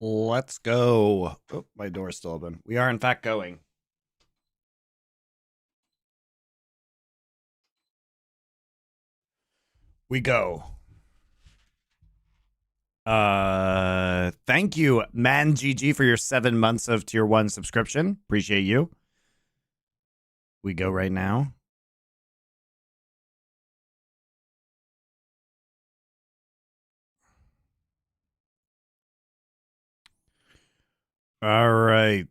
Let's go. Oh, my door's still open. We are, in fact, going. We go. Thank you, Man GG, for your 7 months of tier 1 subscription. Appreciate you. We go right now. All right.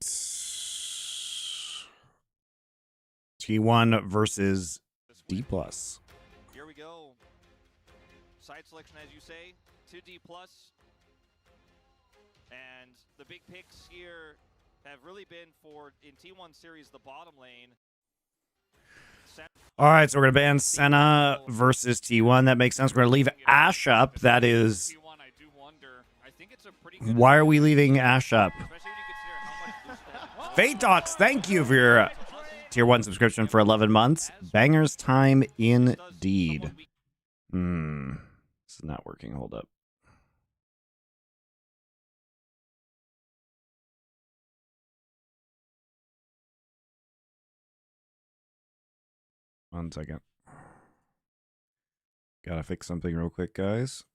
T1 versus D+. Here we go. Side selection, as you say, to D+. And the big picks here have really been for, in T1 series, the bottom lane. All right, so we're going to ban Senna versus T1. That makes sense. We're going to leave Ashe up. That is... Why are we leaving Ashe up? Fate Talks, thank you for your tier 1 subscription for 11 months. Banger's time indeed. This is not working. Hold up. One second. Gotta fix something real quick, guys.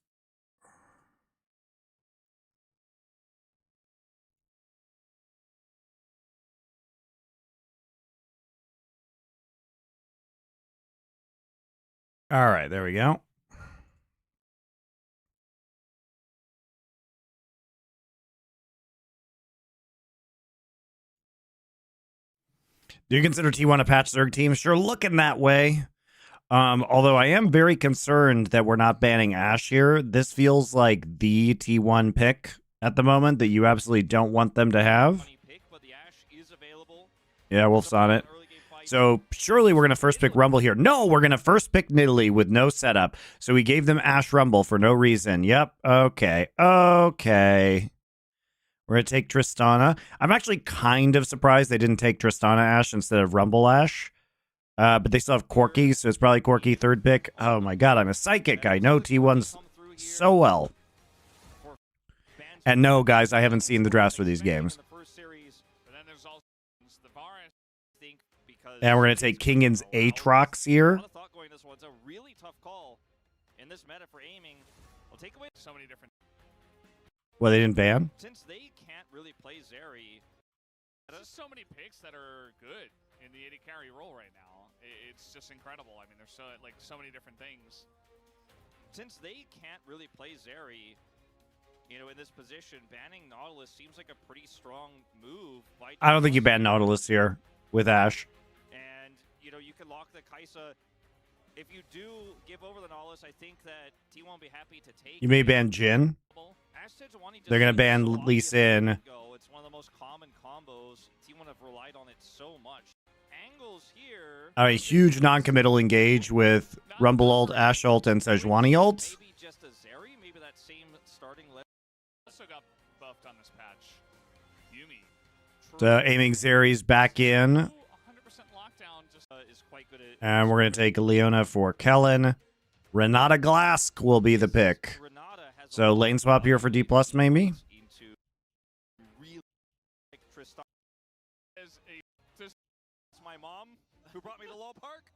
All right, there we go. Do you consider T1 a patch Zerg team? Sure, looking that way. Although I am very concerned that we're not banning Ashe here. This feels like the T1 pick at the moment that you absolutely don't want them to have. Yeah, Wolf's on it. So surely we're going to first pick Rumble here. No, we're going to first pick Nidalee with no setup. So we gave them Ashe Rumble for no reason. Yep. Okay. Okay. We're going to take Tristana. I'm actually kind of surprised they didn't take Tristana Ashe instead of Rumble Ashe. But they still have Corki, so it's probably Corki third pick. Oh my god, I'm a psychic. I know T1's so well. And no, guys, I haven't seen the drafts for these games. And we're going to take Kingan's Aatrox here. It's a really tough call in this meta for aiming. We'll take away so many different. Well, they didn't ban? Since they can't really play Zeri. There's so many picks that are good in the 80 carry role right now. It's just incredible. I mean, there's so many different things. Since they can't really play Zeri, you know, in this position, banning Nautilus seems like a pretty strong move. I don't think you ban Nautilus here with Ashe. And, you know, you can lock the Kai'Sa. If you do give over the Nautilus, I think that T1 will be happy to take. You may ban Jhin. They're going to ban Lee Sin. It's one of the most common combos. T1 have relied on it so much. Angles here. A huge non-committal engage with Rumble ult, Ashe ult, and Sejuani ult. Maybe just a Zeri, maybe that same starting list. Also got buffed on this patch. Yumi. So aiming Zeri's back in. 100% lockdown just is quite good at. And we're going to take Leona for Kellen. Renata Glask will be the pick. So lane swap here for D+, maybe? It's my mom who brought me to Low Park.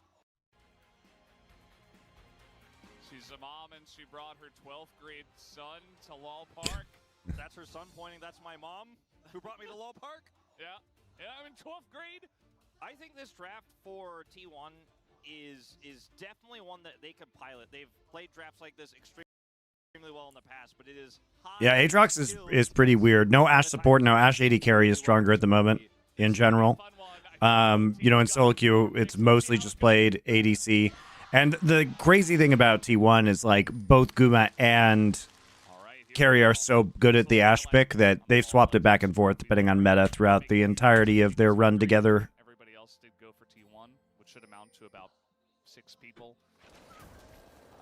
She's a mom and she brought her 12th grade son to Lal Park. That's her son pointing. That's my mom who brought me to Low Park. Yeah, I'm in 12th grade. I think this draft for T1 is definitely one that they could pilot. They've played drafts like this extremely well in the past, but it is high. Yeah, Aatrox is pretty weird. No Ashe support, no Ashe 80 carry is stronger at the moment in general. You know, in solo queue, it's mostly just played ADC. And the crazy thing about T1 is, like, both Guma and Carry are so good at the Ashe pick that they've swapped it back and forth depending on meta throughout the entirety of their run together. Everybody else did go for T1, which should amount to about 6 people.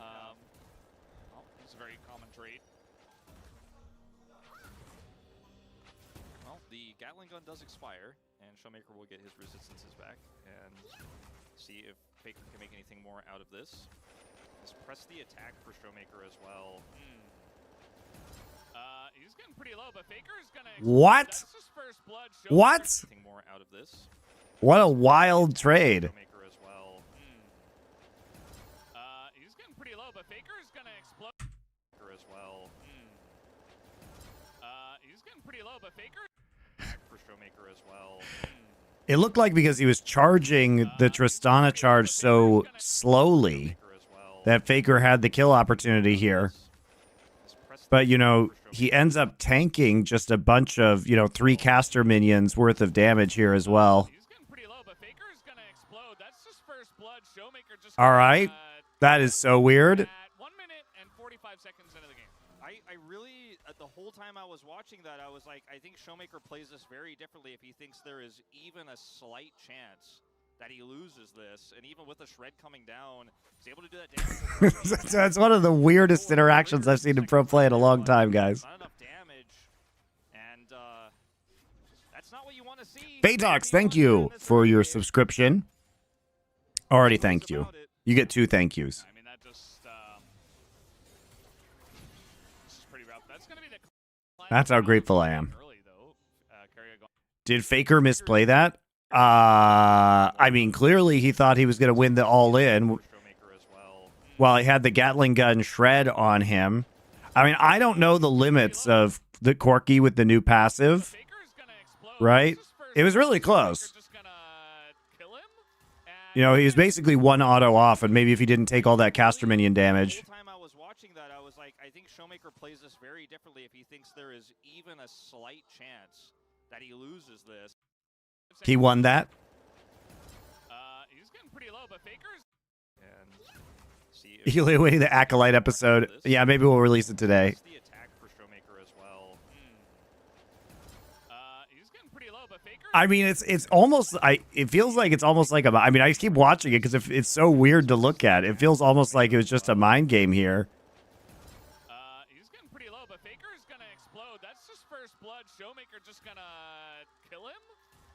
Well, it's a very common trait. Well, the Gatling gun does expire, and Showmaker will get his resistances back, and see if Faker can make anything more out of this. Let's press the attack for Showmaker as well. He's he's getting pretty low, but Faker's gonna What? That's his first blood. What? Anything more out of this? What a wild trade. Showmaker as well. He's getting pretty low, but Faker's gonna explode. As well. He's getting pretty low, but Faker. Back for Showmaker as well. It looked like because he was charging the Tristana charge so slowly that Faker had the kill opportunity here. But, you know, he ends up tanking just a bunch of, you know, 3 caster minions worth of damage here as well. He's getting pretty low, but Faker's gonna explode. That's his first blood. Showmaker just All right. That is so weird. at 1 minute and 45 seconds into the game. I really, the whole time I was watching that, I was like, I think Showmaker plays this very differently if he thinks there is even a slight chance that he loses this. And even with the shred coming down, he's able to do that damage. That's one of the weirdest interactions I've seen in pro play in a long time, guys. Not enough damage. And that's not what you want to see. Baytox, thank you for your subscription. Already thanked you. You get 2 thank yous. I mean, that just this is pretty rough. That's gonna be the. That's how grateful I am. Early though, Did Faker misplay that? I mean, clearly he thought he was going to win the all-in Showmaker as well. while he had the Gatling gun shred on him. I mean, I don't know the limits of the Corki with the new passive, Faker's gonna explode. right? That's his first It was really blood. close. Faker's just gonna kill him. And You know, he was basically 1 auto off, and maybe if he didn't take all that caster minion damage. The whole time I was watching that, I was like, I think Showmaker plays this very differently if he thinks there is even a slight chance that he loses this. He won that. He's getting pretty low, but Faker's. And see if You're waiting the Acolyte episode. Yeah, maybe we'll release it today. that's the attack for Showmaker as well. He's getting pretty low, but Faker. I mean, it's almost. It feels like it's almost like a. I mean, I keep watching it because it's so weird to look at. It feels almost like it was just a mind game here. He's getting pretty low, but Faker's gonna explode. That's his first blood. Showmaker just gonna kill him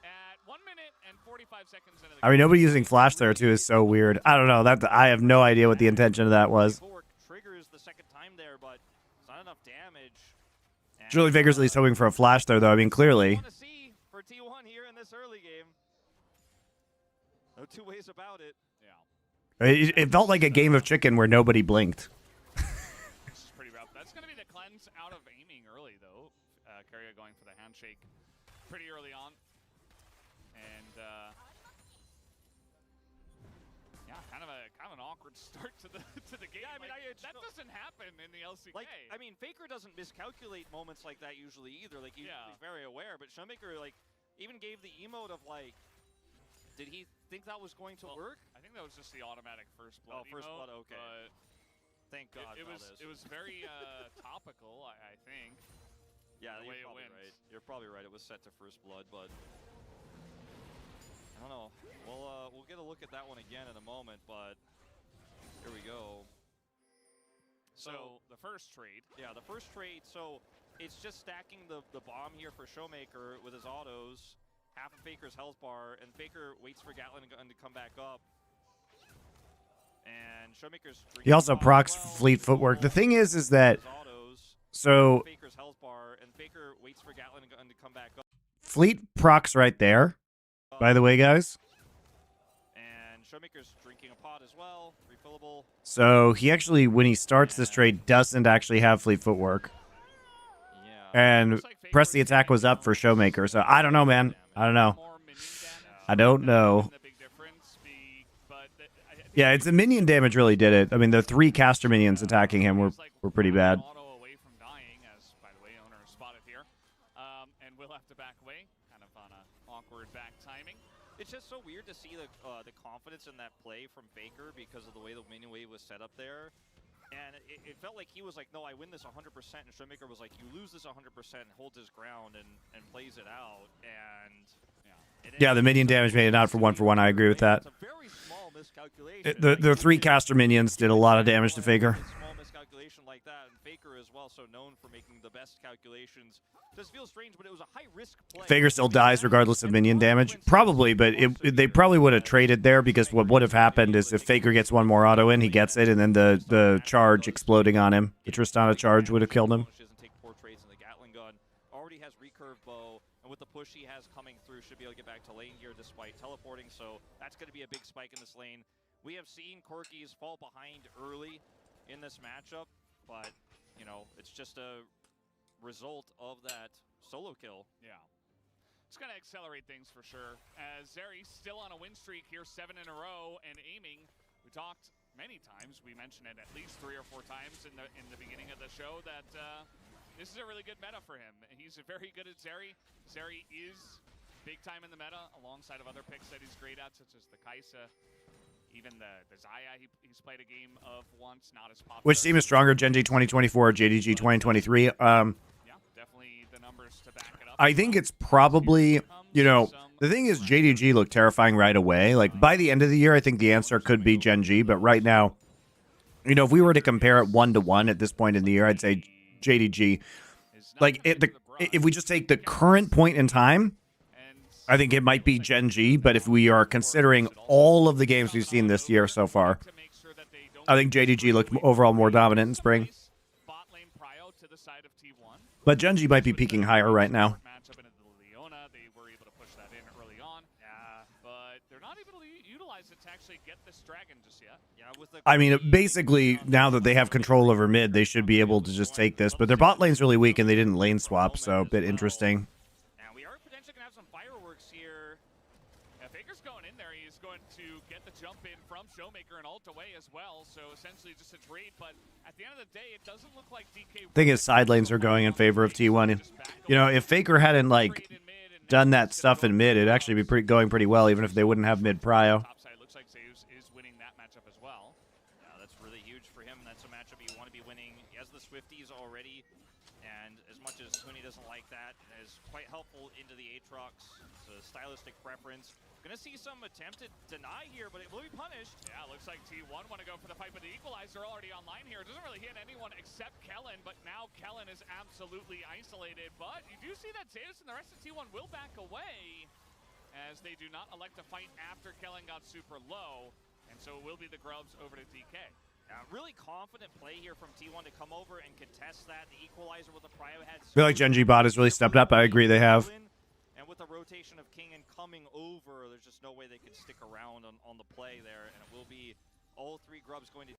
at 1 minute and 45 seconds into the I mean, nobody using flash there too is so weird. I don't know. I have no idea what the intention of that was. Bulwark triggers the second time there, but it's not enough damage. And, Julie Vigorsley's hoping for a flash there, though. I mean, clearly. want to see for T1 here in this early game. No 2 ways about it. Yeah, It felt like a game of chicken where nobody blinked. this is pretty rough. That's gonna be the cleanse out of aiming early though. Carrier going for the handshake pretty early on, and yeah, kind of an awkward start to the game. Yeah, I mean, that doesn't happen in the LCK. Like, I mean, Faker doesn't miscalculate moments like that usually either. Like, he's very aware, but Showmaker, like, even gave the emote of, like, did he think that was going to work? I think that was just the automatic first blood. Oh, first emote, blood, okay. But Thank God. it was very topical, I think. Yeah, the way you're it probably went. right. You're probably right. It was set to first blood, but I don't know. We'll get a look at that one again in a moment, but here we go. So the first trade. Yeah, the first trade. So it's just stacking the bomb here for Showmaker with his autos, half of Faker's health bar, and Faker waits for Gatling gun to come back up. And Showmaker's He also procs fleet footwork. The thing is that so Faker's health bar, and Faker waits for Gatling gun to come back up. fleet procs right there. By the way, guys. And Showmaker's drinking a pot as well, refillable. So he actually, when he starts this trade, doesn't actually have fleet footwork. Yeah. And press the attack was up for Showmaker. So I don't know, man. I don't know. More minion damage. I don't know. The big difference but I think Yeah, it's the minion damage really did it. I mean, the 3 caster minions attacking him were pretty bad. Auto away from dying, as by the way, owner spotted here, and will have to back away, kind of on a awkward back timing. It's just so weird to see the confidence in that play from Faker because of the way the minion wave was set up there. And it felt like he was like, no, I win this 100%. And Showmaker was like, you lose this 100%, holds his ground and plays it out. And Yeah, the minion damage made it not for 1-for-1. I agree with that. It's a very small miscalculation. The 3 caster minions did a lot of damage to Faker. Small miscalculation like that, and Faker as well, so known for making the best calculations. This feels strange, but it was a high risk play. Faker still dies regardless of minion damage. Probably, but they probably would have traded there because what would have happened is if Faker gets one more auto in, he gets it, and then the charge exploding on him, the Tristana charge would have killed him. She doesn't take 4 trades in the Gatling curve bow, and with the push he has coming through, should be able to get back to lane here despite teleporting, so that's going to be a big spike in this lane. We have seen Corkies fall behind early in this matchup, but, you know, it's just a result of that solo kill. Yeah. It's going to accelerate things for sure. As Zeri's still on a win streak here, 7 in a row, and aiming. We talked many times, we mentioned it at least 3 or 4 times in the beginning of the show, that this is a really good meta for him. He's very good at Zeri. Zeri is big time in the meta, alongside of other picks that he's great at, such as the Kai'Sa. Even the Xayah, he's played a game of once, not as popular. Which team is stronger, Gen G 2024 or JDG 2023? Yeah, definitely the numbers to back it up. I think it's probably, you know, the thing is JDG looked terrifying right away. Like, by the end of the year, I think the answer could be Gen G, but right now, you know, if we were to compare it 1-to-1 at this point in the year, I'd say JDG. Like, if we just take the current point in time, I think it might be Gen G, but if we are considering all of the games we've seen this year so far, I think JDG looked overall more dominant in spring. But Gen G might be peaking higher right now. They were able to push that in early on, but they're not able to utilize it to actually get this dragon just yet. I mean, basically, now that they have control over mid, they should be able to just take this. But their bot lane's really weak, and they didn't lane swap, so a bit interesting. Now, we are potentially going to have some fireworks here. If Faker's going in there, he's going to get the jump in from Showmaker and ult away as well. So, essentially, just a trade. But at the end of the day, it doesn't look like DK... Thing is, side lanes are going in favor of T1. And, you know, if Faker hadn't, like, done that stuff in mid, it'd actually be going pretty well, even if they wouldn't have mid prio. Looks like Zeus is winning that matchup as well. Yeah, that's really huge for him. That's a matchup you want to be winning. He has the Swifties already, and as much as Huni doesn't like that, it is quite helpful into the Aatrox. It's a stylistic preference. Gonna see some attempted deny here, but it will be punished. Yeah, looks like T1 want to go for the fight, but the equalizer already online here. It doesn't really hit anyone except Kellen, but now Kellen is absolutely isolated. But you do see that Zeus and the rest of T1 will back away, as they do not elect to fight after Kellen got super low, and so it will be the Grubs over to DK. Really confident play here from T1 to come over and contest that. The equalizer with the prio had... I feel like Gen G bot has really stepped up. I agree they have. And with the rotation of King and coming over, there's just no way they could stick around on the play there, and it will be all 3 Grubs going to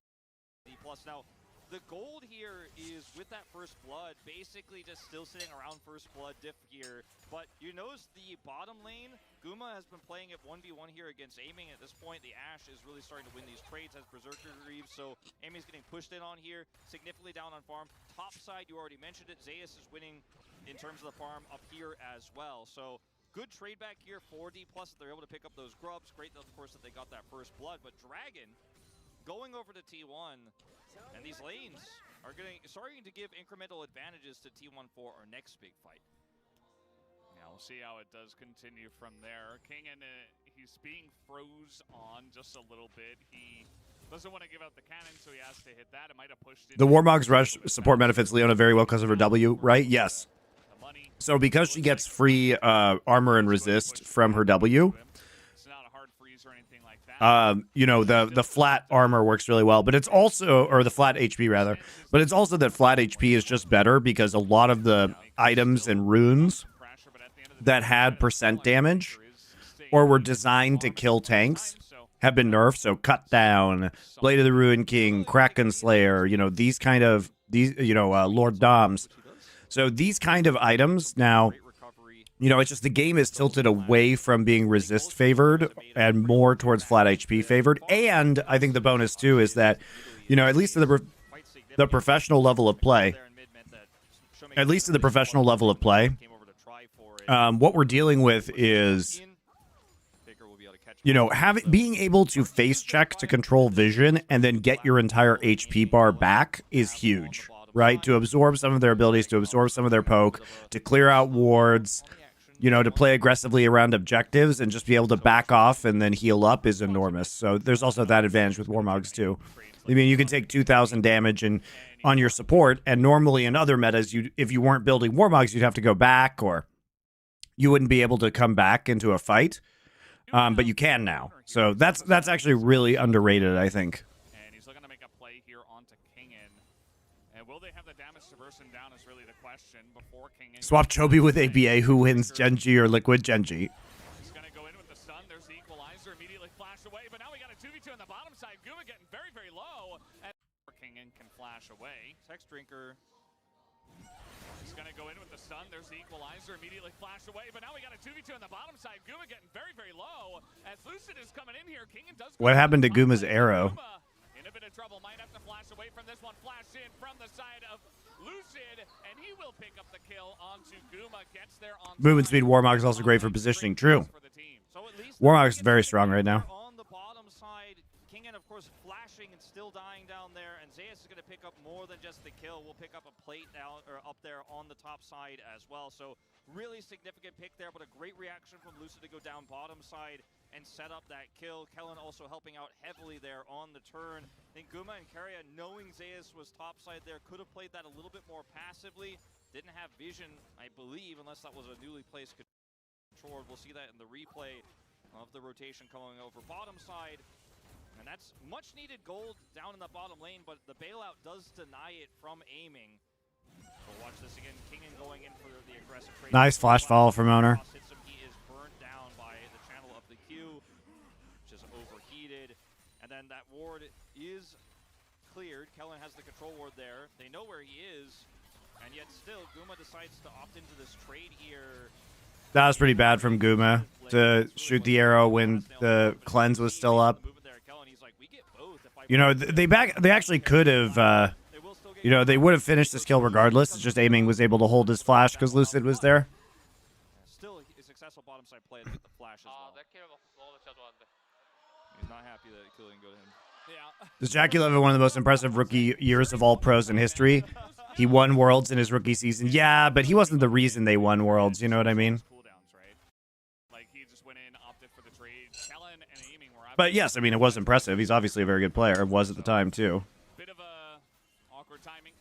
D+. Now, the gold here is with that first blood, basically just still sitting around first blood diff here. But you notice the bottom lane, Guma has been playing it 1v1 here against Aiming. At this point, the Ashe is really starting to win these trades, has Berserker Greaves, so Aiming's getting pushed in on here, significantly down on farm. Top side, you already mentioned it, Zeus is winning in terms of the farm up here as well. So good trade back here for D+. They're able to pick up those Grubs. Great, of course, that they got that first blood, but Dragon going over to T1, and these lanes are starting to give incremental advantages to T1 for our next big fight. Yeah, we'll see how it does continue from there. King, and he's being froze on just a little bit. He doesn't want to give out the cannon, so he has to hit that. It might have pushed it. The Warmog's Rush support benefits Leona very well because of her W, right? Yes. So because she gets free armor and resist from her W, you know, the flat armor works really well, but it's also, or the flat HP rather, but it's also that flat HP is just better because a lot of the items and runes that had percent damage or were designed to kill tanks have been nerfed. So Cut Down, Blade of the Ruined King, Kraken Slayer, you know, these kind of, Lord Doms. So these kind of items now, you know, it's just the game is tilted away from being resist favored and more towards flat HP favored. And I think the bonus too is that, you know, at least at the professional level of play, what we're dealing with is, you know, being able to face check to control vision and then get your entire HP bar back is huge, right? To absorb some of their abilities, to absorb some of their poke, to clear out wards, you know, to play aggressively around objectives and just be able to back off and then heal up is enormous. So there's also that advantage with Warmogs too. I mean, you can take 2,000 damage on your support, and normally in other metas, if you weren't building Warmogs, you'd have to go back, or you wouldn't be able to come back into a fight. But you can now. So that's actually really underrated, I think. And he's looking to make a play here onto Kingen. And will Will they have the damage to burst him down is really the question before King. Swap Chobi with ABA. Who wins, Genji or Liquid Genji? He's going to go in with the stun. There's the equalizer. Immediately flash away. But now we got a 2v2 on the bottom side. Guma getting very, very low. And King can flash away. Text Drinker. He's going to go in with the stun. There's the equalizer. Immediately flash away. But now we got a 2v2 on the bottom side. Guma getting very, very low. As Lucid is coming in here. King does. What happened to Guma's arrow? Guma in a bit of trouble. Might have to flash away from this one. Flash in from the side of Lucid. And he will pick up the kill onto Guma. Gets there on Movement speed. Warmog is also great for positioning. True. So at least Warmog is very strong right now. on the bottom side. Kingen, of course, flashing and still dying down there, and Zeus is going to pick up more than just the kill. We'll pick up a plate down or up there on the top side as well. So really significant pick there, but a great reaction from Lucid to go down bottom side and set up that kill. Kellen also helping out heavily there on the turn. I think Guma and Karya, knowing Zeus was top side there, could have played that a little bit more passively. Didn't have vision, I believe, unless that was a newly placed control. We'll see that in the replay of the rotation coming over bottom side. And that's much needed gold down in the bottom lane, but the bailout does deny it from aiming. So watch this again. Kingen going in for the aggressive trade. Nice flash follow from Owner. He is burnt down by the channel of the Q, which is overheated. And then that ward is cleared. Kellen has the control ward there. They know where he is. And yet still, Guma decides to opt into this trade here. That was pretty bad from Guma to shoot the arrow when the cleanse was still up. You know, they actually could have, you know, they would have finished this kill regardless. It's just Aiming was able to hold his flash because Lucid was there. Still a successful bottom side play to get the flash as well. He's not happy that kill didn't go to him. Yeah. Does Jackie have one of the most impressive rookie years of all pros in history? He won Worlds in his rookie season. Yeah, but he wasn't the reason they won Worlds. You know what I mean? But yes, I mean, it was impressive. He's obviously a very good player. Was at the time, too. Bit of a awkward timing.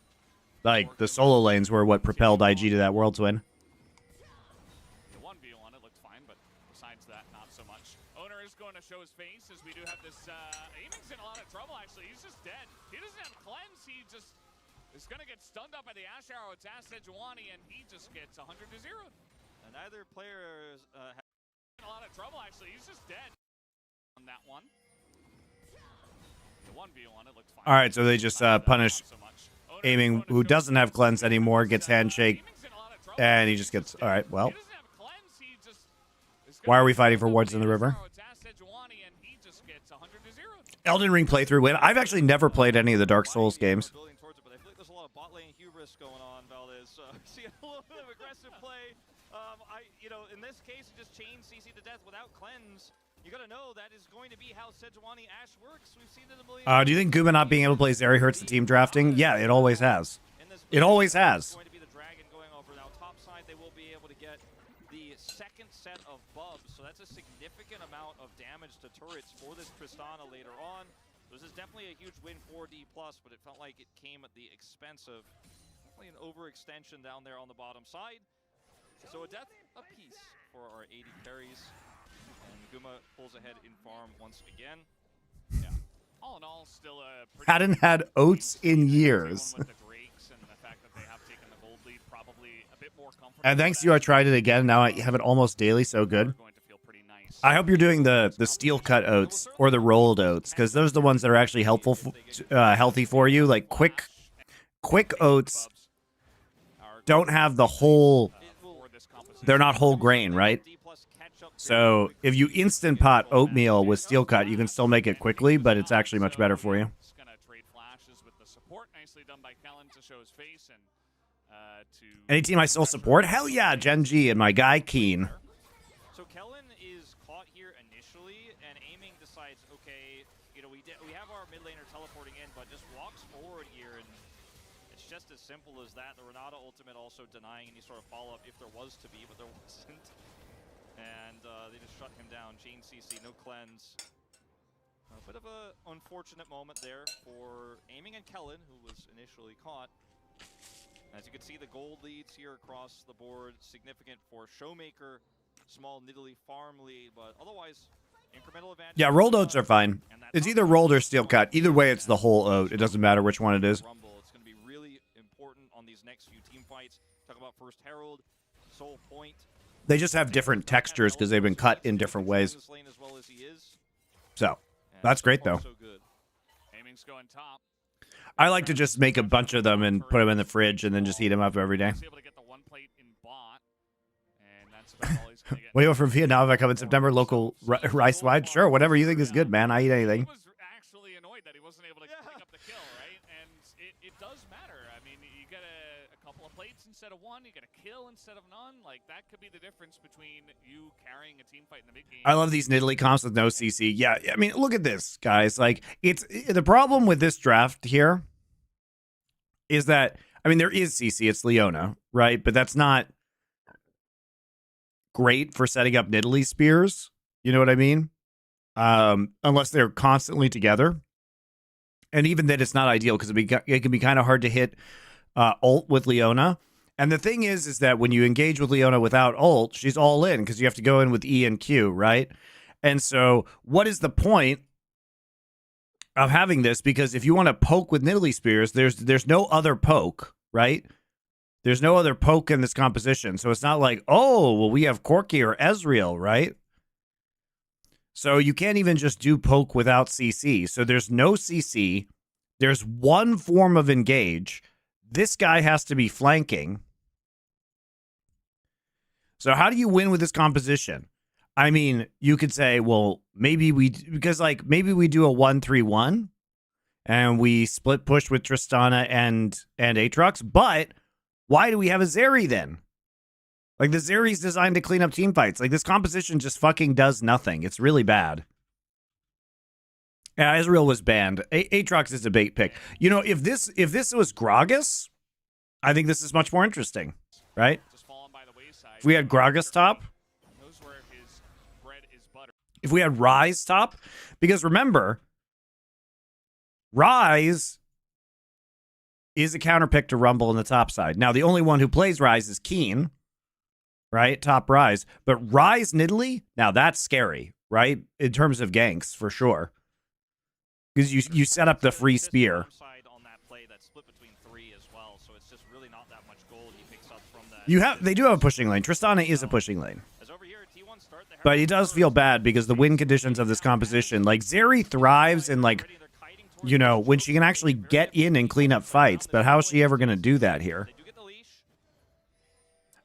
Like, the solo lanes were what propelled IG to that Worlds win. The 1v1, it looked fine, but besides that, not so much. Owner is going to show his face as we do have this. Aiming's in a lot of trouble, actually. He's just dead. He doesn't have cleanse. He just is going to get stunned up by the Ash Arrow. It's Sejuani, and he just gets 100 to 0. And neither player is in a lot of trouble, actually. He's just dead. On that one. The 1v1, it looked fine. All right, so they just punish Aiming, who doesn't have cleanse anymore, gets handshake, and he just gets. All right, well. Why are we fighting for wards in the river? Elden Ring playthrough win. I've actually never played any of the Dark Souls games. There's a lot of bot lane hubris going on, Valdez. See a little bit of aggressive play. You know, in this case, just chain CC to death without cleanse. You gotta know that is going to be how Sejuani Ash works. We've seen it a million. Do you think Guma not being able to play Zeri hurts the team drafting? Yeah, it always has. It always has. Going to be the dragon going over now. Top side, they will be able to get the second set of buffs, so that's a significant amount of damage to turrets for this Tristana later on. This is definitely a huge win for D+, but it felt like it came at the expense of definitely an overextension down there on the bottom side. So a death apiece for our 80 carries. And Guma pulls ahead in farm once again. Yeah. All in all, still a pretty Hadn't had oats in years. And thanks to you, I tried it again. Now I have it almost daily, so good. I hope you're doing the steel cut oats or the rolled oats, because those are the ones that are actually helpful, healthy for you. Like quick oats don't have the whole. They're not whole grain, right? So if you instant pot oatmeal with steel cut, you can still make it quickly, but it's actually much better for you. Any team I still support? Hell yeah, Gen G and my guy Keen. So Kellen is caught here initially, and Aiming decides, okay, you know, we have our mid laner teleporting in, but just walks forward here, and it's just as simple as that. The Renata ultimate also denying any sort of follow-up if there was to be, but there wasn't. And they just shut him down. Chain CC, no cleanse. A bit of an unfortunate moment there for Aiming and Kellen, who was initially caught. As you can see, the gold leads here across the board. Significant for Showmaker. Small Nidalee farm lead, but otherwise, incremental advantage. Yeah, rolled oats are fine. It's either rolled or steel cut. Either way, it's the whole oat. It doesn't matter which one it is. It's going to be really important these next few team fights. Talk about First Herald, Soul Point. They just have different textures because they've been cut in different ways. So, that's great, though. Aiming's going top. I like to just make a bunch of them and put them in the fridge and then just heat them up every day. Able to get the one plate in bot, and that's about all he's gonna get. Way over from Vietnam, if I come in September, local rice wine. Sure, whatever you think is good, man. I eat anything. He was actually annoyed that he wasn't able to pick up the kill, right? And it does matter. I mean, you get a couple of plates instead of one, you get a kill instead of none. Like, that could be the difference between you carrying a team fight in the big game. I love these Nidalee comps with no CC. Yeah, I mean, look at this, guys. Like, it's the problem with this draft here is that, I mean, there is CC. It's Leona, right? But that's not great for setting up Nidalee spears. You know what I mean? Unless they're constantly together. And even then, it's not ideal because it can be kind of hard to hit ult with Leona. And the thing is that when you engage with Leona without ult, she's all in because you have to go in with E and Q, right? And so what is the point of having this? Because if you want to poke with Nidalee spears, there's no other poke, right? There's no other poke in this composition. So it's not like, oh, well, we have Corki or Ezreal, right? So you can't even just do poke without CC. So there's no CC. There's one form of engage. This guy has to be flanking. So how do you win with this composition? I mean, you could say, well, maybe we do a 1-3-1 and we split push with Tristana and Aatrox, but why do we have a Zeri then? Like, the Zeri's designed to clean up team fights. Like, this composition just fucking does nothing. It's really bad. Yeah, Ezreal was banned. Aatrox is a bait pick. You know, if this was Gragas, I think this is much more interesting, right? If we had Gragas top, if we had Ryze top, because remember, Ryze is a counter pick to Rumble on the top side. Now, the only one who plays Ryze is Keen, right? Top Ryze. But Ryze Nidalee, now that's scary, right? In terms of ganks, for sure. Because you set up the free spear. They do have a pushing lane. Tristana is a pushing lane. But it does feel bad because the win conditions of this composition, like, Zeri thrives in, like, you know, when she can actually get in and clean up fights. But how is she ever going to do that here?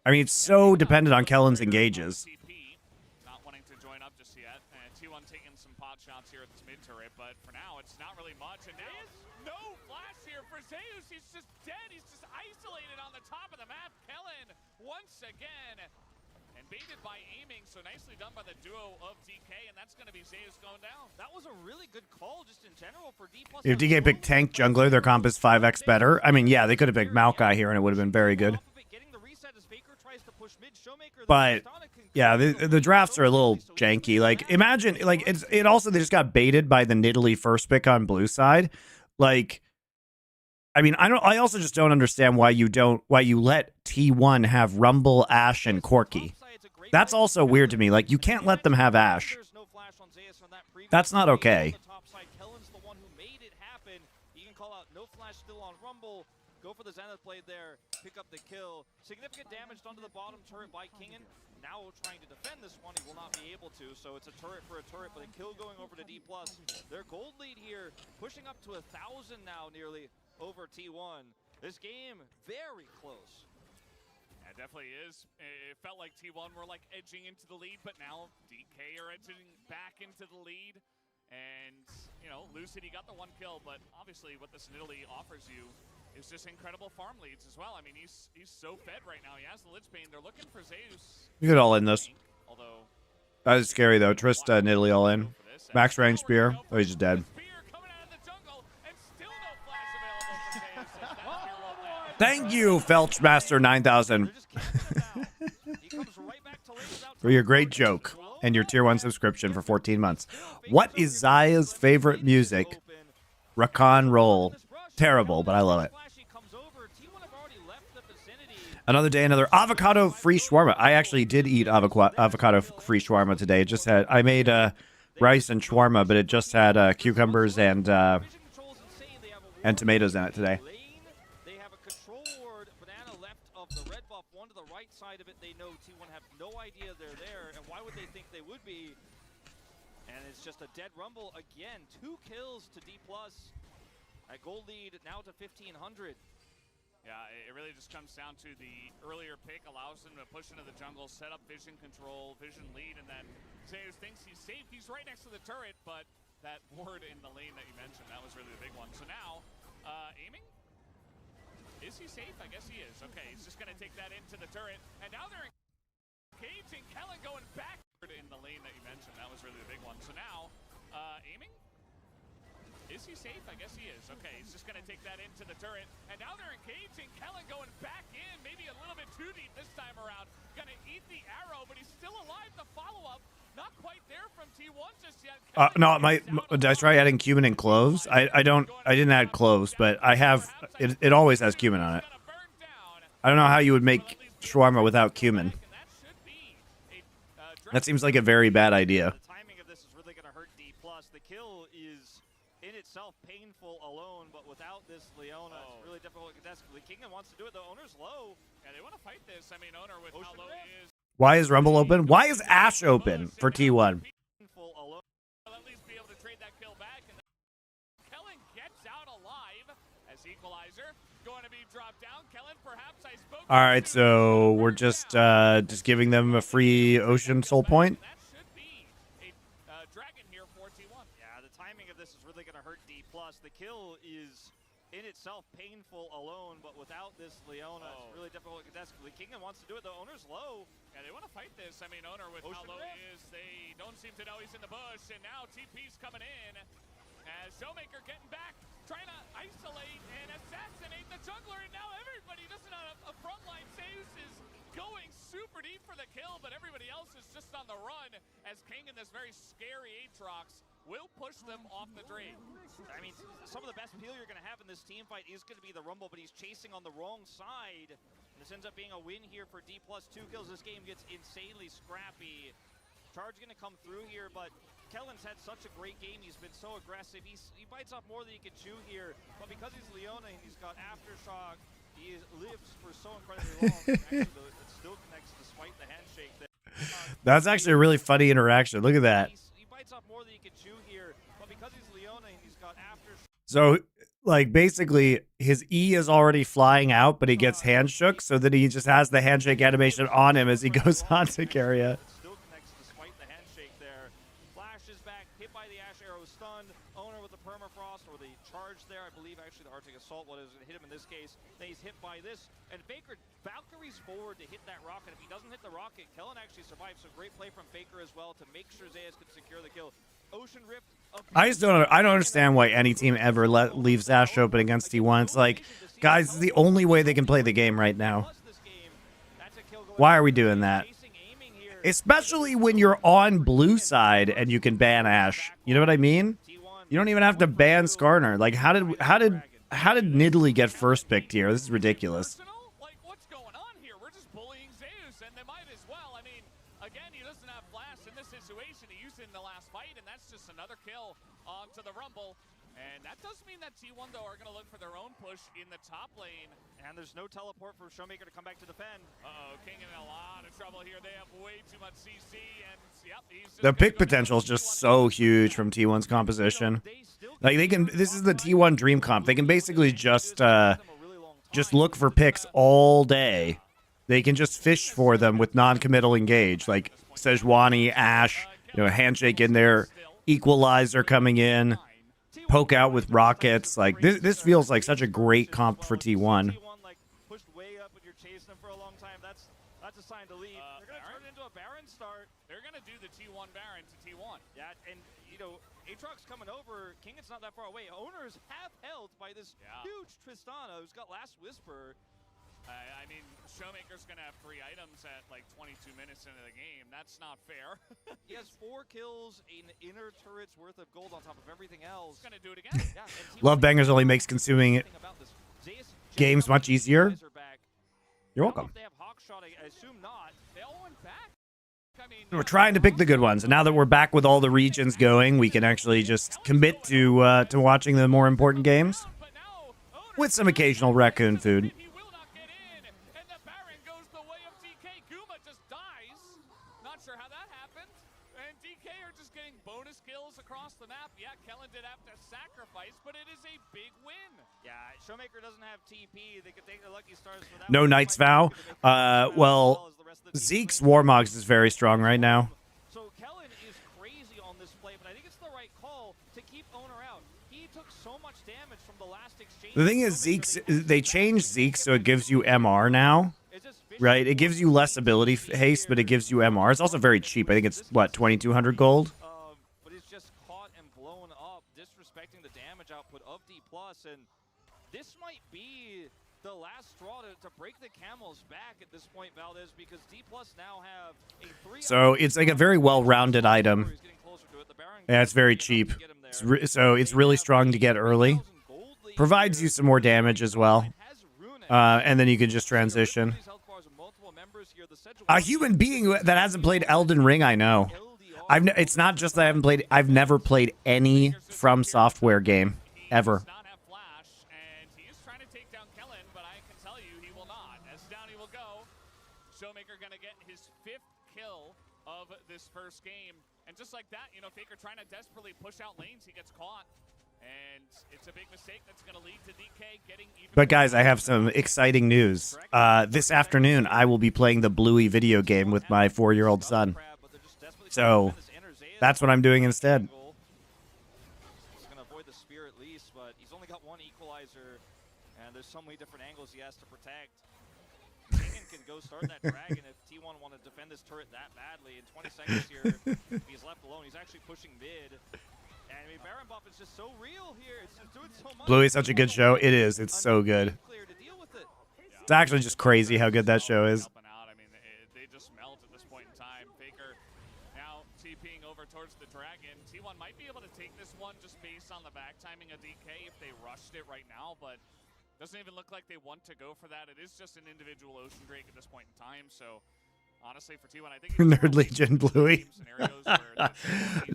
I mean, it's so dependent on Kellen's engages. Not wanting to join up just yet. T1 taking some pot shots here at this mid turret, but for now, it's not really much. And now, no flash here for Zeus. He's just dead. He's just isolated on the top of the map. Kellen, once again, and baited by aiming. So nicely done by the duo of DK, and that's going to be Zeus going down. That was a really good call just in general for D+. If DK picked tank jungler, their comp is 5x better. I mean, yeah, they could have picked Maokai here, and it would have been very good. But yeah, the drafts are a little janky. Like, imagine, like, it also, they just got baited by the Nidalee first pick on blue side. Like, I mean, I also just don't understand why you let T1 have Rumble, Ashe, and Corki. That's also weird to me. Like, you can't let them have Ashe. That's not okay. Go for the Zenith blade there, pick up the kill. Significant damage done to the bottom turret by Kingen. Now trying to defend this one, he will not be able to. So it's a turret for a turret, but a kill going over to D+. Their gold lead here, pushing up to 1,000 now nearly over T1. This game, very close. Yeah, it definitely is. It felt like T1 were like edging into the lead, but now DK are edging back into the lead. And, you know, Lucid, he got the one kill, but obviously what this Nidalee offers you is just incredible farm leads as well. I mean, he's so fed right now. He has the Lich Bane. They're looking for Zeus. You could all in this. Although that is scary though. Trista, Nidalee all in. Max range spear. Oh, he's just dead. Thank you, Felchmaster 9000, for your great joke and your tier 1 subscription for 14 months. What is Zaya's favorite music? Rakan Roll. Terrible, but I love it. Another day, another avocado-free shawarma. I actually did eat avocado-free shawarma today. It just had, I made rice and shawarma, but it just had cucumbers and tomatoes in it today. inside of it, they know T1 have no idea they're there, and why would they think they would be? And it's just a dead rumble again. 2 kills to D+. A gold lead now to 1,500. Yeah, it really just comes down to the earlier pick allows him to push into the jungle, set up vision control, vision lead, and then Zeus thinks he's safe. He's right next to the turret, but that ward in the lane that you mentioned, that was really the big one. So now, aiming? Is he safe? I guess he is. Okay, he's just going to take that into the turret, and now they're engaging. Kellen going back in the lane that you mentioned, that was really the big one. So now, aiming? Is he safe? I guess he is. Okay, he's just going to take that into the turret. And now they're engaging. Kellen going back in. Maybe a little bit too deep this time around. Going to eat the arrow, but he's still alive. The follow-up, not quite there from T1 just yet. No, did I try adding cumin and cloves? I didn't add cloves, but I have, it always has cumin on it. I don't know how you would make shawarma without cumin. That seems like a very bad idea. The timing of this is really going to hurt D+. The kill is in itself painful alone, but without this Leona, it's really difficult. The Kingdom wants to do it. The owner's low. Yeah, they want to fight this. I mean, owner with how low he is. Why is Rumble open? Why is Ash open for T1? Painful alone. Will at least be able to trade that kill back. And Kellen gets out alive as Equalizer going to be dropped down. Kellen, perhaps I spoke. All right, so we're just giving them a free Ocean Soul Point. That should be a dragon here for T1. Yeah, the timing of this is really going to hurt D+. The kill is in itself painful alone, but without this Leona, it's really difficult. The Kingdom wants to do it. The owner's low. Yeah, they want to fight this. I mean, owner with how low he is, they don't seem to know he's in the bush, and now TP's coming in as Showmaker getting back, trying to isolate and assassinate the jungler, and now everybody just on a front line. Zeus is going super deep for the kill, but everybody else is just on the run as King in this very scary Aatrox will push them off the drain. I mean, some of the best peel you're going to have in this team fight is going to be the Rumble, but he's chasing on the wrong side. And this ends up being a win here for D+. 2 kills. This game gets insanely scrappy. Charge going to come through here, but Kellen's had such a great game. He's been so aggressive. He bites off more than he can chew here, but because he's Leona and he's got Aftershock, he lives for so incredibly long. Actually, it still connects despite the handshake there. That's actually a really funny interaction. Look at that. He bites off more than he can chew here, but because he's Leona and he's got Aftershock. So, like, basically, his E is already flying out, but he gets hand shook, so that he just has the handshake animation on him as he goes on to Carrier. Still connects despite the handshake there. Flash is back, hit by the Ash Arrow, stunned. Owner with the permafrost, or the charge there. I believe actually the Arctic Assault was going to hit him in this case. Then he's hit by this, and Faker Valkyries forward to hit that rocket. If he doesn't hit the rocket, Kellen actually survives. So great play from Faker as well to make sure Zeus could secure the kill. Ocean Rift. I don't understand why any team ever leaves Ash open against T1. It's like, guys, this is the only way they can play the game right now. Why are we doing that? Especially when you're on blue side and you can ban Ash. You know what I mean? You don't even have to ban Skarner. Like, how did Nidalee get first picked here? This is ridiculous. Like, what's going on here? We're just bullying Zeus, and they might as well. I mean, again, he doesn't have blast in this situation. He used it in the last fight, and that's just another kill onto the Rumble. And that does mean that T1, though, are going to look for their own push in the top lane. And there's no teleport for Showmaker to come back to defend. Uh-oh, King in a lot of trouble here. They have way too much CC, and yep, he's just The pick potential is just so huge from T1's composition. Like, they can, this is the T1 dream comp. They can basically just look for picks all day. They can just fish for them with non-committal engage, like Sejuani, Ash, handshake in there, equalizer coming in, poke out with rockets. Like, this feels like such a great comp for T1. Like, pushed way up when you're chasing them for a long time. That's a sign to leave. They're going to turn it into a Baron start. They're going to do the T1 Baron to T1. Yeah, and Aatrox coming over. King, it's not that far away. Owners have held by this huge Tristana who's got Last Whisper. I mean, Showmaker's going to have 3 items at like 22 minutes into the game. That's not fair. He has 4 kills, an inner turret's worth of gold on top of everything else. He's going to do it again. Yeah, Love Bangers only makes consuming games much easier. You're welcome. They have Hawkshot, I assume not. They all went back. I mean, We're trying to pick the good ones, and now that we're back with all the regions going, we can actually just commit to watching the more important games with some occasional raccoon food. He will not get in, and the Baron goes the way of TK. that happened. And DK are just getting bonus kills across the map. Yeah, Kellen did have to sacrifice, but it is a big win. Yeah, Showmaker doesn't have TP. They could take the lucky stars for that. No Knight's Vow. Well, Zeke's Warmogs is very strong right now. So Kellen is crazy on this play, but I think it's the right call to keep Owner out. He took so much damage from the last exchange. The thing is, they changed Zeke so it gives you MR now. Right, it gives you less ability haste, but it gives you MR. It's also very cheap. I think it's, what, 2,200 gold? But it's just caught and blown up, disrespecting the damage output of D+, and this might be the last straw to break the camel's back at this point, Valdez, because D+ now have a 3. So it's like a very well-rounded item. Yeah, it's very cheap. So it's really strong to get early. Provides you some more damage as well. And then you can just transition. A human being that hasn't played Elden Ring, I know. It's not just that I haven't played. I've never played any From Software game ever. Does not have flash, and he is trying to take down Kellen, but I can tell you he will not. As down he will go. Showmaker gonna get his 5th kill of this first game, and just like that, you know, Faker trying to desperately push out lanes, he gets caught. And it's a big mistake that's going to lead to DK getting even. But guys, I have some exciting news. This afternoon, I will be playing the Bluey video game with my 4-year-old son. So that's what I'm doing instead. He's going to avoid the spear at least, but he's only got one equalizer, and there's so many different angles he has to protect. King can go start that dragon if T1 want to defend this turret that badly. In 20 seconds here, if he's left alone, he's actually pushing mid. And I mean, Baron buff is just so real here. It's just doing so much. Bluey's such a good show. It is. It's so good. It's actually just crazy how good that show is. I mean, they just melt at this point in time. Faker now TPing over towards the dragon. T1 might be able to take this one just based on the back timing of DK if they rushed it right now, but doesn't even look like they want to go for that. It is just an individual Ocean Drake at this point in time, so honestly, for T1, I think Nerd Legion Bluey.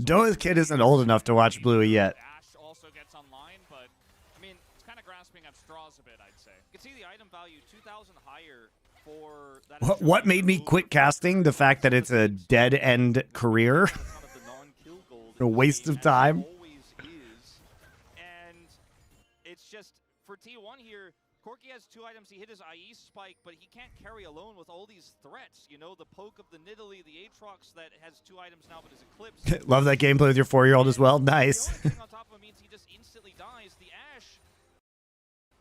Doa's kid isn't old enough to watch Bluey yet. Ash also gets online, but I mean, it's kind of grasping at straws a bit, I'd say. You can see the item value 2,000 higher for that. What made me quit casting? The fact that it's a dead end career. A waste of time. Always is, and it's just for T1 here. Corki has 2 items. He hit his IE spike, but he can't carry alone with all these threats. You know, the poke of the Nidalee, the Aatrox that has 2 items now, but is Eclipse. Love that gameplay with your 4-year-old as well. Nice. The only thing on top of him means he just instantly dies. The Ashe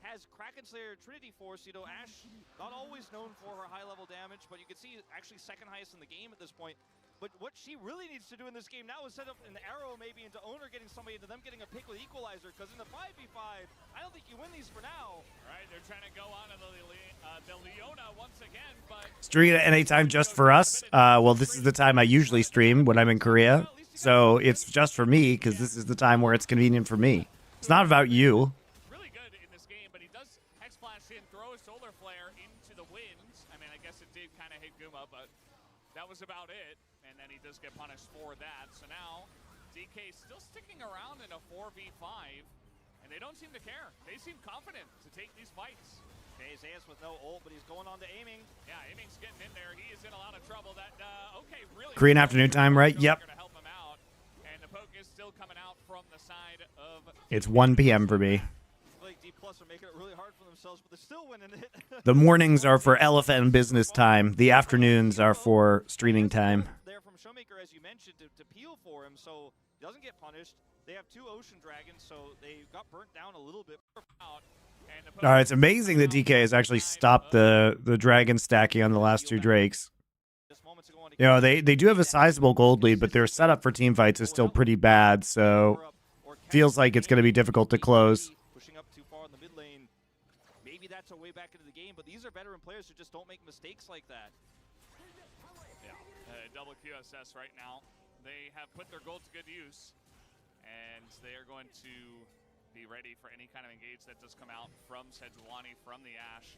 has Kraken Slayer, Trinity Force. You know, Ashe not always known for her high-level damage, but you can see actually 2nd highest in the game at this point. But what she really needs to do in this game now is set up an arrow maybe into Owner getting somebody, into them getting a pick with Equalizer, because in the 5v5, I don't think you win these for now. All right, they're trying to go on to the Leona once again, but... Streaming at any time just for us. Well, this is the time I usually stream when I'm in Korea. So it's just for me, because this is the time where it's convenient for me. It's not about you. Really good in this game, but he does Hex Flash in, throw a Solar Flare into the wind. I mean, I guess it did kind of hit Guma, but that was about it. And then he does get punished for that. So now, DK still sticking around in a 4v5, and they don't seem to care. They seem confident to take these fights. Okay, Zayas with no ult, but he's going on to aiming. Yeah, aiming's getting in there. He is in a lot of trouble. That okay, really. Korean afternoon time, right? Yep. To help him out, and the poke is still coming out from the side of. It's 1 p.m. for me. Like D+ are making it really hard for themselves, but they're still winning it. The mornings are for elephant and business time. The afternoons are for streaming time. There from Showmaker, as you mentioned, to peel for him, so he doesn't get punished. They have 2 Ocean Dragons, so they got burnt down a little bit. It's amazing that DK has actually stopped the dragon stacking on the last 2 Drakes. You know, they do have a sizable gold lead, but their setup for team fights is still pretty bad, so feels like it's going to be difficult to close. Pushing up too far in the mid lane. Maybe that's a way back into the game, but these are veteran players who just don't make mistakes like that. Yeah, double QSS right now. They have put their gold to good use, and they are going to be ready for any kind of engage that does come out from Sejuani, from the Ashe.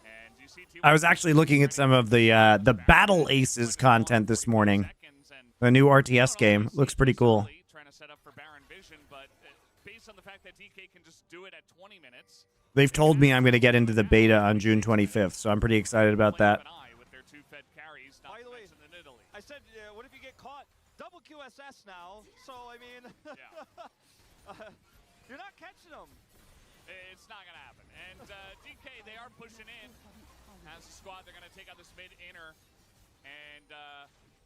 And you see I was actually looking at some of the Battle Aces content this morning. The new RTS game looks pretty cool. Trying to set up for Baron Vision, but based on the fact that DK can just do it at 20 minutes. They've told me I'm going to get into the beta on June 25th, so I'm pretty excited about that. By the way, I said, what if you get caught? Double QSS now. So, I mean, you're not catching them. It's not going to happen. And DK, they are pushing in. As a squad, they're going to take out this mid-inner. And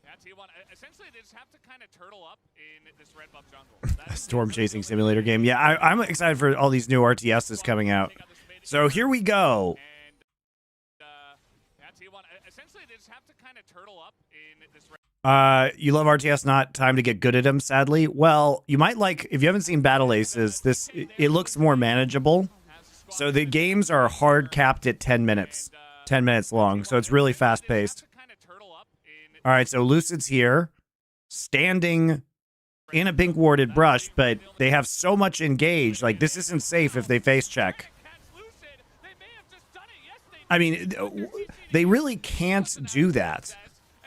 yeah, T1, essentially they just have to kind of turtle up in this red buff jungle. Storm chasing simulator game. Yeah, I'm excited for all these new RTSs coming out. So here we go. And yeah, T1, essentially they just have to kind of turtle up in this red. You love RTS, not time to get good at him, sadly. Well, you might like, if you haven't seen Battle Aces, it looks more manageable. So the games are hard capped at 10 minutes. 10 minutes long, so it's really fast paced. All right, so Lucid's here, standing in a pink warded brush, but they have so much engaged. Like, this isn't safe if they face check. I mean, they really can't do that.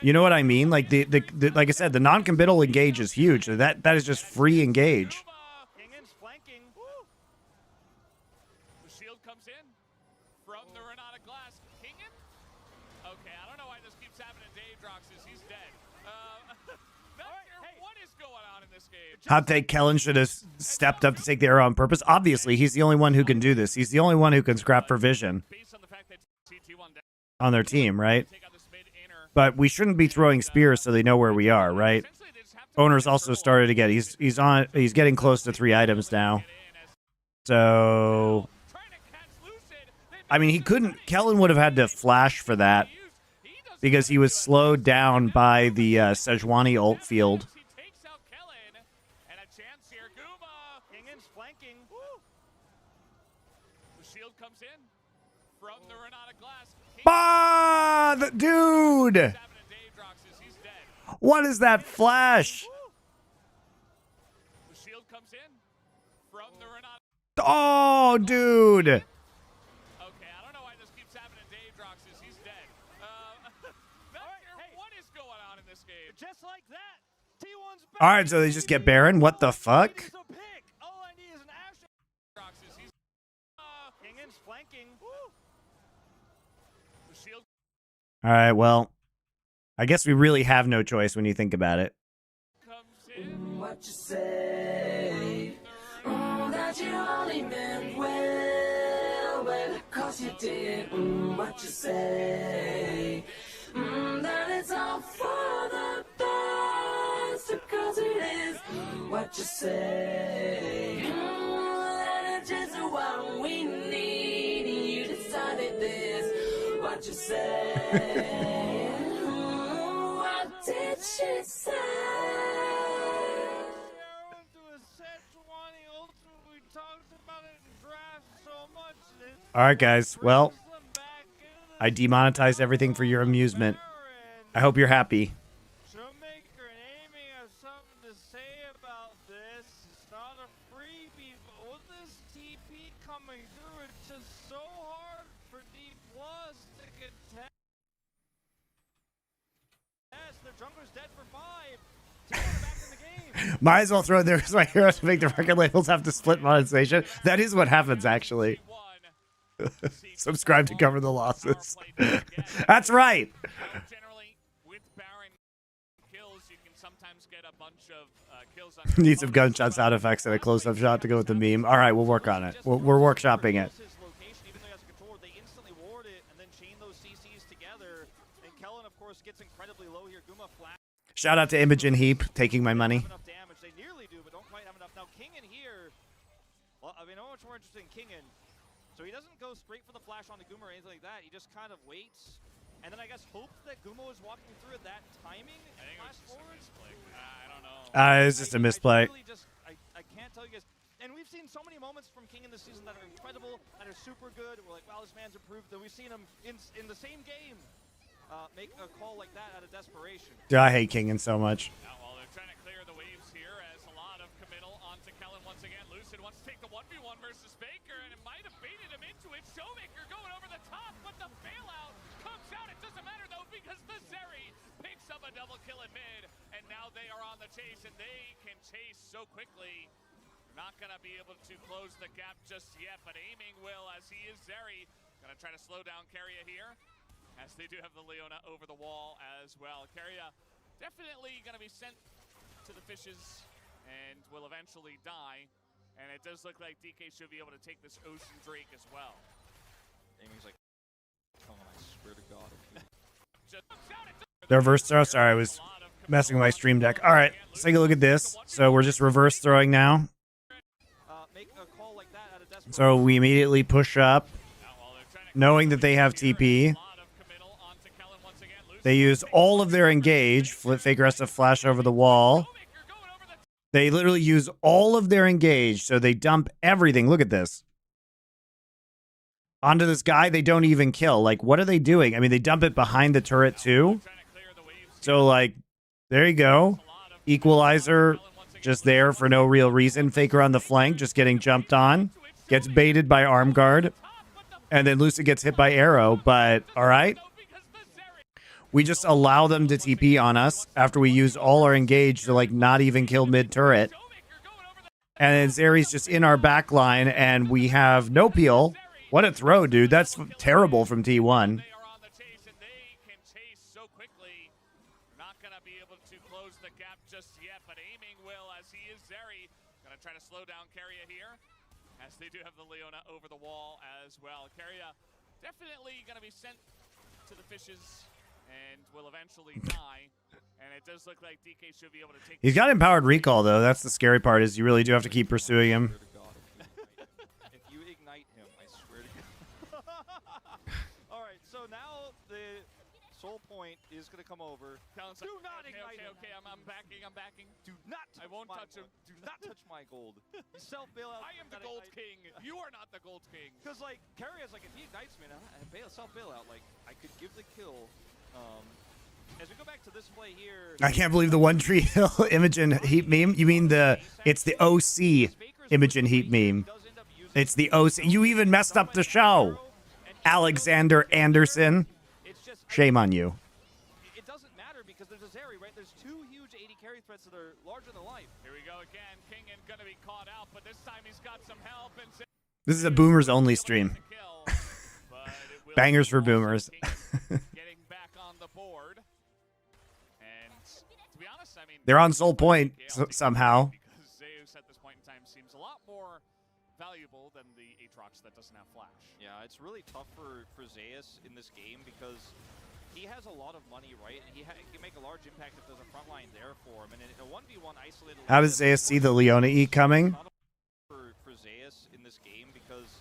You know what I mean? Like like I said, the non-committal engage is huge. So that is just free engage. The shield comes in from the Renata Glass. Kingen? Okay, I don't know why this keeps happening to Aatrox. He's dead. Not sure what is going on in this game. Hot take, Kellen should have stepped up to take the arrow on purpose. Obviously, he's the only one who can do this. He's the only one who can scrap for vision on their team, right? But we shouldn't be throwing spears so they know where we are, right? Owner's also started to get, he's getting close to 3 items now. So, I mean, Kellen would have had to flash for that because he was slowed down by the Sejuani ult field. Ah, dude! What is that flash? Oh, dude! Okay, I don't know why this keeps happening to Aatrox. He's dead. Not sure what is going on in this game. Just like that, T1's back. All right, so they just get Baron. What the fuck? All I need is an Asher. Kingen's flanking. All right, well, I guess we really have no choice when you think about it. What you say? That you only meant well, well, cause you did. What you say? That it's all for the best, because it is. What you say? That it's just what we need, and you decided this. What you say? What did she say? All right, guys. Well, I demonetized everything for your amusement. I hope you're happy. Showmaker and Aiming have something to say about this. It's not a freebie, but with this TP coming through, it's just so hard for D+ to contest. The jungler's dead for 5. T1 back in the game. Might as well throw there because my heroes to make the record labels have to split monetization. That is what happens, actually. Subscribe to cover the losses. That's right. Generally, with Baron kills, you can sometimes get a bunch of kills on Need some gunshot sound effects and a close-up shot to go with the meme. All right, we'll work on it. We're workshopping it. Even though he has control, they instantly ward it and then chain those CCs together. And Kellen, of course, gets incredibly low here. Guma flash. Shout out to Imogen Heap taking my money. Enough damage. They nearly do, but don't quite have enough. Now Kingen here. Well, I mean, no much more interested in Kingen. So he doesn't go straight for the flash onto Guma or anything like that. He just kind of waits. And then I guess hopes that Guma was walking through at that timing and flash forwards. I don't know. It's just a misplay. I can't tell you guys. And we've seen so many moments from Kingen this season that are incredible, that are super good. We're like, wow, this man's improved. Then we've seen him in the same game make a call like that out of desperation. I hate Kingen so much. Now, while they're trying to clear the waves here, as a lot of committal onto Kellen once again. Lucid wants to take the 1v1 versus Faker, and it might have baited him into it. Showmaker going over the top, but the bailout comes out. It doesn't matter, though, because the Zeri picks up a double kill in mid, and now they are on the chase, and they can chase so quickly. Not going to be able to close the gap just yet, but Aiming will, as he is Zeri. Going to try to slow down Keria here, as they do have the Leona over the wall as well. Keria definitely going to be sent to the fishes and will eventually die. And it does look like DK should be able to take this Ocean Drake as well. Amy's like, come on, I swear to God. The reverse throw. Sorry, I was messing with my stream deck. All right, let's take a look at this. So we're just reverse throwing now. Make a call like that out of desperate. So we immediately push up, knowing that they have TP. They use all of their engage. Flip Faker has to flash over the wall. They literally use all of their engage, so they dump everything. Look at this. Onto this guy they don't even kill. Like, what are they doing? I mean, they dump it behind the turret too. So, like, there you go. Equalizer just there for no real reason. Faker on the flank, just getting jumped on. Gets baited by arm guard. And then Lucid gets hit by arrow, but all right. We just allow them to TP on us after we use all our engage to, like, not even kill mid-turret. And then Zeri's just in our back line, and we have no peel. What a throw, dude. That's terrible from T1. They are on the chase, and they can chase so quickly. Not going to be able to close the gap just yet, but aiming will as he is Zeri. Going to try to slow down Keria here, as they do have the Leona over the wall as well. Keria definitely going to be sent to the fishes and will eventually die. And it does look like DK should be able to take... He's got empowered recall, though. That's the scary part, is you really do have to keep pursuing him. If you ignite him, I swear to God. All right, so now the soul point is going to come over. Do not ignite him. Okay, I'm backing. Do not touch I won't my touch him. gold. Do not touch my gold. Self-bailout. I am the Gold King. You are not the Gold King. Because, like, Karia's like, if he ignites me, self-bailout, like, I could give the kill. As we go back to this play here... I can't believe the One Tree Hill Imogen heap meme. You mean it's the OC Imogen heap meme. It's the OC. You even messed up the show, Alexander Anderson. Shame on you. It doesn't matter because there's a Zeri, right? There's two huge 80 carry threats that are larger than life. Here we go again. King and gonna be caught out, but this time he's got some help. And This is a boomers only stream. Bangers for boomers. Getting back on the board. And to be honest, I mean, They're on soul point somehow. because Zeus at this point in time seems a lot more valuable than the Aatrox that doesn't have flash. Yeah, it's really tough for Zeus in this game because he has a lot of money, right? And he can make a large impact if there's a front line there for him. And in a 1v1 isolated... How does Zeus see the Leona E coming? For Zeus in this game because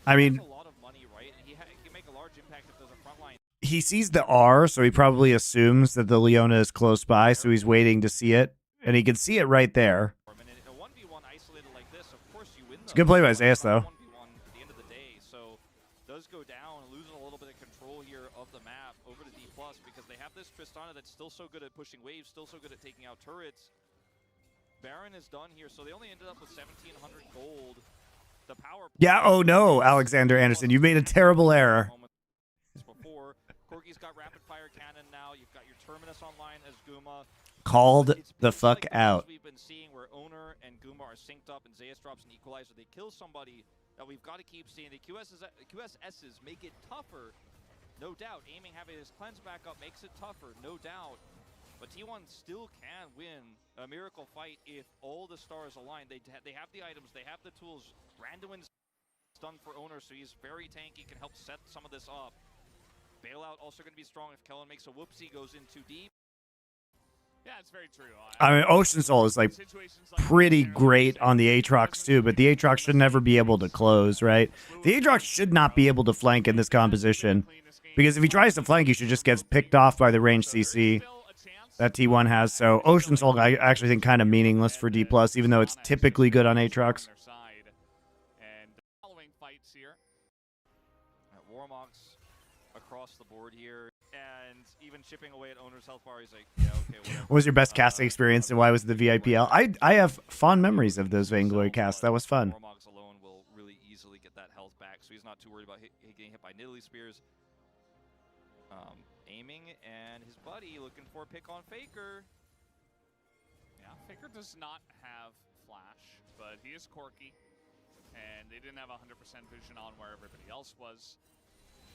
I mean, a lot of money, right? And he can make a large impact if there's a front line. he sees the R, so he probably assumes that the Leona is close by, so he's waiting to see it. And he can see it right there. And in a 1v1 isolated like this, of course you win. It's a good play by Zeus, though. 1v1 at the end of the day, so does go down, losing a little bit of control here of the map over to D+ because they have this Tristana that's still so good at pushing waves, still so good at taking out turrets. Baron is done here, so they only ended up with 1,700 gold. The power... Yeah, oh no, Alexander Anderson, you made a terrible error. Before. Corki's got rapid fire cannon now. You've got your Terminus online as Guma. Called the It's fuck like out. We've been seeing where Owner and Guma are synced up and Zeus drops an equalizer. They kill somebody that we've got to keep seeing. The QSSs make it tougher, no doubt. Aiming having his cleanse back up makes it tougher, no doubt. But T1 still can win a miracle fight if all the stars align. They have the items, they have the tools. Randuin's done for Owner, so he's very tanky, can help set some of this up. Bailout also going to be strong if Kellen makes a whoopsie, goes in too deep. Yeah, it's very true. I mean, Ocean Soul is like pretty great on the Aatrox too, but the Aatrox should never be able to close, right? The Aatrox should not be able to flank in this composition, because if he tries to flank, he should just get picked off by the range CC that T1 has. So Ocean Soul, I actually think kind of meaningless for D+, even though it's typically good on Aatrox. And following fights here. Warmox across the board here, and even chipping away at Owner's health bar, he's like, yeah, okay, whatever. What was your best casting experience, and why was it the VIPL? I have fond memories of those Vainglory casts. That was fun. Warmox alone will really easily get that health back, so he's not too worried about getting hit by Nidalee Spears. Aiming, and his buddy looking for a pick on Faker. Yeah, Faker does not have flash, but he is Corky, and they didn't have 100% vision on where everybody else was.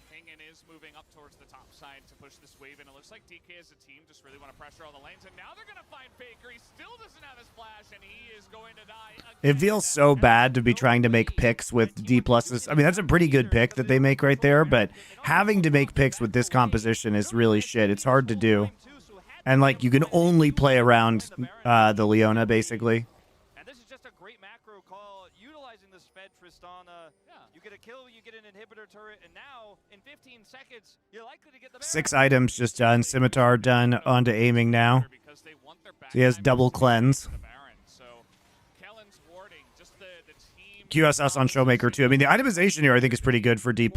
Hingen is moving up towards the top side to push this wave, and it looks like DK as a team just really want to pressure all the lanes, and now they're going to find Faker. He still doesn't have his flash, and he is going to die again. It feels so bad to be trying to make picks with D pluses. I mean, that's a pretty good pick that they make right there, but having to make picks with this composition is really shit. It's hard to do. And, like, you can only play around the Leona, basically. And this is just a great macro call, utilizing this Fed Tristana. You get a kill, you get an inhibitor turret, and now, in 15 seconds, you're likely to get the 6 items just done. Scimitar done, onto aiming now. So he has double cleanse. QSS on Showmaker, too. I mean, the itemization here, I think, is pretty good for D+.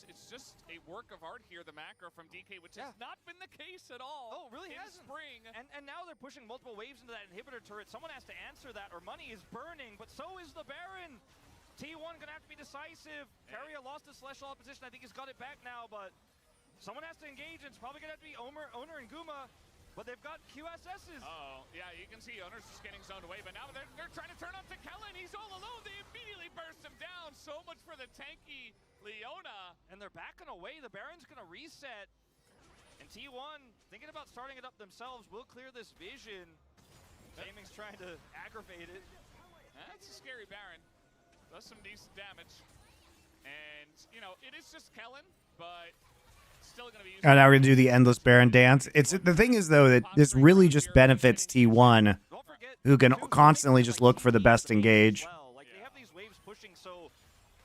It's just a work of art here, the macro from DK, which has not been the case at all. Oh, really hasn't. Spring. And now they're pushing multiple waves into that inhibitor turret. Someone has to answer that, or money is burning, but so is the Baron. T1 gonna have to be decisive. Carrier lost his Celestial opposition. I think he's got it back now, but someone has to engage. It's probably gonna have to be Owner and Guma. But they've got QSSs. Oh, yeah, you can see Owner's just getting zoned away, but now they're trying to turn on to Kellen. He's all alone. They immediately burst him down. So much for the tanky Leona. And they're backing away. The Baron's going to reset. And T1, thinking about starting it up themselves, will clear this vision. Aiming's trying to aggravate it. That's a scary Baron. Does some decent damage. And, you know, it is just Kellen, but still going to be used. And now we're going to do the Endless Baron dance. The thing is, though, that this really just benefits T1, who can constantly just look for the best engage. Like, they have these waves pushing, so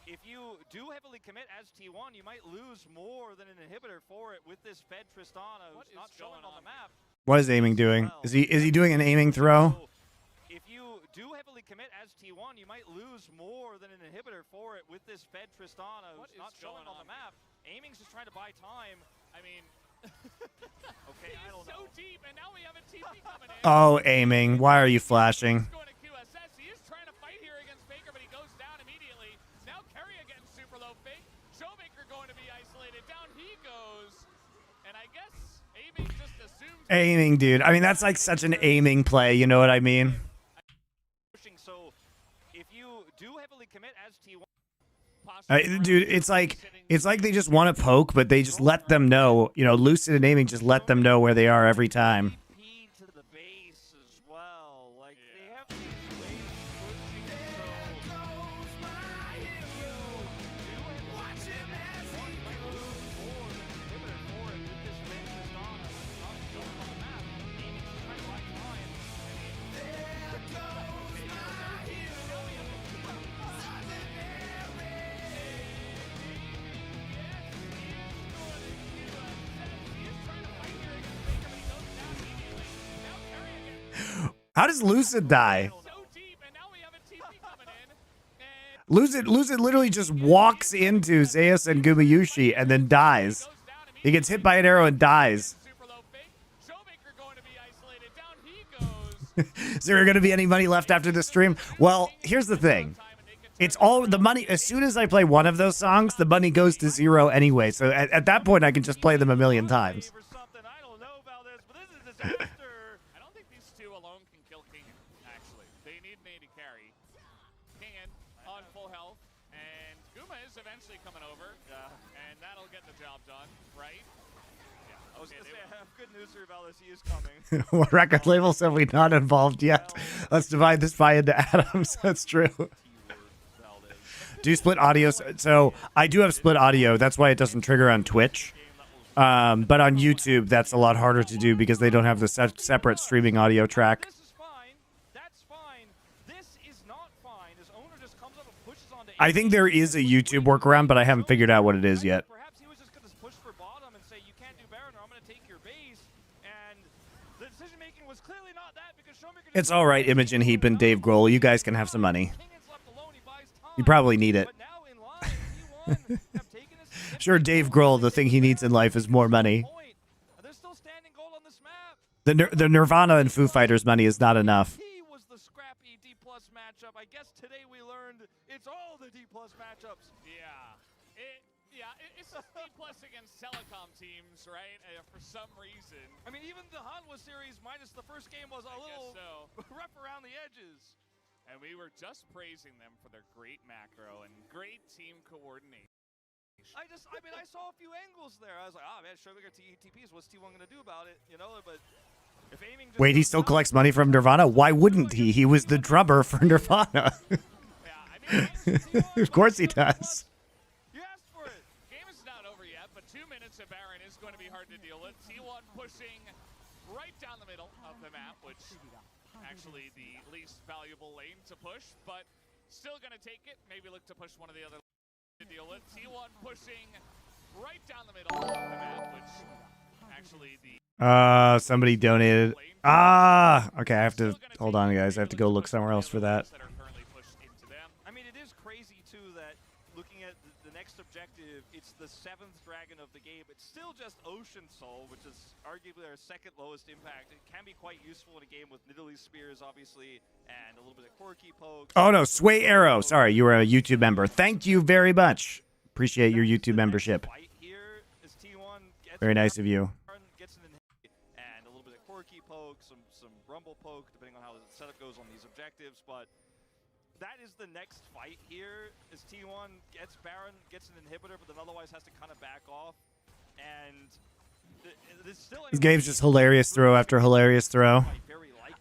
if you do heavily commit as T1, you might lose more than an inhibitor for it with this Fed Tristana, who's not showing on the map. What is aiming doing? Is he doing an aiming throw? So if you do heavily commit as T1, you might lose more than an inhibitor for it with this Fed Tristana, who's not showing on the map. Aiming's just trying to buy time. I mean, okay, I don't know. So deep, and now we have a TP coming in. Oh, aiming. Why are you flashing? Going to QSS. He is trying to fight here against Faker, but he goes down immediately. Now Carrier getting super low. Fake. Showmaker going to be isolated. Down he goes. And I guess aiming just assumes. Aiming, dude. I mean, that's like such an aiming play. You know what I mean? So if you do heavily commit as T1. Dude, it's like they just want to poke, but they just let them know. You know, Lucid and aiming just let them know where they are every time. To the base as well. Like they have these waves pushing. So watch him as he moves forward. Inhibitor for it with this Fed Tristana. Not showing on the map. Aiming's just trying to buy time. There goes my hero. How does Lucid die? So deep, and now we have a TP coming in. And Lucid literally just walks into Zeus and Gumayushi and then dies. He gets hit by an arrow and dies. super low fake. Showmaker going to be isolated. Down he goes. Is there going to be any money left after this stream? Well, here's the thing. It's all the money. As soon as I play one of those songs, the money goes to zero anyway. So at that point, I can just play them a million times. I don't know about this, but this is a disaster. I don't think these two alone can kill Kingen, actually. They need an AD carry. Kingen on full health, and Guma is eventually coming over, and that'll get the job done, right? Yeah. I was going to say, I have good news for you about this. He is coming. What record labels have we not involved yet? Let's divide this pie into atoms. That's true. Do you split audio? So I do have split audio. That's why it doesn't trigger on Twitch. But on YouTube, that's a lot harder to do because they don't have the separate streaming audio track. This is fine. That's fine. This is not fine. His owner just comes up and pushes onto I think there is a YouTube workaround, but I haven't figured out what it is yet. Perhaps he was just going to push for bottom and say, you can't do Baron or I'm going to take your base. And the decision making was clearly not that because Showmaker... It's all right, Imogen Heap and Dave Grohl. You guys can have some money. Kingan's left alone. He buys time. You probably need it. But now in line, T1 have taken his significant Sure, Dave Grohl, the thing he needs in life is more money. point. They're still standing gold on this map. The Nirvana and Foo Fighters money is not enough. He was the scrappy D+ matchup. I guess today we learned it's all the D+ matchups. It's a D+ against telecom teams, right? For some reason. I mean, even the Hanwha series minus the first game was a little So. rough around the edges. And we were just praising them for their great macro and great team coordination. I mean, I saw a few angles there. I was like, man, Showmaker TPs, what's T1 going to do about it? You know, but if aiming just Wait, he still collects money from Nirvana? Why wouldn't he? He was the drummer for Nirvana. Of course he does. You asked for it. Game is not over yet, but 2 minutes of Baron is going to be hard to deal with. T1 pushing right down the middle of the map, which actually the least valuable lane to push, but still going to take it. Maybe look to push one of the other lanes to deal with. T1 pushing right down the middle of the map, which actually the Somebody donated. Okay, I have to hold on, guys. I have to go look somewhere else for that. I mean, it is crazy too that looking at the next objective, it's the 7th dragon of the game. It's still just Ocean Soul, which is arguably our 2nd lowest impact. It can be quite useful in a game with Nidalee Spears, obviously, and a little bit of quirky pokes. Oh no, Sway Arrow. Sorry, you were a YouTube member. Thank you very much. Appreciate your YouTube membership. Very nice of you. And a little bit of quirky poke, some rumble poke, depending on how the setup goes on these objectives. But that is the next fight here. As T1 gets Baron, gets an inhibitor, but then otherwise has to kind of back off. And this game's just hilarious throw after hilarious throw.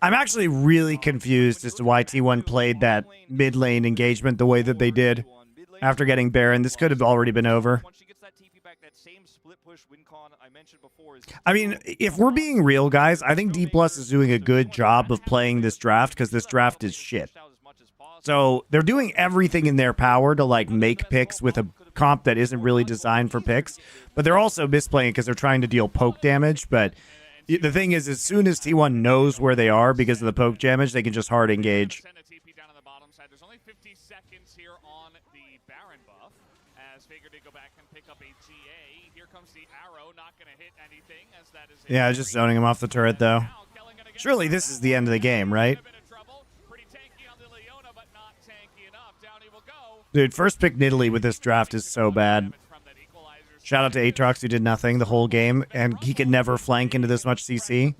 I'm actually really confused as to why T1 played that mid lane engagement the way that they did. After getting Baron, this could have already been over. I mean, if we're being real, guys, I think D+ is doing a good job of playing this draft because this draft is shit. So they're doing everything in their power to like make picks with a comp that isn't really designed for picks, but they're also misplaying because they're trying to deal poke damage. But the thing is, as soon as T1 knows where they are because of the poke damage, they can just hard engage. There's only 50 seconds here on the Baron buff as Faker did go back and pick up a GA. Here comes the arrow, not going to hit anything as that is. Yeah, just zoning him off the turret though. Surely this is the end of the game, right? Dude, first pick Nidalee with this draft is so bad. Shout out to Aatrox who did nothing the whole game, and he could never flank into this much CC.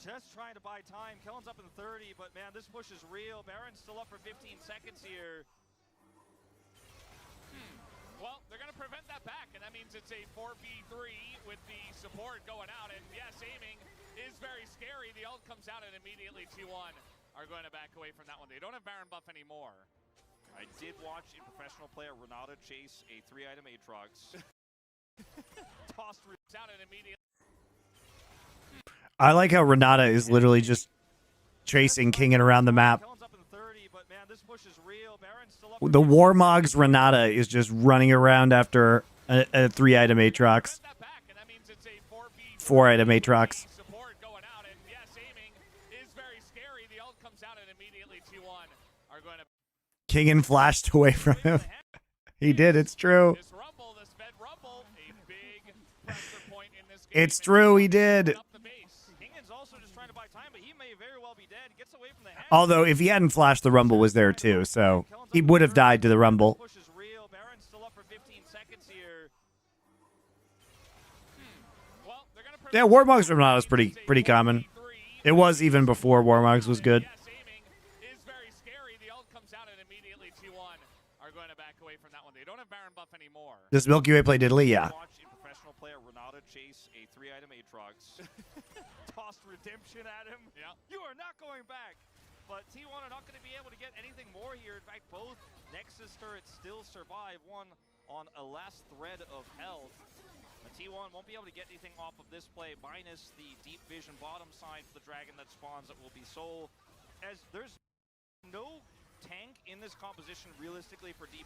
Just trying to buy time. Kellen's up in 30, but man, this push is real. Baron's still up for 15 seconds here. Well, they're going to prevent that back, and that means it's a 4v3 with the support going out. And yes, aiming is very scary. The ult comes out, and immediately T1 are going to back away from that one. They don't have Baron buff anymore. I did watch a professional player, Renata, chase a 3-item Aatrox. Tossed out and immediately. I like how Renata is literally just chasing Kingin around the map. The Warmog's Renata is just running around after a 3-item Aatrox. 4-item Aatrox. Kingin flashed away from him. He did, it's true. It's true, he did. Although, if he hadn't flashed, the Rumble was there too, so he would have died to the Rumble. Yeah, Warmog's Renata is pretty common. It was even before Warmog's was good. Does Milky Way play Nidalee? Yeah. Professional player Renata chase a 3-item Aatrox. Tossed redemption at him. Yeah. You are not going back. But T1 are not going to be able to get anything more here. In fact, both Nexus turrets still survive. One on a last thread of health. But T1 won't be able to get anything off of this play, minus the deep vision bottom side for the dragon that spawns that will be Soul. As there's no tank in this composition realistically for D+.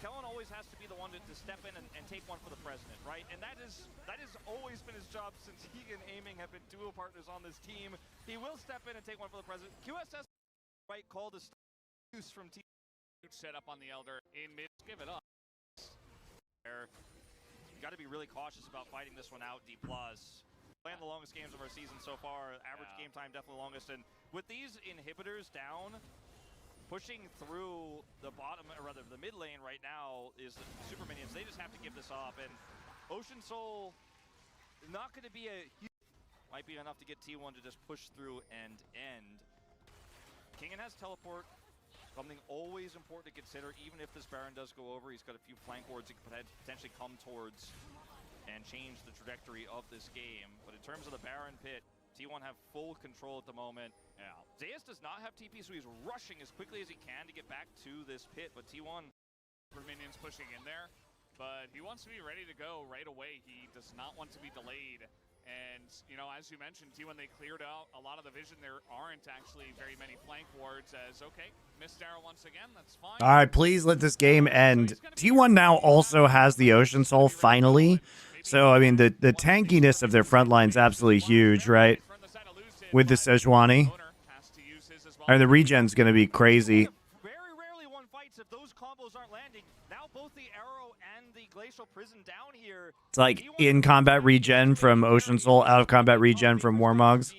Kellen always has to be the one to step in and take one for the president, right? And that has always been his job since he and Aiming have been duo partners on this team. He will step in and take one for the president. QSS right call to use from T. Set up on the Elder in mid. Give it up. You got to be really cautious about fighting this one out. D+. Playing the longest games of our season so far. Average game time definitely longest. And with these inhibitors down, pushing through the bottom, or rather the mid lane right now is the super minions. They just have to give this up. And Ocean Soul not going to be a huge... Might be enough to get T1 to just push through and end. Kingen has teleport. Something always important to consider, even if this Baron does go over. He's got a few flank wards he could potentially come towards and change the trajectory of this game. But in terms of the Baron pit, T1 have full control at the moment. Yeah. Zeus does not have TP, so he's rushing as quickly as he can to get back to this pit, but T1... For minions pushing in there, but he wants to be ready to go right away. He does not want to be delayed. And, you know, as you mentioned, T, when they cleared out a lot of the vision, there aren't actually very many flank wards as, okay, missed arrow once again, that's fine. All right, please let this game end. T1 now also has the Ocean Soul, finally. So, I mean, the tankiness of their front line is absolutely huge, right? With the Sejuani. And the regen's going to be crazy. Very rarely one fights if those combos aren't landing. Now both the arrow and the glacial prison down here. It's like in combat regen from Ocean Soul, out of combat regen from Warmogs.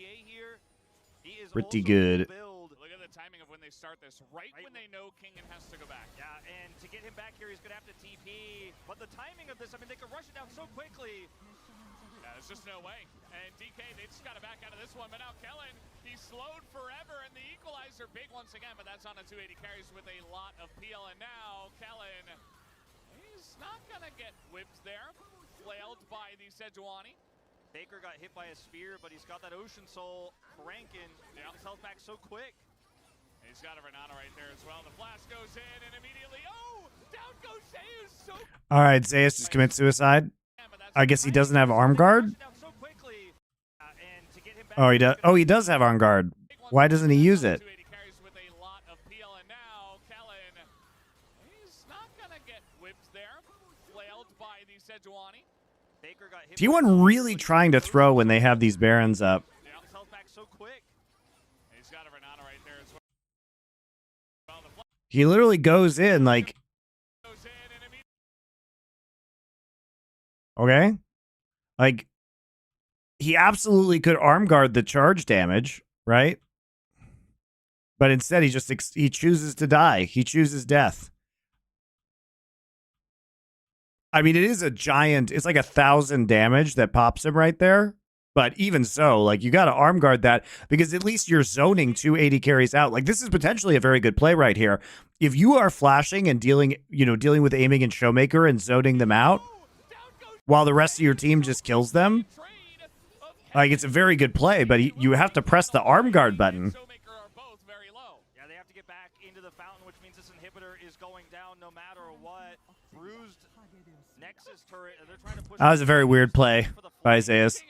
Pretty good. Look at the timing of when they start this. Right when they know Kingen has to go back. Yeah, and to get him back here, he's going to have to TP. But the timing of this, I mean, they could rush it down so quickly. Yeah, there's just no way. And DK, they just got to back out of this one. But now Kellen, he's slowed forever. And the equalizer big once again. But that's on a 280 carries with a lot of PL. And now Kellen, he's not going to get whipped there. Flailed by the Sejuani. Faker got hit by a spear, but he's got that Ocean Soul cranking. Yeah. His health back so quick. He's got a Renata right there as well. The flash goes in and immediately, oh, down goes Zeus. So All right, Zeus just commits suicide. I guess he doesn't have arm guard. Oh, he does. Oh, he does have arm guard. Why doesn't he use it? T1 really trying to throw when they have these Barons up. He literally goes in like... Okay? Like, he absolutely could arm guard the charge damage, right? But instead he just he chooses to die. He chooses death. I mean, it is a giant, it's like 1,000 damage that pops him right there. But even so, like, you got to arm guard that because at least you're zoning 280 carries out. Like, this is potentially a very good play right here. If you are flashing and dealing with aiming and Showmaker and zoning them out while the rest of your team just kills them, like, it's a very good play, but you have to press the arm guard button. Yeah, they have to get back into the fountain, which means this inhibitor is going down no matter what. Bruised Nexus turret, and they're trying to push. That was a very weird play by Zeus.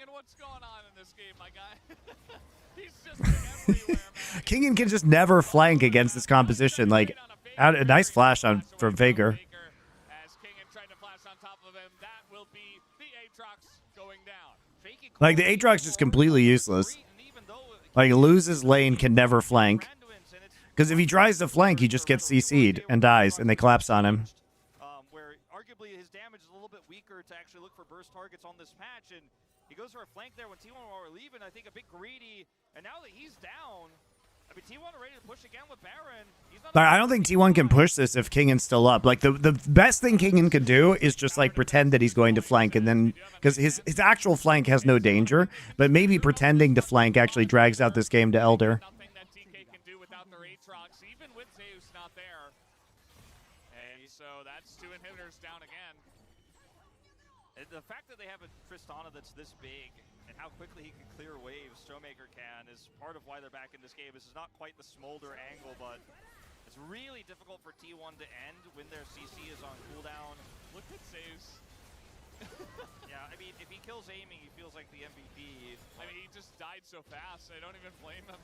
Kingen can just never flank against this composition. Like, a nice flash on from Faker. Like, the Aatrox is completely useless. Like, loses lane, can never flank. Because if he tries to flank, he just gets CC'd and dies, and they collapse on him. Where arguably his damage is a little bit weaker to actually look for burst targets on this patch, and he goes for a flank there when T1 were leaving, I think a bit greedy, and now that he's down, I mean, T1 are ready to push again with Baron. I don't think T1 can push this if Kingen's still up. Like, the best thing Kingen could do is just, like, pretend that he's going to flank, and then, because his actual flank has no danger, but maybe pretending to flank actually drags out this game to Elder. Nothing that DK can do without their Aatrox, even with Zeus not there. And so that's 2 inhibitors down again. The fact that they have a Tristana that's this big and how quickly he can clear waves, Showmaker can, is part of why they're back in this game. This is not quite the smolder angle, but it's really difficult for T1 to end when their CC is on cooldown. Look at Zeus. Yeah, I mean, if he kills aiming, he feels like the MVP. I mean, he just died so fast, I don't even blame him.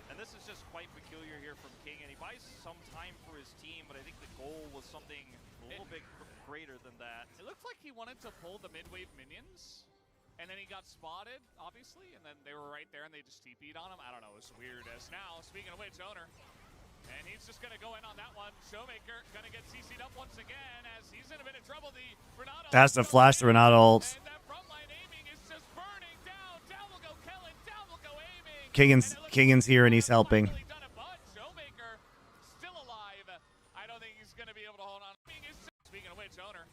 And this is just quite peculiar here from King, and he buys some time for his team, but I think the goal was something a little bit greater than that. It looked like he wanted to pull the mid-wave minions, and then he got spotted, obviously, and then they were right there and they just TP'd on him. I don't know, it was weird. As now, speaking of which, Owner, and he's just going to go in on that one. Showmaker going to get CC'd up once again as he's in a bit of trouble. The Renata That's the flash the Renata ults. And that frontline aiming is just burning down. Down will go Kellen, down will go aiming. Kingen's here and he's helping. Showmaker still alive. I don't think he's going to be able to hold on. Speaking of which, Owner,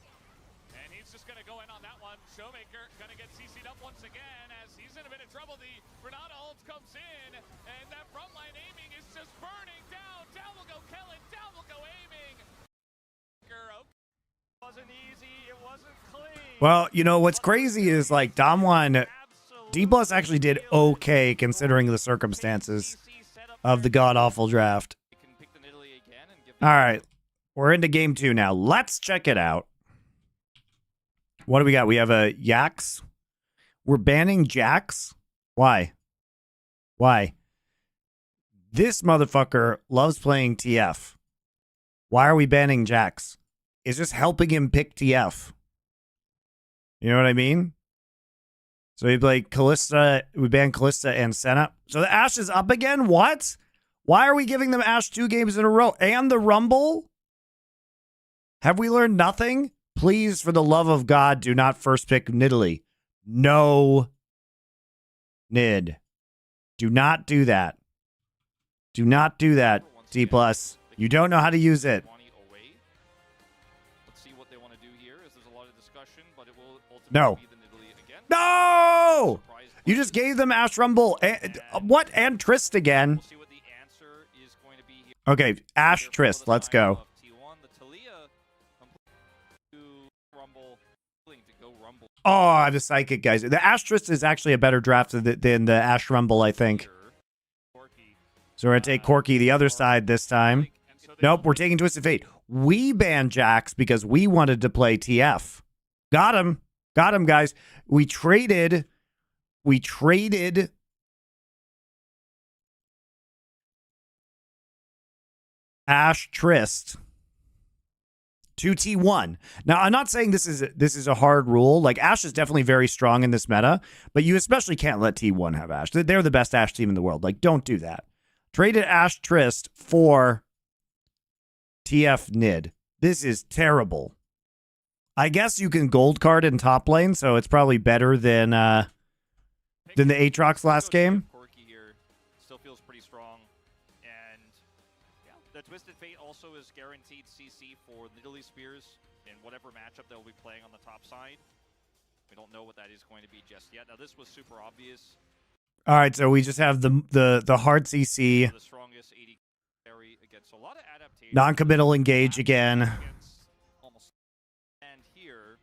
And he's just going to go in on that one. Showmaker going to get CC'd up once again as he's in a bit of trouble. The Granada ult comes in, and that frontline aiming is just burning down. Down will go Kellen, down will go aiming. It wasn't easy, it wasn't clean. Well, you know, what's crazy is like Damwon, D+ actually did okay considering the circumstances of the god-awful draft. All right, we're into game 2 now. Let's check it out. What do we got? We have a Jax. We're banning Jax. Why? Why? This motherfucker loves playing TF. Why are we banning Jax? It's just helping him pick TF. You know what I mean? So we play Kalista. We ban Kalista and Senna. So the Ashe is up again? What? Why are we giving them Ashe 2 games in a row? And the Rumble? Have we learned nothing? Please, for the love of God, do not first pick Nidalee. No. Nid. Do not do that. Do not do that, D+. You don't know how to use it. Let's see what they want to do here. There's a lot of discussion, but it will ultimately No. be the Nidalee again. No! You just gave them Ashe Rumble. And, what? And Trist again. We'll see what the answer is going to be here. Okay, Ashe Trist. Let's go. Oh, I have a Psychic, guys. The Ashe Trist is actually a better draft than the Ashe Rumble, I think. So we're going to take Corki the other side this time. Nope, we're taking Twisted Fate. We banned Jax because we wanted to play TF. Got him. Got him, guys. We traded Ashe Trist to T1. Now, I'm not saying this is a hard rule. Like, Ashe is definitely very strong in this meta, but you especially can't let T1 have Ashe. They're the best Ashe team in the world. Like, don't do that. Traded Ashe Trist for TF Nid. This is terrible. I guess you can gold card in top lane, so it's probably better than the Aatrox last game. Corki here still feels pretty strong, and yeah, the Twisted Fate also is guaranteed CC for Nidalee Spears in whatever matchup they'll be playing on the top side. We don't know what that is going to be just yet. Now this was super obvious. All right, so we just have the hard CC, The strongest AD carry against a lot of adaptation. non-committal engage again. Almost. And here,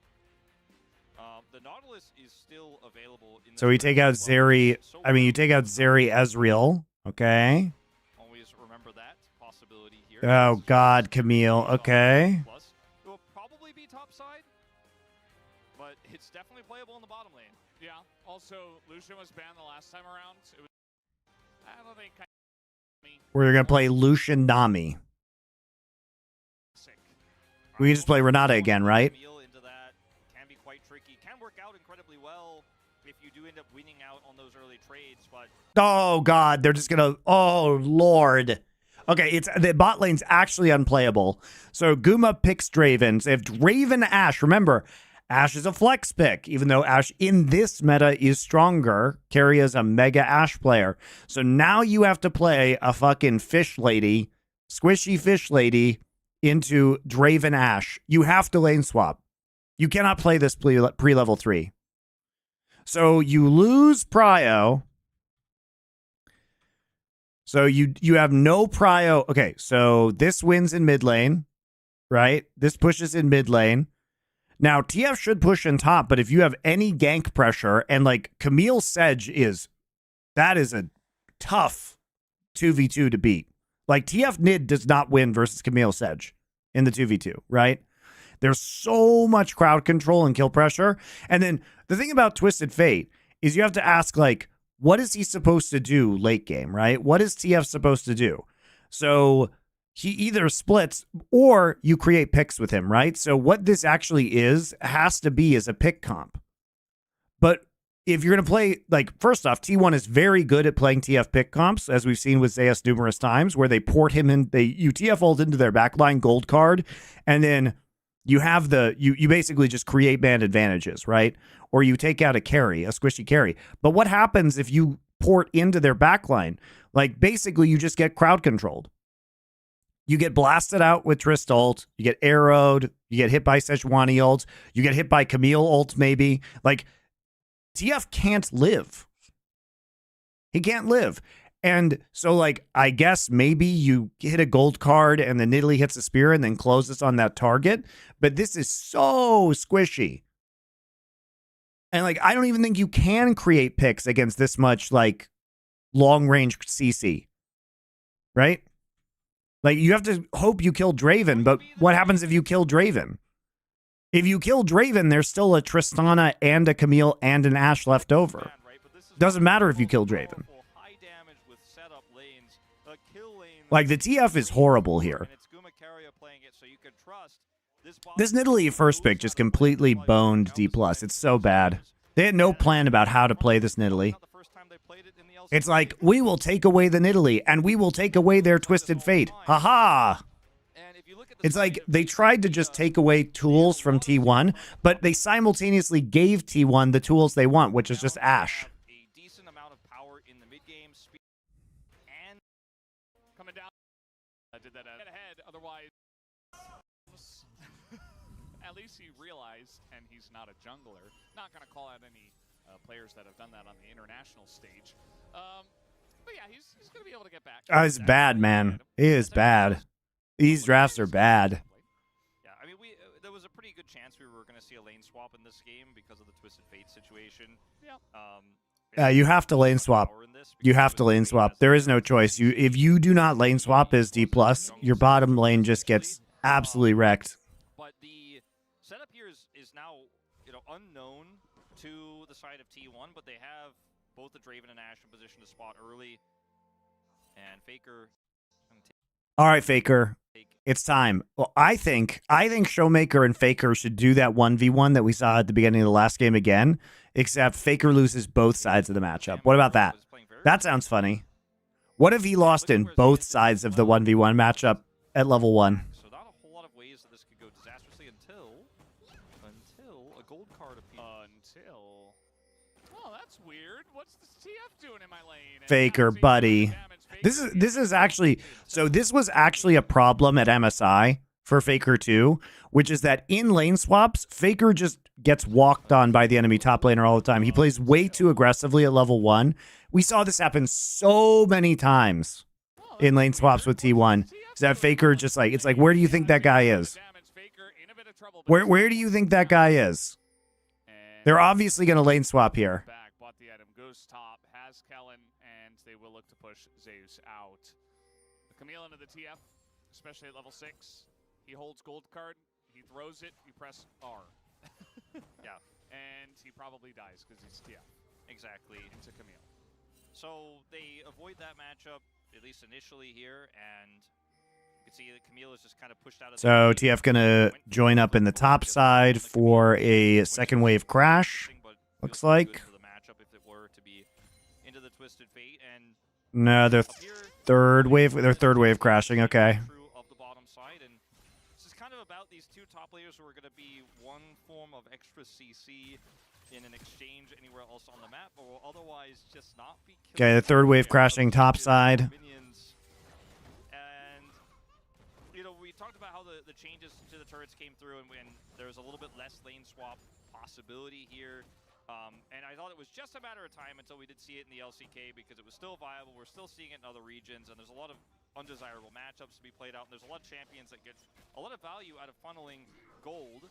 the Nautilus is still available. In So we take out Zeri. I mean, you take out Zeri Ezreal. Okay. Always remember that possibility here. Oh God, Camille. Okay. Plus, it will probably be top side, but it's definitely playable in the bottom lane. Yeah. Also, Lucian was banned the last time around. It was, I don't think. We're gonna play Lucian Nami. We can just play Renata again, right? Camille into that can be quite tricky. Can work out incredibly well if you do end up winning out on those early trades, but Oh God, they're just gonna. Oh Lord. Okay, it's the bot lane's actually unplayable. So Guma picks Draven. So if Draven Ashe, remember, Ashe is a flex pick, even though Ashe in this meta is stronger. Carry is a mega Ashe player. So now you have to play a fucking fish lady, squishy fish lady, into Draven Ashe. You have to lane swap. You cannot play this pre-level 3. So you lose Prio. So you have no Prio. Okay, so this wins in mid lane, right? This pushes in mid lane. Now, TF should push in top, but if you have any gank pressure, and like Camille Sedge that is a tough 2v2 to beat. Like TF Nid does not win versus Camille Sedge in the 2v2, right? There's so much crowd control and kill pressure. And then the thing about Twisted Fate is you have to ask, like, what is he supposed to do late game, right? What is TF supposed to do? So he either splits or you create picks with him, right? So what this actually has to be as a pick comp. But if you're going to play, like, first off, T1 is very good at playing TF pick comps, as we've seen with Zeus numerous times, where they port him in, you TF ult into their backline gold card, and then you have you basically just create band advantages, right? Or you take out a carry, a squishy carry. But what happens if you port into their backline? Like, basically, you just get crowd controlled. You get blasted out with Trist ult. You get arrowed. You get hit by Sejuani ult. You get hit by Camille ult, maybe. Like, TF can't live. He can't live. And so, like, I guess maybe you hit a gold card and then Nidalee hits a spear and then closes on that target. But this is so squishy. And, like, I don't even think you can create picks against this much, like, long-range CC. Right? Like, you have to hope you kill Draven, but what happens if you kill Draven? If you kill Draven, there's still a Tristana and a Camille and an Ashe left over. Doesn't matter if you kill Draven. Like, the TF is horrible here. This Nidalee first pick just completely boned D+. It's so bad. They had no plan about how to play this Nidalee. It's like, we will take away the Nidalee, and we will take away their Twisted Fate. Haha! It's like, they tried to just take away tools from T1, but they simultaneously gave T1 the tools they want, which is just Ashe. Coming down. Did that ahead, otherwise... At least he realized, and he's not a jungler. Not going to call out any players that have done that on the international stage. But yeah, he's going to be able to get back. It's bad, man. It is bad. These drafts are bad. Yeah, I mean, there was a pretty good chance we were going to see a lane swap in this game because of the Twisted Fate situation. Yeah. You have to lane swap. You have to lane swap. There is no choice. If you do not lane swap as D+, your bottom lane just gets absolutely wrecked. But the setup here is now, unknown to the side of T1, but they have both the Draven and Ashe in position to spot early. And Faker. All right, Faker. It's time. Well, I think Showmaker and Faker should do that 1v1 that we saw at the beginning of the last game again, except Faker loses both sides of the matchup. What about that? That sounds funny. What if he lost in both sides of the 1v1 matchup at level 1? So not a whole lot of ways that this could go disastrously until a gold card appears. Oh, that's weird. What's the TF doing in my lane? Faker, buddy. This is actually, so this was actually a problem at MSI for Faker too, which is that in lane swaps, Faker just gets walked on by the enemy top laner all the time. He plays way too aggressively at level 1. We saw this happen so many times in lane swaps with T1. So that Faker just like, it's like, where do you think that guy is? Where do you think that guy is? They're obviously going to lane swap here. Bought the item, goes top, has Kellen, and they will look to push Zeus out. The Camille into the TF, especially at level 6. He holds gold card, he throws it, you press R. Yeah. And he probably dies because he's TF. Exactly. Into Camille. So they avoid that matchup, at least initially here, and you can see that Camille is just kind of pushed out of the So lead. TF going to join up in the top side for a second wave crash. Looks like. For the matchup if it were to be into the Twisted Fate, and No, they're third wave. They're third wave crashing. Okay. of the bottom side, and this is kind of about these two top players who are going to be one form of extra CC in an exchange anywhere else on the map, or will otherwise just not be. Okay, the third wave crashing top side. Minions. And we talked about how the changes to the turrets came through, and there's a little bit less lane swap possibility here. And I thought it was just a matter of time until we did see it in the LCK, because it was still viable. We're still seeing it in other regions, and there's a lot of undesirable matchups to be played out, and there's a lot of champions that get a lot of value out of funneling gold.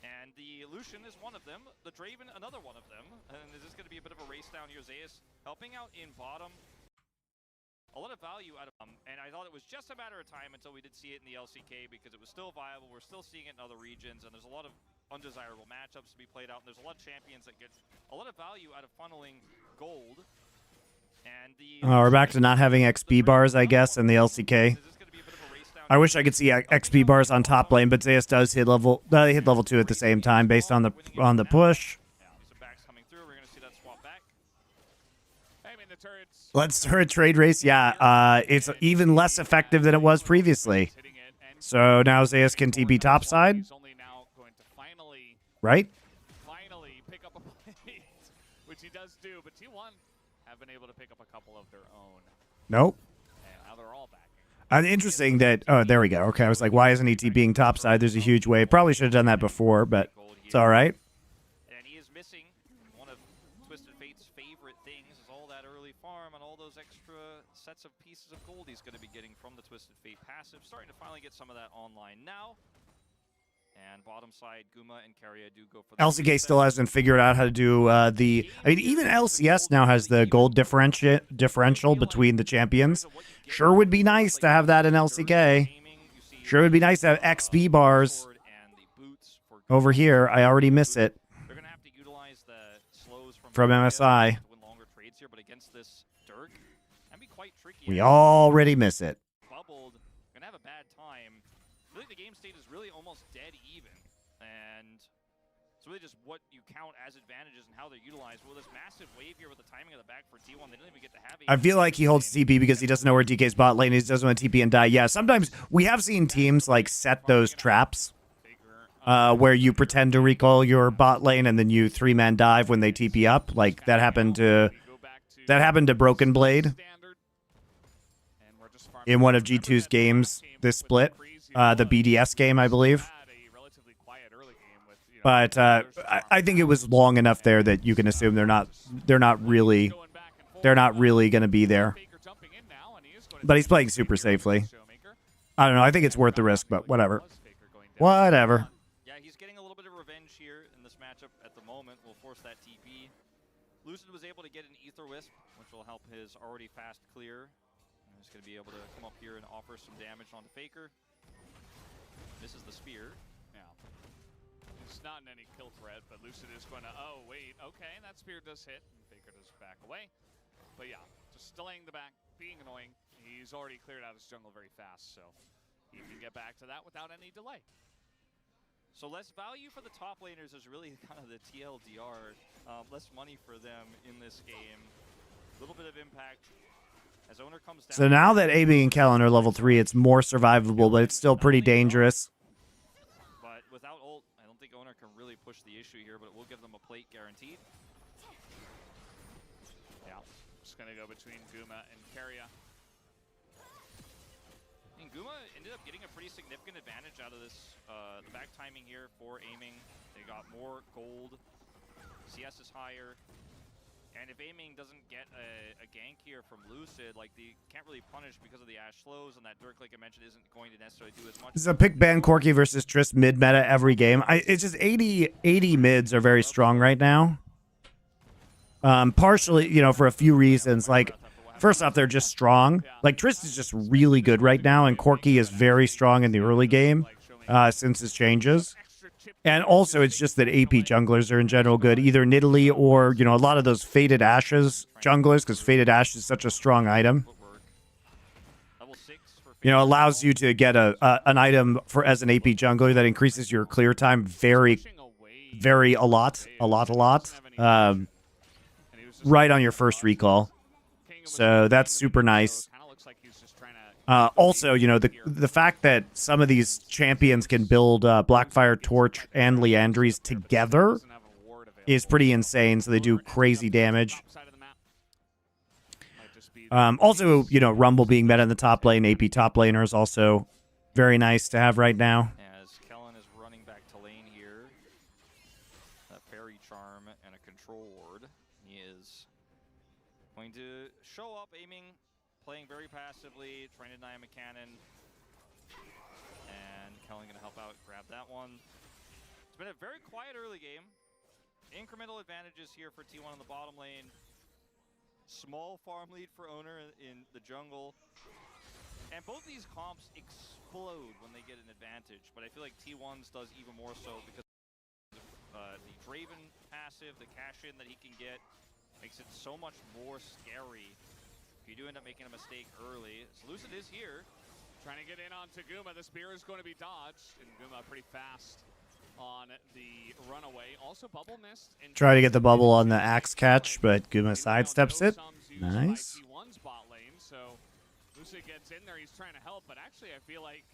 And the Lucian is one of them, the Draven another one of them, and is this going to be a bit of a race down here? Zeus helping out in bottom. A lot of value out of them, and I thought it was just a matter of time until we did see it in the LCK, because it was still viable. We're still seeing it in other regions, and there's a lot of undesirable matchups to be played out, and there's a lot of champions that get a lot of value out of funneling gold. And We're back to not having XP bars, I guess, in the LCK. I wish I could see XP bars on top lane, but Zeus does hit level. They hit level 2 at the same time, based on the push. Let's turret trade race. Yeah, it's even less effective than it was previously. So now Zeus can TP top side, right? Finally pick up a plate, which he does do, but T1 have been able to pick up a couple of their own. Nope. And now they're all backing. Interesting that, oh, there we go. Okay, I was like, why isn't he TPing topside? There's a huge wave. Probably should have done that before, but it's all right. And he is missing one of Twisted Fate's favorite things, is all that early farm and all those extra sets of pieces of gold he's going to be getting from the Twisted Fate passive. Starting to finally get some of that online now. And bottom side, Guma and Keria do go for the LCK still hasn't figured out how to do I mean, even LCS now has the gold differential between the champions. Sure would be nice to have that in LCK. Sure would be nice to have XP bars over here. I already miss it They're going to have to utilize the slows from MSI. to win longer trades here, but against this Dirk, that'd be quite tricky. We already miss it. Bubbled, gonna have a bad time. I think the game state is really almost dead even, and it's really just what you count as advantages and how they're utilized. Well, this massive wave here with the timing of the back for T1, they didn't even get to have it. I feel like he holds TP because he doesn't know where DK's bot lane is. He doesn't want to TP and die. Yeah, sometimes we have seen teams like set those traps where you pretend to recall your bot lane and then you 3-man dive when they TP up. Like that happened to Broken Blade in one of G2's games this split, the BDS game, I believe. But I think it was long enough there that you can assume they're not really going to be there. But he's playing super safely. I don't know. I think it's worth the risk, but whatever. Whatever. Yeah, he's getting a little bit of revenge here in this matchup at the moment. Will force that TP. Lucid was able to get an Ether Wisp, which will help his already fast clear. He's going to be able to come up here and offer some damage onto Faker. This is the spear. Yeah. It's not in any kill threat, but Lucid is going to, oh, wait, okay, that spear does hit, and Faker does back away. But yeah, just delaying the back, being annoying. He's already cleared out his jungle very fast, so he can get back to that without any delay. So less value for the top laners is really kind of the TLDR. Less money for them in this game. A little bit of impact. As Owner comes down. So now that AB and Kellen are level 3, it's more survivable, but it's still pretty dangerous. But without ult, I don't think Owner can really push the issue here, but it will give them a plate guaranteed. Yeah, just going to go between Guma and Keria. And Guma ended up getting a pretty significant advantage out of this. The back timing here for aiming. They got more gold. CS is higher. And if aiming doesn't get a gank here from Lucid, like they can't really punish because of the Ash slows, and that Dirk, like I mentioned, isn't going to necessarily do as much. This is a pick ban Corki versus Triss mid meta every game. It's just 80 mids are very strong right now. Partially, you know, for a few reasons. Like, first off, they're just strong. Like, Triss is just really good right now, and Corki is very strong in the early game since his changes. And also, it's just that AP junglers are in general good, either Nidalee or, you know, a lot of those Faded Ashes junglers, because Faded Ash is such a strong item. You know, allows you to get an item as an AP jungler that increases your clear time a lot. Right on your first recall. So that's super nice. Also, you know, the fact that some of these champions can build Blackfire, Torch, and Liandry's together is pretty insane. So they do crazy damage. Also, you know, Rumble being meta in the top lane, AP top laner is also very nice to have right now. As Kellen is running back to lane here, that Fairy Charm and a Control Ward. He is going to show up aiming, playing very passively, trying to deny him a cannon. And Kellen going to help out, grab that one. It's been a very quiet early game. Incremental advantages here for T1 in the bottom lane. Small farm lead for Owner in the jungle. And both these comps explode when they get an advantage, but I feel like T1's does even more so because the Draven passive, the cash-in that he can get, makes it so much more scary if you do end up making a mistake early. So Lucid is here. Trying to get in onto Guma. The spear is going to be dodged, and Guma pretty fast on the runaway. Also bubble missed. Try to get the bubble on the axe catch, but Guma sidesteps it. Nice. So Lucid gets in there. He's trying to help, but actually I feel like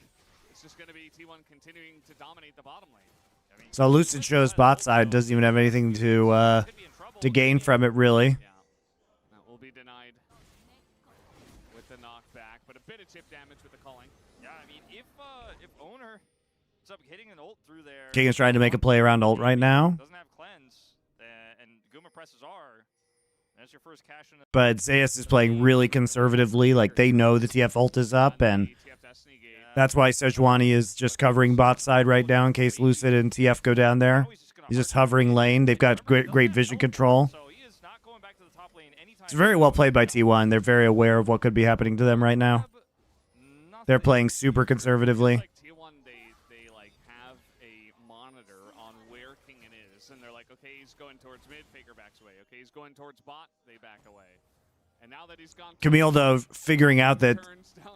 it's just going to be T1 continuing to dominate the bottom lane. I mean, So Lucid shows bot side, doesn't even have anything to gain from it, really. Yeah, that will be denied with the knockback, but a bit of chip damage with the culling. Yeah, I mean, if Owner ends up hitting an ult through there, King is trying to make a play around ult right now. doesn't have cleanse, and Guma presses R. That's your first cash in. But Zeus is playing really conservatively. Like, they know the TF ult is up, and that's why Sejuani is just covering bot side right now in case Lucid and TF go down there. He's just hovering lane. They've got great vision control. So he is not going back to the top lane anytime. It's very well played by T1. They're very aware of what could be happening to them right now. They're playing super conservatively. Like T1, they like have a monitor on where Kingen is, and they're like, okay, he's going towards mid, Faker backs away. Okay, he's going towards bot, they back away. And now that he's gone, Camille, though, figuring out that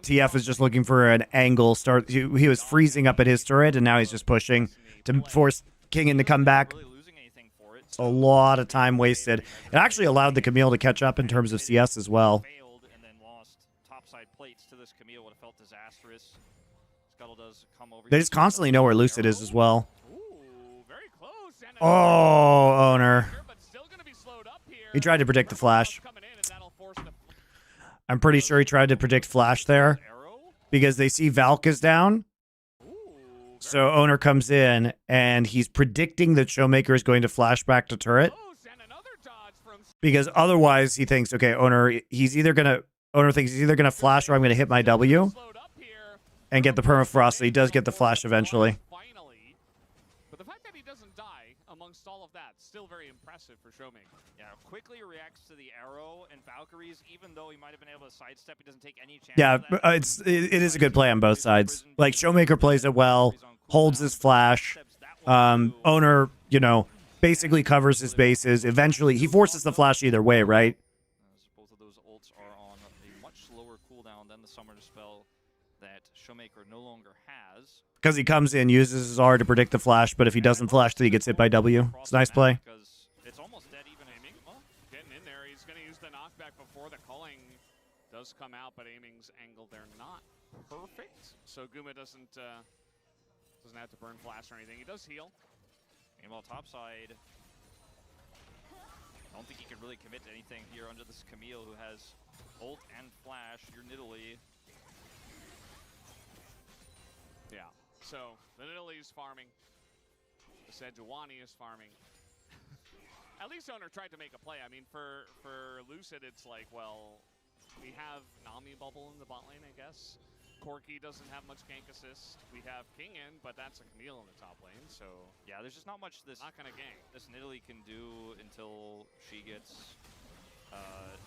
TF is just looking for an angle. He was freezing up at his turret, and now he's just pushing to force Kingen to come back. It's a lot of time wasted. It actually allowed the Camille to catch up in terms of CS as well. Failed and then lost topside plates to this Camille. Would have felt disastrous. Scuttle does come over. They just constantly know where Lucid is as well. Ooh, very close. And Oh, Owner. but still gonna be slowed up here. He tried to predict the flash. Coming in, and that'll force the I'm pretty sure he tried to predict flash there Arrow. because they see Valk is down. So Owner comes in, and he's predicting that Showmaker is going to flash back to turret. close, and another dodge from Because otherwise he thinks, okay, Owner thinks he's either gonna flash or I'm gonna hit my W slowed up here. and get the permafrost. So he does get the flash eventually. Finally. But the fact that he doesn't die amongst all of that, still very impressive for Showmaker. Yeah, quickly reacts to the arrow and Valkyries, even though he might have been able to sidestep, he doesn't take any chance. Yeah, of that. it is a good play on both sides. Like, Showmaker plays it well, holds his flash. Owner, basically covers his bases. Eventually, he forces the flash either way, right? As both of those ults are on a much slower cooldown than the Summoner spell that Showmaker no longer has. Because he comes in, uses his R to predict the flash, but if he doesn't flash, then he gets hit by W. It's a nice play. Because it's almost dead even aiming. Well, Getting in there, he's going to use the knockback before the culling does come out, but aiming's angle there not perfect. So Guma doesn't have to burn flash or anything. He does heal. meanwhile, topside. I don't think he can really commit to anything here under this Camille, who has ult and flash. You're Nidalee. Yeah. So the Nidalee is farming. The Sejuani is farming. At least Owner tried to make a play. I mean, for Lucid, it's like, well, we have Nami Bubble in the bot lane, I guess. Corki doesn't have much gank assist. We have Kingen, but that's a Camille in the top lane, so Yeah, there's just not much this not gonna gank. this Nidalee can do until she gets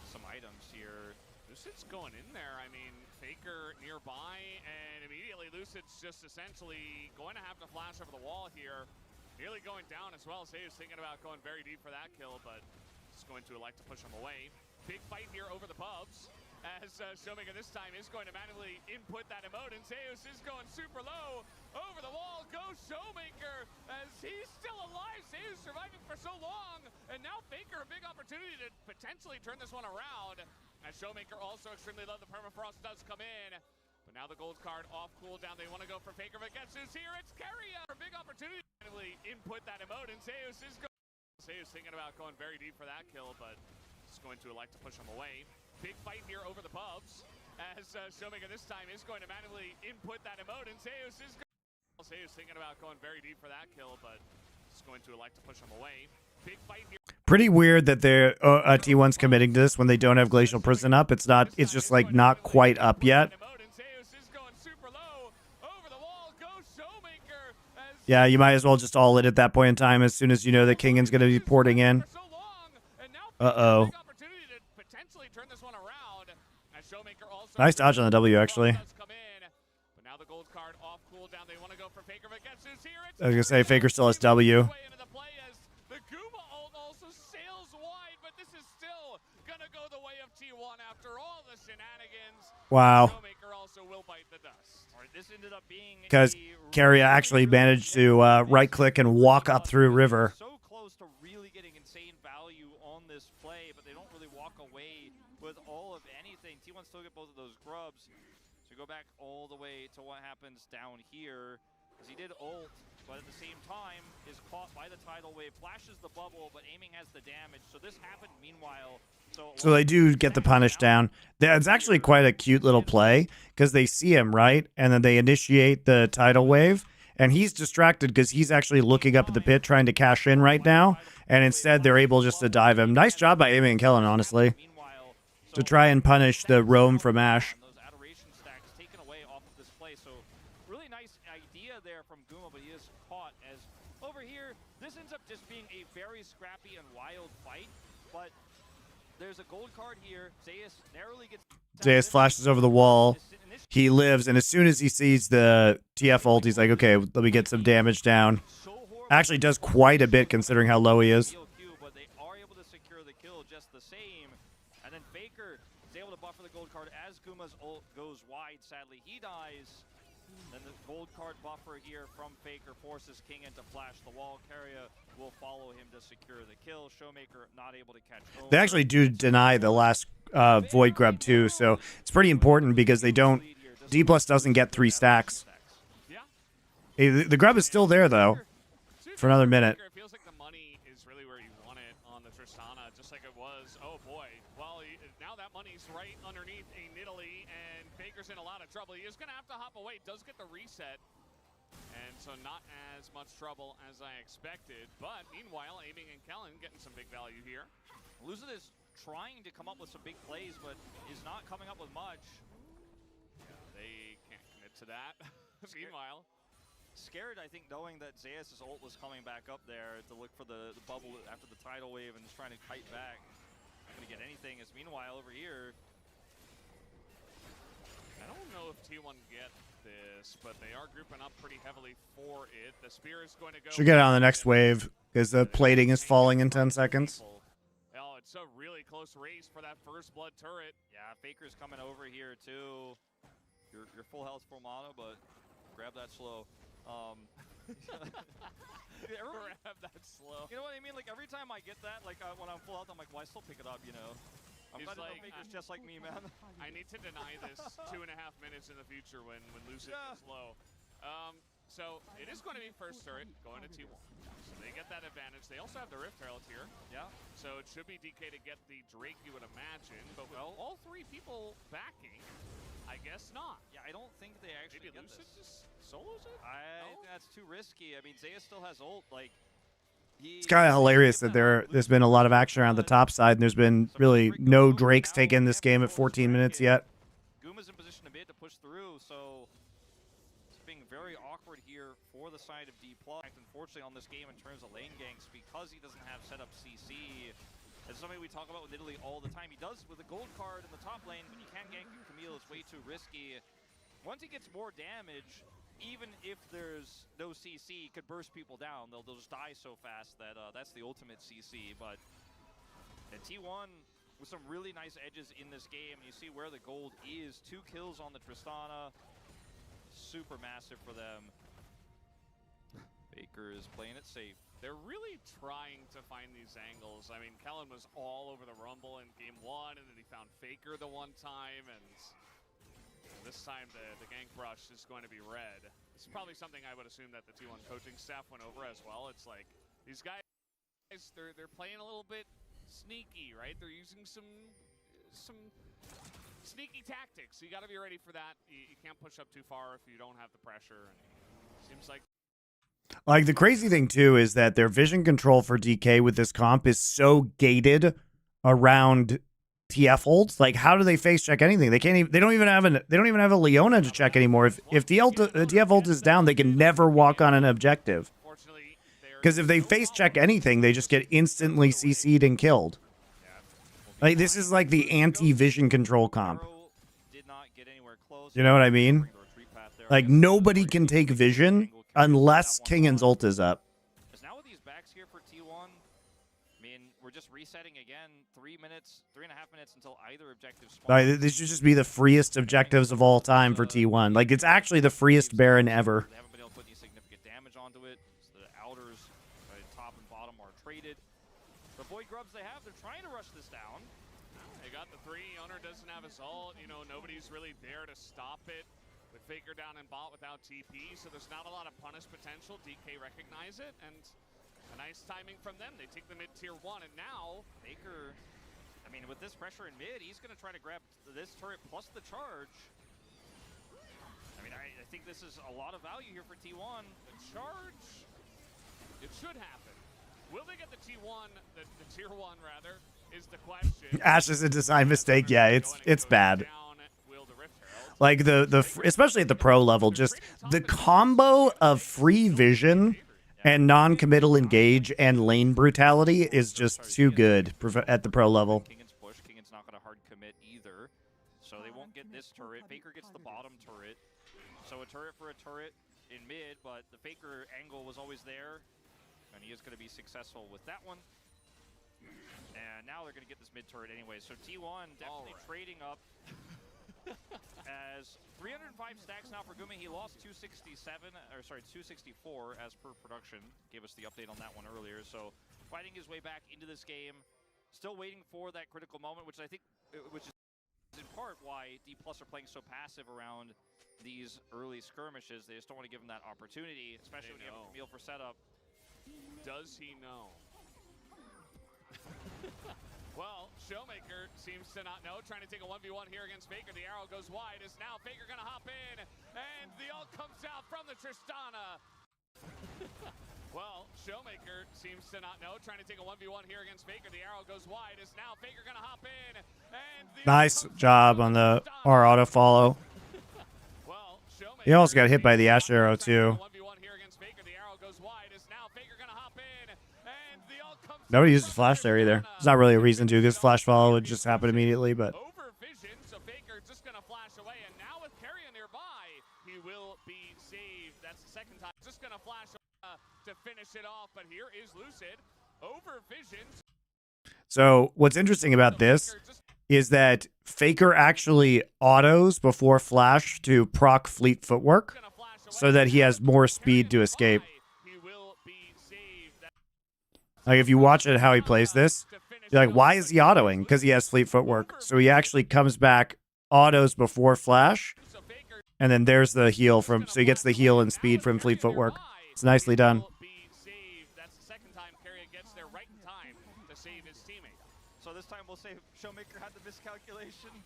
some items here. Lucid's going in there. I mean, Faker nearby, and immediately Lucid's just essentially going to have to flash over the wall here. Nearly going down as well. Say he's thinking about going very deep for that kill, but he's going to elect to push him away. Big fight here over the pubs, as Showmaker this time is going to manually input that emote, and Zeus is going super low. Over the wall goes Showmaker, as he's still alive. Zeus surviving for so long, and now Faker, a big opportunity to potentially turn this one around. As Showmaker also extremely low, the permafrost does come in. But now the gold card off cooldown. They want to go for Faker, but guess who's here? It's Carrier. A big opportunity to manually input that emote, and Zeus is going. Zeus thinking about going very deep for that kill, but he's going to elect to push him away. Big fight here over the pubs, as Showmaker this time is going to manually input that emote, and Zeus is going. Zeus thinking about going very deep for that kill, but he's going to elect to push him away. Big fight here. Pretty weird that they're T1's committing to this when they don't have Glacial Prison up. It's just like not quite up yet. Yeah, you might as well just all in at that point in time as soon as you know that Kingen's going to be porting in. Uh-oh. Nice dodge on the W, actually. I was going to say, Faker still has W. Wow. Because Carrier actually managed to right-click and walk up through River. So close to really getting insane value on this play, but they don't really walk away with all of anything. T1 still get both of those grubs. So go back all the way to what happens down here. As he did ult, but at the same time is caught by the tidal wave, flashes the bubble, but aiming has the damage. So this happened meanwhile So they do get the punish down. It's actually quite a cute little play because they see him, right? And then they initiate the tidal wave. And he's distracted because he's actually looking up at the pit trying to cash in right now. And instead, they're able just to dive him. Nice job by Amy and Kellen, honestly, to try and punish the roam from Ash. Those adoration stacks taken away off of this play. So really nice idea there from Guma, but he is caught as over here. This ends up just being a very scrappy and wild fight. But there's a gold card here. Zeus narrowly gets... Zeus flashes over the wall. He lives, and as soon as he sees the TF ult, he's like, okay, let me get some damage down. Actually does quite a bit considering how low he is. But they are able to secure the kill just the same. And then Faker is able to buffer the gold card as Guma's ult goes wide. Sadly, he dies. Then the gold card buffer here from Faker forces King into flash the wall. Carrier will follow him to secure the kill. Showmaker not able to catch over. They actually do deny the last Void Grub too, so it's pretty important because they don't... D+ doesn't get 3 stacks. The grub is still there, though, for another minute. It feels like the money is really where you want it on the Tristana, just like it was. Oh boy. Well, now that money's right underneath a Nidalee, and Faker's in a lot of trouble. He is going to have to hop away. Does get the reset, and so not as much trouble as I expected. But meanwhile, Aiming and Kellen getting some big value here. Luzin is trying to come up with some big plays, but is not coming up with much. Yeah, they can't commit to that. Meanwhile, scared, I think, knowing that Zeus' ult was coming back up there to look for the bubble after the tidal wave and just trying to kite back. Not going to get anything. As meanwhile, over here... I don't know if T1 get this, but they are grouping up pretty heavily for it. The spear is going to go... Should get on the next wave because the plating is falling in 10 seconds. Oh, it's a really close race for that first blood turret. Yeah, Faker's coming over here, too. You're full health, full mana, but grab that slow. Grab that slow. You know what I mean? Like, every time I get that, like, when I'm full health, I'm like, why still pick it up, you know? I'm glad like, Faker's just like me, man. I need to deny this 2.5 minutes in the future when Lucid gets low. So it is going to be first turret going to T1. So they get that advantage. They also have the Rift Herald here. Yeah. So it should be DK to get the Drake, you would imagine. But with all 3 people backing, I guess not. Yeah, I don't think they actually Maybe get Lucid this. just solos it? I think that's too risky. I mean, Zeus still has ult. Like, It's kind of hilarious that there's been a lot of action around the top side, and there's been really no Drakes taken this game at 14 minutes yet. Guma's in position a bit to push through, so it's being very awkward here for the side of D+. Unfortunately, on this game in terms of lane ganks, because he doesn't have set up CC, it's something we talk about with Nidalee all the time. He does with a gold card in the top lane, but you can't gank Camille. It's way too risky. Once he gets more damage, even if there's no CC, he could burst people down. They'll just die so fast that that's the ultimate CC. But at T1, with some really nice edges in this game, you see where the gold is. 2 kills on the Tristana. Super massive for them. Baker is playing it safe. They're really trying to find these angles. I mean, Kellen was all over the Rumble in game 1, and then he found Faker the one time, and this time the gank brush is going to be red. It's probably something I would assume that the T1 coaching staff went over as well. It's like, these guys, they're playing a little bit sneaky, right? They're using some sneaky tactics. So you got to be ready for that. You can't push up too far if you don't have the pressure. And seems like the crazy thing too is that their vision control for DK with this comp is so gated around TF ults. Like, how do they face check anything? They can't even. They don't even have a Leona to check anymore. If the TF ult is down, they can never walk on an objective. Because if they face check anything, they just get instantly CC'd and killed. Like, this is like the anti-vision control comp. You know what I mean? Like, nobody can take vision unless Kingan's ult is up. Now with these backs here for T1, I mean, we're just resetting again. 3.5 minutes until either objective spawns. Like, this should just be the freest objectives of all time for T1. Like, it's actually the freest Baron ever. They haven't been able to put any significant damage onto it. So the outers, top and bottom, are traded. The Void Grubs they have, they're trying to rush this down. They got the 3. Owner doesn't have his ult. You know, nobody's really there to stop it. With Faker down in bot without TP, so there's not a lot of punish potential. DK recognize it, and a nice timing from them. They take the mid-tier 1, and now Faker I mean, with this pressure in mid, he's going to try to grab this turret plus the charge. I mean, I think this is a lot of value here for T1. The charge, it should happen. Will they get the T1, the tier 1 rather, is the question. Ash is a design mistake. Yeah, it's bad. Like especially at the pro level, just the combo of free vision and non-committal engage and lane brutality is just too good at the pro level. Kingan's push. Kingan's not going to hard commit either, so they won't get this turret. Faker gets the bottom turret, so a turret for a turret in mid, but the Faker angle was always there, and he is going to be successful with that one. And now they're going to get this mid turret anyway, so T1 definitely trading up. As 305 stacks now for Gumi. He lost 267, or sorry, 264 as per production. Gave us the update on that one earlier. So fighting his way back into this game. Still waiting for that critical moment, which I think, which is in part why D+ are playing so passive around these early skirmishes. They just don't want to give him that opportunity, especially when you have Camille for setup. Does he know? Well, Showmaker seems to not know. Trying to take a 1v1 here against Faker. The arrow goes wide. Is now Faker going to hop in? And the ult comes out from the Tristana. Well, Showmaker seems to not know. Trying to take a 1v1 here against Faker. The arrow goes wide. Is now Faker going to hop in? And the Nice job on the R auto follow. Well, He also got hit by the Ash arrow too. Nobody uses flash there either. There's not really a reason to, because flash follow would just happen immediately, but over vision, so Faker just gonna flash away, and now with Carrion nearby, he will be saved. That's the second time. Just gonna flash to finish it off, but here is Lucid. Over vision. So what's interesting about this is that Faker actually autos before flash to proc fleet footwork so that he has more speed to escape. Like, if you watch it how he plays this, you're like, why is he autoing? Because he has fleet footwork. So he actually comes back, autos before flash, and then there's the heal from, so he gets the heal and speed from fleet footwork. It's nicely done. That's the second time Carrion gets there right in time to save his teammate. So this time we'll say Showmaker had the miscalculation.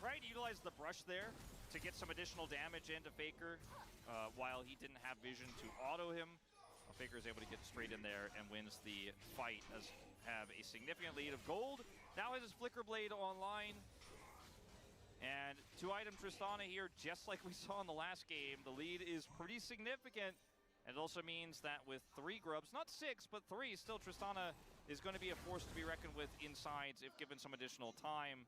Tried to utilize the brush there to get some additional damage into Faker while he didn't have vision to auto him. Faker is able to get straight in there and wins the fight, as have a significant lead of gold. Now has his Flicker Blade online. And 2-item Tristana here, just like we saw in the last game. The lead is pretty significant. And it also means that with 3 grubs, not 6, but 3, still Tristana is going to be a force to be reckoned with insides if given some additional time.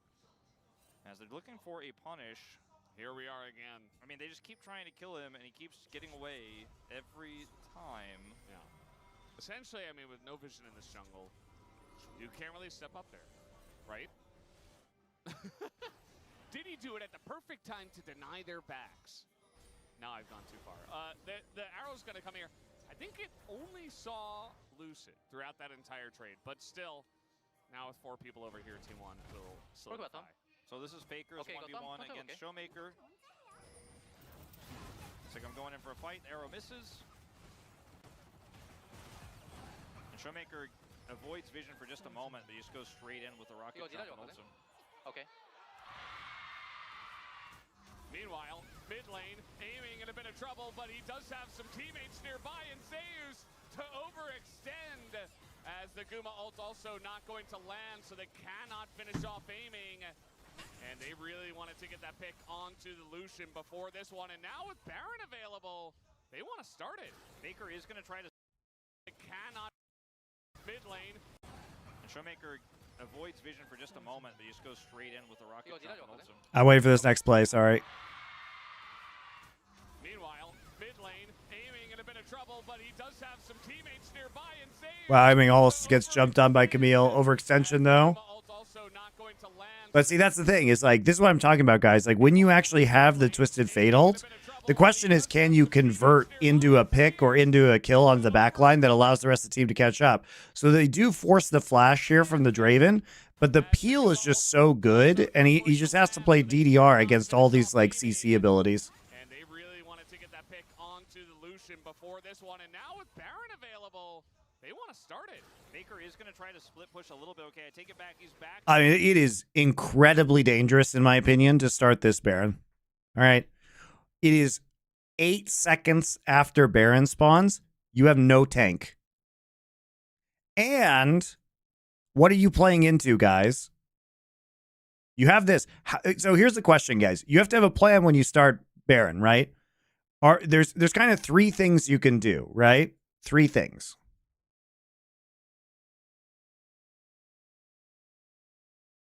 As they're looking for a punish. Here we are again. I mean, they just keep trying to kill him, and he keeps getting away every time. Yeah. Essentially, I mean, with no vision in this jungle, you can't really step up there, right? Did he do it at the perfect time to deny their backs? Now I've gone too far. The arrow's going to come here. I think it only saw Lucid throughout that entire trade, but still, now with 4 people over here, Team 1 will solidify. So this is Faker's 1v1 against Showmaker. Looks like I'm going in for a fight. Arrow misses. And Showmaker avoids vision for just a moment, but he just goes straight in with the rocket jump and ults him. Okay. Meanwhile, mid lane, aiming in a bit of trouble, but he does have some teammates nearby, and Zeus to overextend, as the Guma ult also not going to land, so they cannot finish off aiming. And they really wanted to get that pick onto the Lucian before this one. And now with Baron available, they want to start it. Faker is going to try to... It cannot mid lane. And Showmaker avoids vision for just a moment, but he just goes straight in with the rocket jump and ults him. I'm waiting for this next play, sorry. Meanwhile, mid lane, aiming in a bit of trouble, but he does have some teammates nearby. And Wow, I mean, almost gets jumped on by Camille. Overextension, though. But see, that's the thing, is like, this is what I'm talking about, guys. Like, when you actually have the Twisted Fate ult, the question is, can you convert into a pick or into a kill on the backline that allows the rest of the team to catch up? So they do force the flash here from the Draven, but the peel is just so good, and he just has to play DDR against all these, like, CC abilities. And they really wanted to get that pick onto the Lucian before this one, and now with Baron available, they want to start it. Faker is going to try to split push a little bit. Okay, I take it back. He's back. I mean, it is incredibly dangerous, in my opinion, to start this Baron. All right. It is 8 seconds after Baron spawns. You have no tank. And what are you playing into, guys? You have this. So here's the question, guys. You have to have a plan when you start Baron, right? There's kind of 3 things you can do, right? 3 things.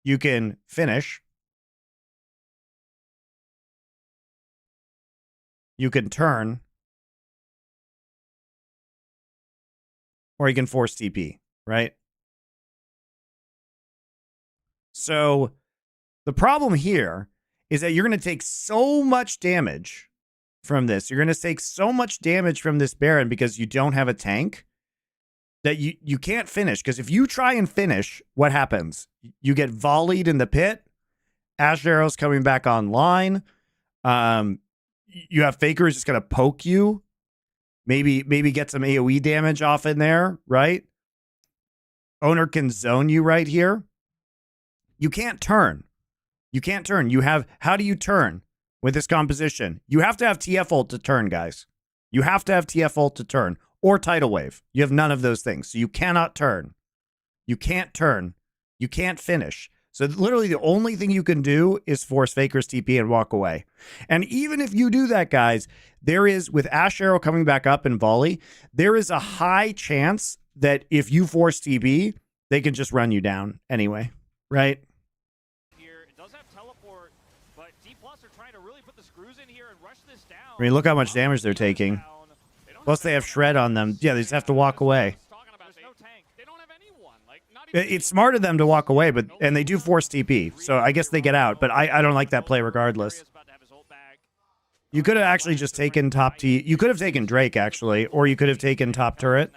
You can finish. You can turn. Or you can force TP, right? So the problem here is that you're going to take so much damage from this. You're going to take so much damage from this Baron because you don't have a tank that you can't finish. Because if you try and finish, what happens? You get volleyed in the pit. Ash Arrow's coming back online. You have Faker who's just going to poke you. Maybe get some AoE damage off in there, right? Owner can zone you right here. You can't turn. You can't turn. How do you turn with this composition? You have to have TF ult to turn, guys. You have to have TF ult to turn. Or Tidal Wave. You have none of those things. So you cannot turn. You can't turn. You can't finish. So literally the only thing you can do is force Faker's TP and walk away. And even if you do that, guys, there is, with Ash Arrow coming back up in volley, there is a high chance that if you force TP, they can just run you down anyway, right? Here, it does have teleport, but D+ are trying to really put the screws in here and rush this down. I mean, look how much damage they're taking. Plus they have Shred on them. Yeah, they just have to walk away. It's smart of them to walk away, and they do force TP, so I guess they get out, but I don't like that play regardless. You could have actually just taken top T. You could have taken Drake, actually, or you could have taken top turret.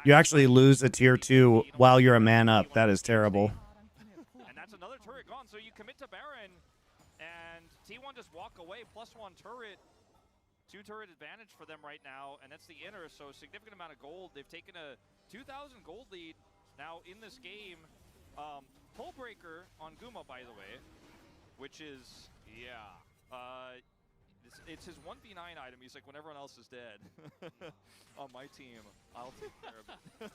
You actually lose a tier 2 while you're a man up. That is terrible. And that's another turret gone, so you commit to Baron, and T1 just walk away, +1 turret. 2 turret advantage for them right now, and that's the inner, so a significant amount of gold. They've taken a 2,000 gold lead now in this game. Pole breaker on Guma, by the way, which is, yeah, it's his 1v9 item. He's like, when everyone else is dead on my team, I'll take care of it.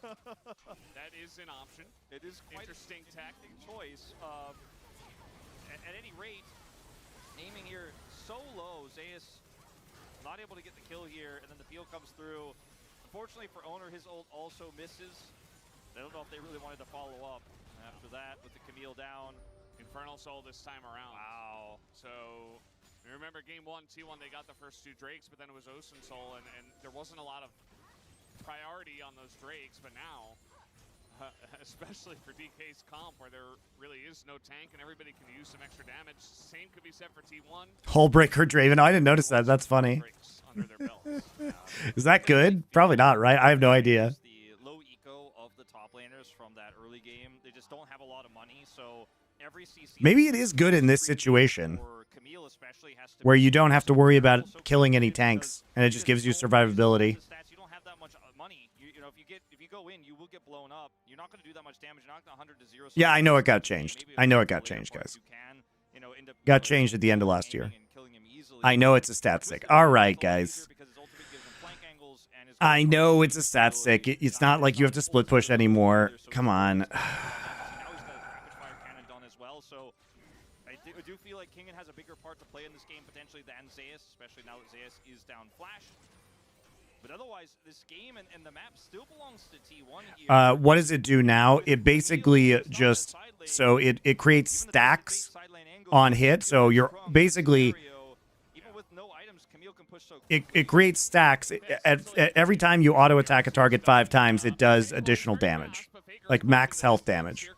That is an option. It is quite interesting tactic choice. At any rate, aiming here so low, Zeus not able to get the kill here, and then the peel comes through. Unfortunately for Owner, his ult also misses. I don't know if they really wanted to follow up after that with the Camille down. Infernal Soul this time around. Wow. So, you remember game 1, T1, they got the first 2 Drakes, but then it was Ocean Soul, and there wasn't a lot of priority on those Drakes, but now, especially for DK's comp, where there really is no tank and everybody can use some extra damage. Same could be said for T1. Hullbreaker Draven. I didn't notice that. That's funny. Is that good? Probably not, right? I have no idea. The low eco of the top laners from that early game. They just don't have a lot of money, so every CC... Maybe it is good in this situation, where you don't have to worry about killing any tanks, and it just gives you survivability. You don't have that much money. You know, if you go in, you will get blown up. You're not going to do that much damage. You're not going to 100 to 0. Yeah, I know it got changed. I know it got changed, guys. Got changed at the end of last year. I know it's a stat stick. All right, guys. I know it's a stat stick. It's not like you have to split push anymore. Come on. I do feel like Kingen has a bigger part to play in this game potentially than Zeus, especially now that Zeus is down Flash. But otherwise, this game and the map still belongs to T1 here. What does it do now? It basically just, so it creates stacks on hit. So you're basically, it creates stacks. Every time you auto attack a target 5 times, it does additional damage, like max health damage.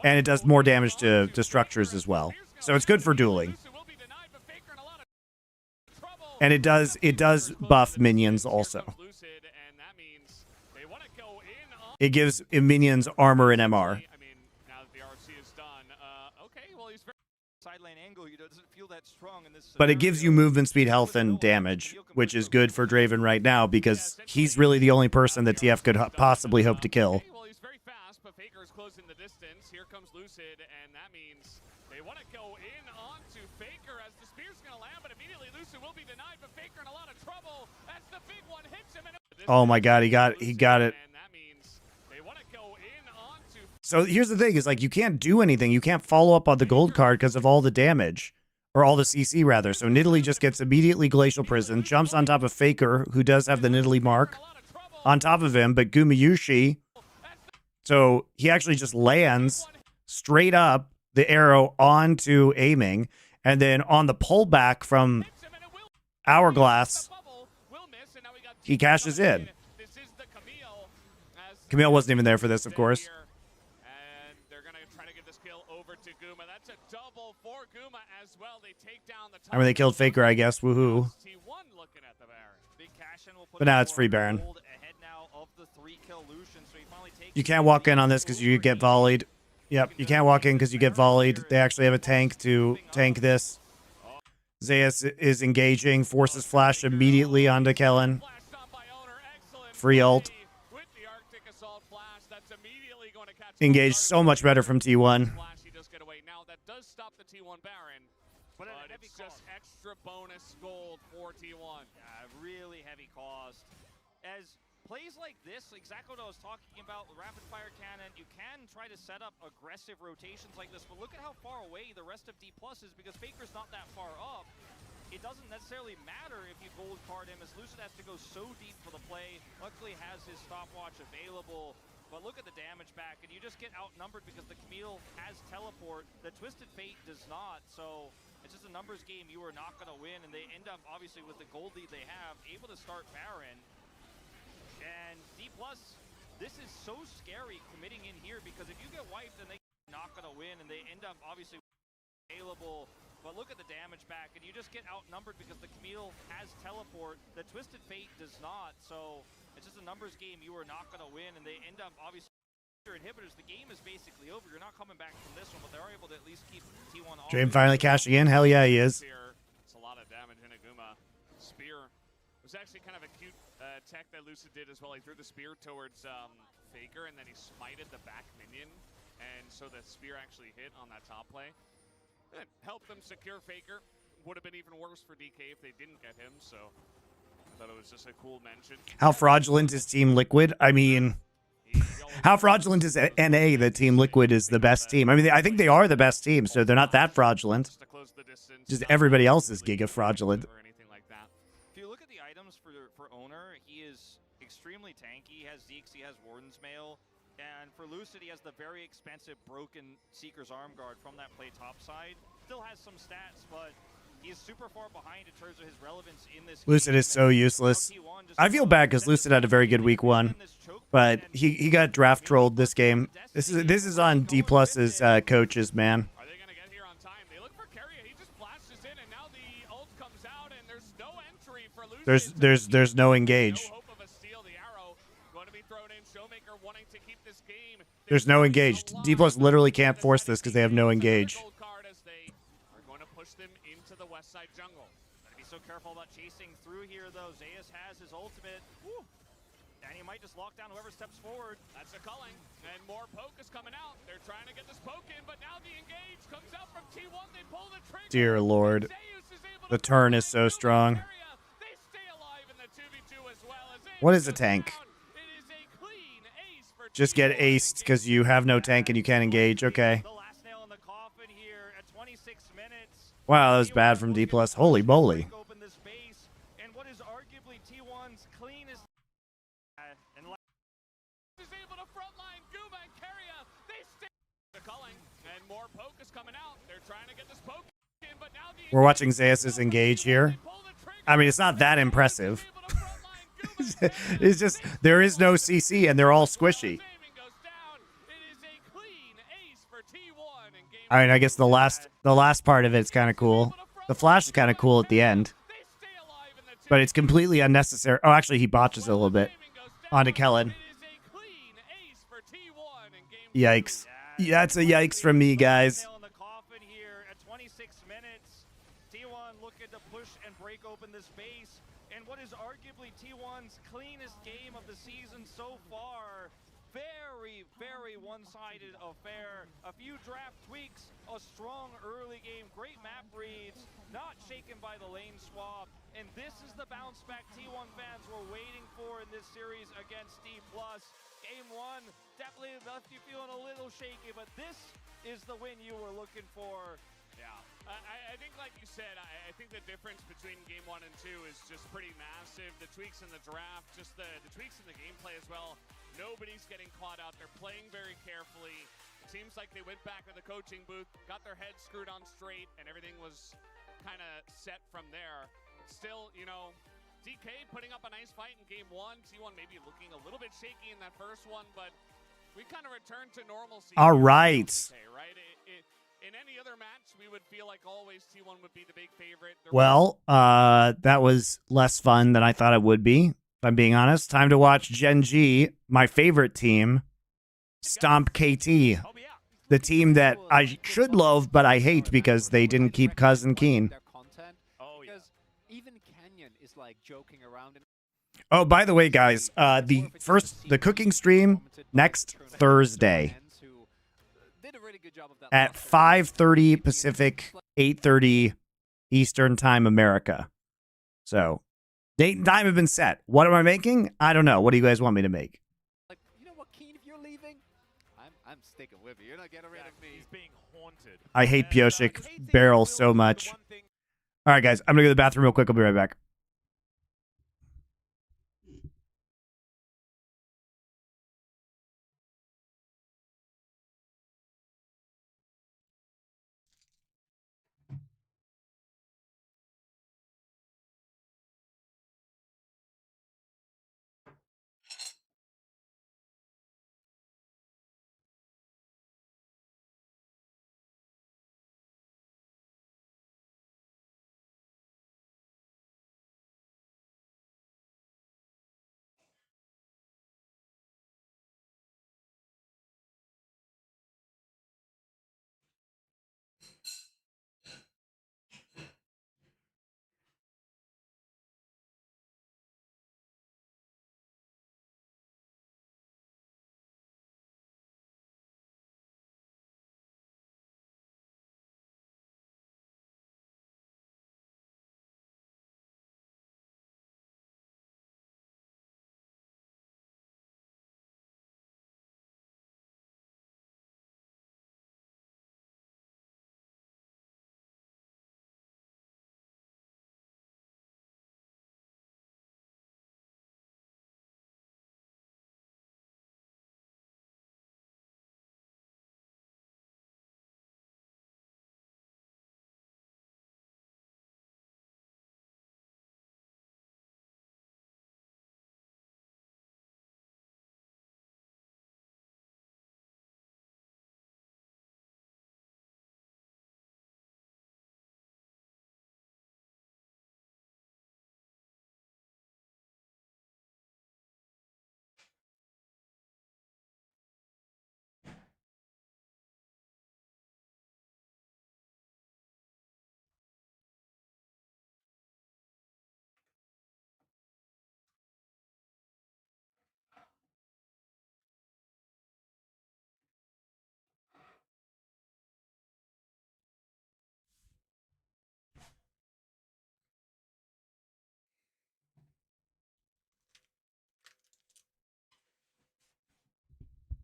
And it does more damage to structures as well. So it's good for dueling. And it does buff minions also. It gives minions armor and MR. Side lane angle, doesn't feel that strong in this But it gives you scenario. movement speed, health, and damage, which is good for Draven right now because he's really the only person that TF could possibly hope to kill. Well, he's very fast, but Faker is closing the distance. Here comes Lucid, and that means they want to go in onto Faker as the spear's going to land, but immediately Lucid will be denied, but Faker in a lot of trouble as the big one hits him. Oh my god, he got it. And that means they want to go in onto. So here's the thing, is like you can't do anything. You can't follow up on the gold card because of all the damage. Or all the CC, rather. So Nidalee just gets immediately Glacial Prison, jumps on top of Faker, who does have the Nidalee mark, on top of him, but Gumayushi. So he actually just lands straight up the arrow onto aiming, and then on the pullback from Hourglass, he cashes in. Camille wasn't even there for this, of course. And they're going to try to get this kill over to Guma. That's a double for Guma as well. They take down the top. I mean, they killed Faker, I guess. Woohoo. T1 looking at the Baron. Big cash in will put But now it's free Baron. gold ahead now of the 3-kill Lucian, so he finally takes You can't walk in on this because you get volleyed. Yep, you can't walk in because you get volleyed. They actually have a tank to tank this. Zeus is engaging, forces flash immediately onto Kellen. Free ult. Engaged so much better from T1. He does get away. Now that does stop the T1 Baron, but it's just extra bonus gold for T1. Yeah, really heavy cost. As plays like this, exactly what I was talking about with rapid fire cannon, you can try to set up aggressive rotations like this, but look at how far away the rest of D+ is because Faker's not that far up. It doesn't necessarily matter if you gold card him, as Lucid has to go so deep for the play. Luckily has his stopwatch available, but look at the damage back, and you just get outnumbered because the Camille has teleport. The Twisted Fate does not, so it's just a numbers game you are not going to win, and they end up, obviously, with the gold lead they have, able to start Baron. And D+, this is so scary committing in here, because if you get wiped, then they're not going to win, and they end up, obviously, available. But look at the damage back, and you just get outnumbered because the Camille has teleport. The Twisted Fate does not, so it's just a numbers game you are not going to win, and they end up, obviously, inhibitors. The game is basically over. You're not coming back from this one, but they're able to at least keep T1 off. Draven finally cashing in. Hell yeah, he is. It's a lot of damage in Aguma. Spear was actually kind of a cute tech that Lucid did as well. He threw the spear towards Faker, and then he smited the back minion, and so the spear actually hit on that top play. It helped them secure Faker. Would have been even worse for DK if they didn't get him, so I thought it was just a cool mention. How fraudulent is Team Liquid? I mean, how fraudulent is NA that Team Liquid is the best team? I mean, I think they are the best team, so they're not that fraudulent. Just everybody else is giga fraudulent. Or anything like that. If you look at the items for Owner, he is extremely tanky. He has Zeke's, he has Warden's Mail. And for Lucid, he has the very expensive broken Seeker's Arm Guard from that play topside. Still has some stats, but he is super far behind in terms of his relevance in this Lucid game. is so useless. I feel bad because Lucid had a very good week 1, but he got draft trolled this game. This is on D+'s coaches, man. Are they going to get here on time? They look for Carrier. He just flashes in, and now the ult comes out, and there's no entry for Lucid. There's no engage. No hope of a steal. The arrow going to be thrown in. Showmaker wanting to keep this game. There's no engage. D+ literally can't force this because they have no engage. Gold card as they are going to push them into the west side jungle. Gotta be so careful about chasing through here, though. Zeus has his ultimate. Woo. And he might just lock down whoever steps forward. That's a culling, and more poke is coming out. They're trying to get this poke in, but now the engage comes out from T1. They pull the trigger. Dear Lord. The turn is so strong. They stay alive in the 2v2 as well. What is a tank? It is a clean ace for Just get aced because you have no tank and you can't engage. Okay. The last nail in the coffin here at 26 minutes. Wow, that was bad from D+. Holy moly. Open this base, and what is arguably T1's cleanest. And is able to frontline Guma and Carrier. They stay the culling, and more poke is coming out. They're trying to get this poke in, but now the We're watching Zeus' engage here. I mean, it's not that impressive. It's just, there is no CC and they're all squishy. I mean, I guess the last part of it's kind of cool. The flash is kind of cool at the end. But it's completely unnecessary. Oh, actually, he botches a little bit. Onto Kellen. Yikes. Yeah, it's a yikes from me, guys. looking to push and break open this base. And what is arguably T1's cleanest game of the season so far. Very, very one-sided affair. A few draft tweaks, a strong early game, great map reads, not shaken by the lane swap. And this is the bounce back T1 fans were waiting for in this series against D+. Game 1 definitely left you feeling a little shaky, but this is the win you were looking for. Yeah, I think like you said, I think the difference between game 1 and 2 is just pretty massive. The tweaks in the draft, just the tweaks in the gameplay as well. Nobody's getting caught out. They're playing very carefully. It seems like they went back to the coaching booth, got their heads screwed on straight, and everything was kind of set from there. Still, you know, DK putting up a nice fight in game 1. T1 maybe looking a little bit shaky in that first one, but we kind of returned to normalcy. All right. DK, right? In any other match, we would feel like always T1 would be the big favorite. Well, that was less fun than I thought it would be, if I'm being honest. Time to watch Gen G, my favorite team, stomp KT. The team that I should love, but I hate because they didn't keep Cuz and Keen. Oh, yeah. Even Canyon is like joking around. Oh, by the way, guys, the cooking stream next Thursday at 5:30 Pacific, 8:30 Eastern Time, America. So, date and time have been set. What am I making? I don't know. What do you guys want me to make? Like, you know what, Keen, if you're leaving, I'm sticking with you. You're not getting rid of me. He's being haunted. I hate Pioshik Barrel so much. All right, guys, I'm going to go to the bathroom real quick. I'll be right back.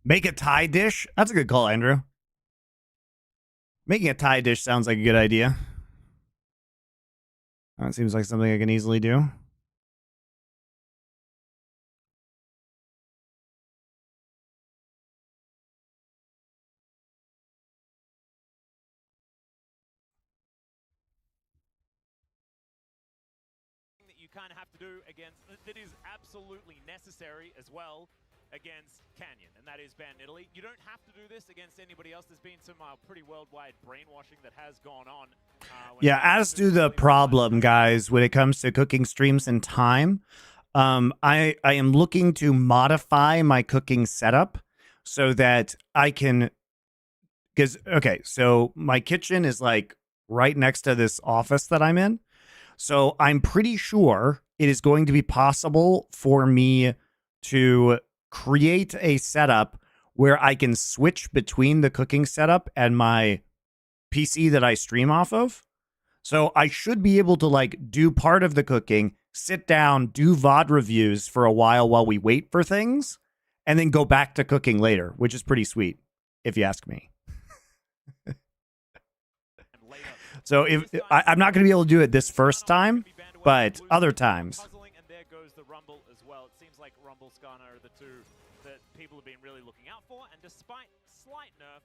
Make a Thai dish? That's a good call, Andrew. Making a Thai dish sounds like a good idea. That seems like something I can easily do. That you kind of have to do against, that is absolutely necessary as well against Canyon, and that is ban Italy. You don't have to do this against anybody else. There's been some pretty worldwide brainwashing that has gone on. Yeah, as to the problem, guys, when it comes to cooking streams and time, I am looking to modify my cooking setup so that I can, because, okay, so my kitchen is like right next to this office that I'm in. So I'm pretty sure it is going to be possible for me to create a setup where I can switch between the cooking setup and my PC that I stream off of. So I should be able to like do part of the cooking, sit down, do VOD reviews for a while we wait for things, and then go back to cooking later, which is pretty sweet, if you ask me. So if I'm not going to be able to do it this first time, but other times. And there goes the Rumble as well. It seems like Rumble, Skarner are the two that people have been really looking out for. And despite slight nerf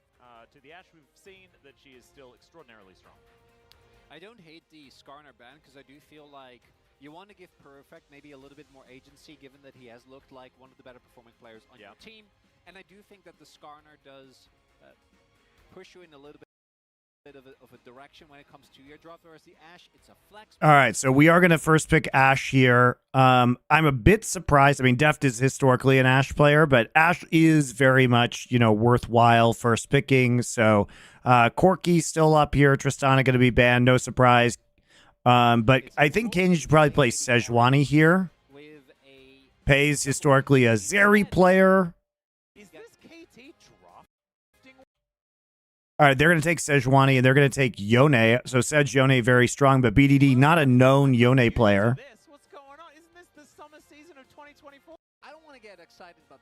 to the Ashe, we've seen that she is still extraordinarily strong. I don't hate the Skarner ban because I do feel like you want to give Perfect maybe a little bit more agency, given that he has looked like one of the better performing players on your team. And I do think that the Skarner does push you in a little bit of a direction when it comes to your drop, whereas the Ashe, it's a flex. All right, so we are going to first pick Ashe here. I'm a bit surprised. I mean, Deft is historically an Ashe player, but Ashe is very much, worthwhile first picking. So Corki's still up here. Tristana going to be banned, no surprise. But I think Kane should probably play Sejuani here. Pays historically a Zeri player. Is this KT drafting? All right, they're going to take Sejuani, and they're going to take Yone. So Sej, Yone, very strong, but BDD, not a known Yone player. What's going on? Isn't this the summer season of 2024? I don't want to get excited about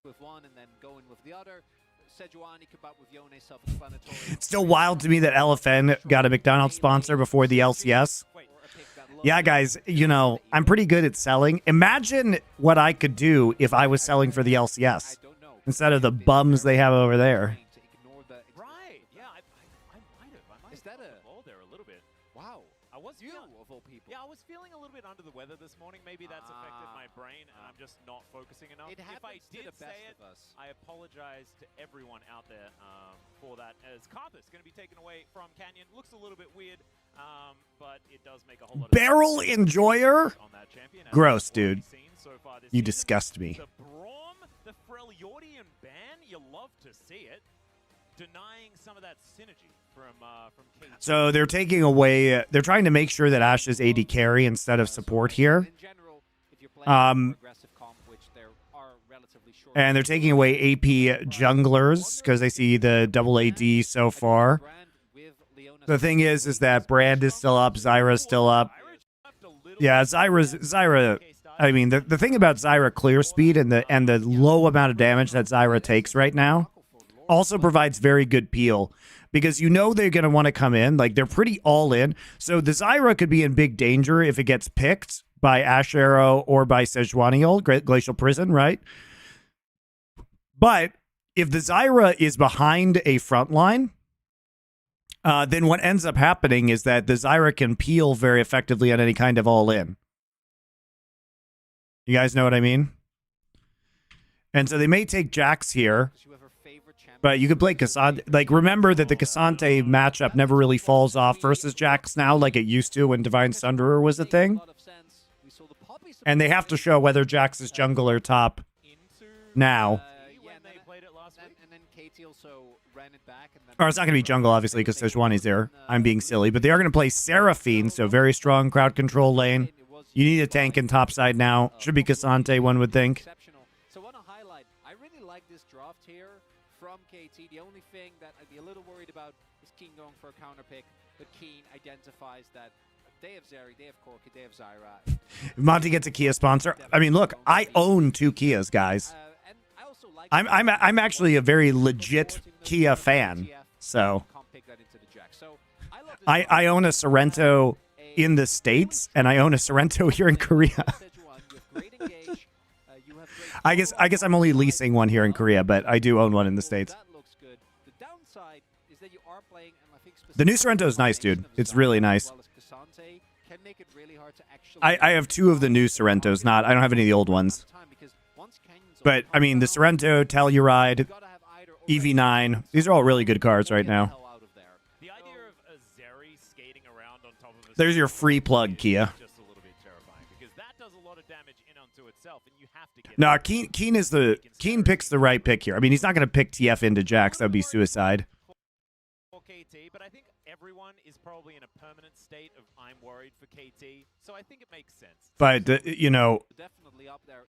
with one and then going with the other. Sejuani come out with Yone, self-explanatory. It's still wild to me that LFN got a McDonald's sponsor before the LCS. Yeah, guys, I'm pretty good at selling. Imagine what I could do if I was selling for the LCS instead of the bums they have over there. Right. Yeah, I might have. Is that a ball there a little bit? wow? I was You feeling, of all people. yeah, I was feeling a little bit under the weather this morning. Maybe that's affected my brain, and I'm just not focusing enough. It If I happens to did the best say it, of us. I apologize to everyone out there for that. As Carpus going to be taken away from Canyon, looks a little bit weird, but it does make a whole lot of Barrel sense enjoyer? on that champion. as Gross, we've already dude. seen so far this You season. disgust me. The Braum, the Freljordian ban, you love to see it. Denying some of that synergy from KT. So they're taking away, they're trying to make sure that Ashe is AD carry instead of support here. In general, if you're playing more aggressive comp, which there are relatively short. And they're taking away AP junglers because they see the double AD so far. The thing is that Brand is still up, Zyra's still up. Yeah, Zyra. I mean, the thing about Zyra clear speed and the low amount of damage that Zyra takes right now also provides very good peel because they're going to want to come in. Like, they're pretty all in. So the Zyra could be in big danger if it gets picked by Ashe Arrow or by Sejuani ult, Glacial Prison, right? But if the Zyra is behind a front line, then what ends up happening is that the Zyra can peel very effectively on any kind of all-in. You guys know what I mean? And so they may take Jax here, but you could play Cassandre. Like, remember that the Cassandre matchup never really falls off versus Jax now like it used to when Divine Sunderer was a thing. And they have to show whether Jax is jungle or top now. And then KT also ran it back. And then Or it's not going to be jungle, obviously, because Sejuani's there. I'm being silly. But they are going to play Seraphine, so very strong crowd control lane. You need a tank in top side now. Should be Cassandre, one would think. exceptional. So I want to highlight, I really like this draft here from KT. The only thing that I'd be a little worried about is Keen going for a counter pick, but Keen identifies that they have Zeri, they have Corki, they have Zyra. If Monty gets a Kia sponsor. I mean, look, I own 2 Kias, guys. And I also like I'm actually a very legit Kia fan. So I own a Sorrento in the States, and I own a Sorrento here in Korea. I guess I'm only leasing one here in Korea, but I do own one in the States. The new Sorrento is nice, dude. It's really nice. I have 2 of the new Sorrentos, I don't have any of the old ones. But, I mean, the Sorrento, Telluride, EV9, these are all really good cards right now. The idea of a Zeri skating around on top of a There's your free plug, Kia. is just a little bit terrifying because that does a lot of damage in onto itself, and you have to get. No, Keen picks the right pick here. I mean, he's not going to pick TF into Jax. That would be suicide. KT, but I think everyone is probably in a permanent state of I'm worried for KT, so I think it makes sense. But, you know, Definitely up there.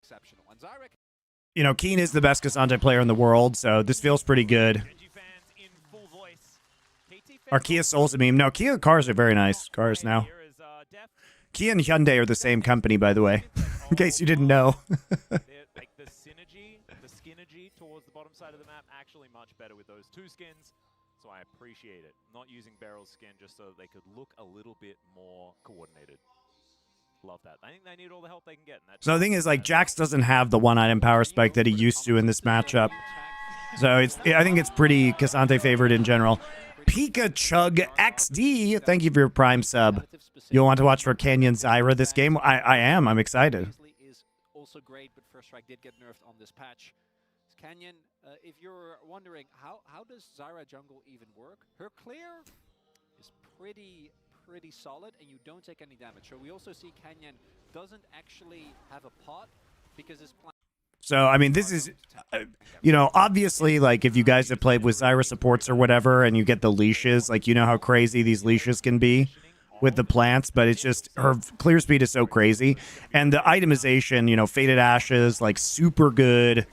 Exceptional. And Zyra Keen is the best Cassandra player in the world, so this feels pretty good. Genji fans in full voice. KT Are fans Kia also- Souls a meme? No, Kia cars are very nice cars now. Here is, Def. Kia and Hyundai are the same company, by the way, in case you didn't know. Like the synergy, the skinergy towards the bottom side of the map, actually much better with those two skins. So I appreciate it. Not using Beryl's skin just so that they could look a little bit more coordinated. Love that. I think they need all the help they can get. And So the thing is, like, Jax doesn't have the one-item power spike that he used to in this matchup. So I think it's pretty Cassante favored in general. Pika Chug XD, thank you for your Prime sub. You'll want to watch for Canyon Zyra this game? I am. I'm excited. is also great, but First Strike did get nerfed on this patch. Canyon, if you're wondering how does Zyra jungle even work, her clear is pretty solid, and you don't take any damage. So we also see Canyon doesn't actually have a pot because his plan. So, I mean, this is, you know, obviously, like, if you guys have played with Zyra supports or whatever, and you get the leashes, like, you know how crazy these leashes can be with the plants, but it's just, her clear speed is so crazy. And the itemization, you know, Faded Ashes, like, super good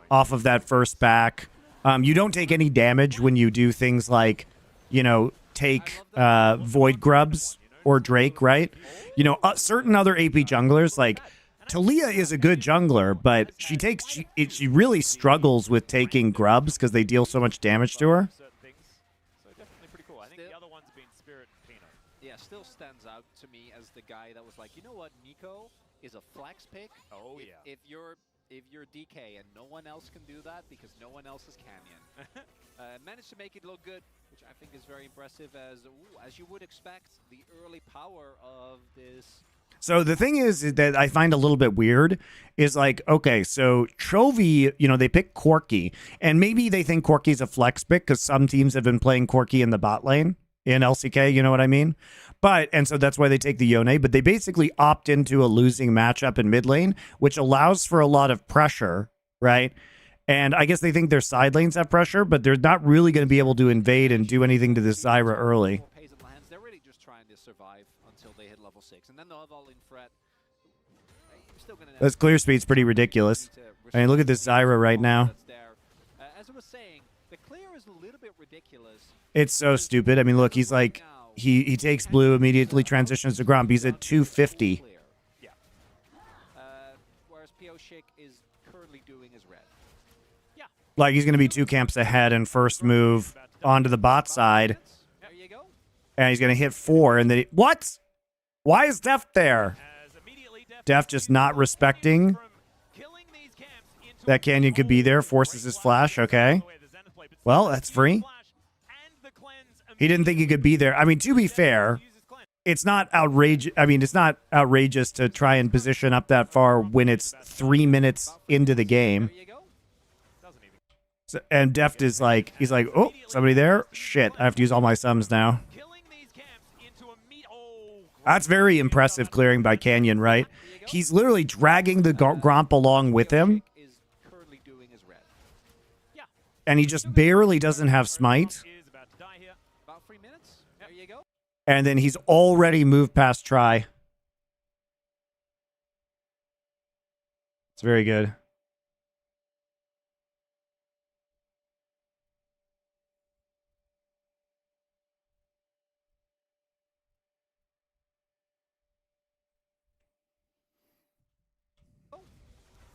off of that first back. You don't take any damage when you do things like, you know, take Void Grubs or Drake, right? You know, certain other AP junglers, like, Talia is a good jungler, but she really struggles with taking grubs because they deal so much damage to her. certain things. So definitely pretty cool. I think the other ones have been Spirit and Pino. Yeah, still stands out to me as the guy that was like, you know what, Nico is a flex pick. Oh, if, yeah. If you're DK and no one else can do that because no one else is Canyon. Managed to make it look good, which I think is very impressive as you would expect, the early power of this. So the thing is that I find a little bit weird is like, okay, so Chovy, you know, they pick Corki, and maybe they think Corki's a flex pick because some teams have been playing Corki in the bot lane in LCK, you know what I mean? And so that's why they take the Yone, but they basically opt into a losing matchup in mid lane, which allows for a lot of pressure, right? And I guess they think their side lanes have pressure, but they're not really going to be able to invade and do anything to this Zyra early. They're really just trying to survive until they hit level 6, and then they'll have all in threat. This clear speed's pretty ridiculous. I mean, look at this Zyra right now. As I was saying, the clear is a little bit ridiculous. It's so stupid. I mean, look, he's like, he takes blue, immediately transitions to Gromp. He's at 250. Yeah. Whereas Pioshik is currently doing his red. Yeah. Like, he's going to be 2 camps ahead and first move onto the bot side. There you go. And he's going to hit 4. And then what? Why is Def there? Def just not respecting that Canyon could be there. Forces his flash. Okay. Well, that's free. He didn't think he could be there. I mean, to be fair, it's not outrageous. I mean, it's not outrageous to try and position up that far when it's 3 minutes into the game. So, and Deft is like, he's like, oh, somebody there? Shit, I have to use all my sums now. That's very impressive clearing by Canyon, right? He's literally dragging the Gromp along with him. And he just barely doesn't have smite. About 3 minutes. There you go. And then he's already moved past try. It's very good.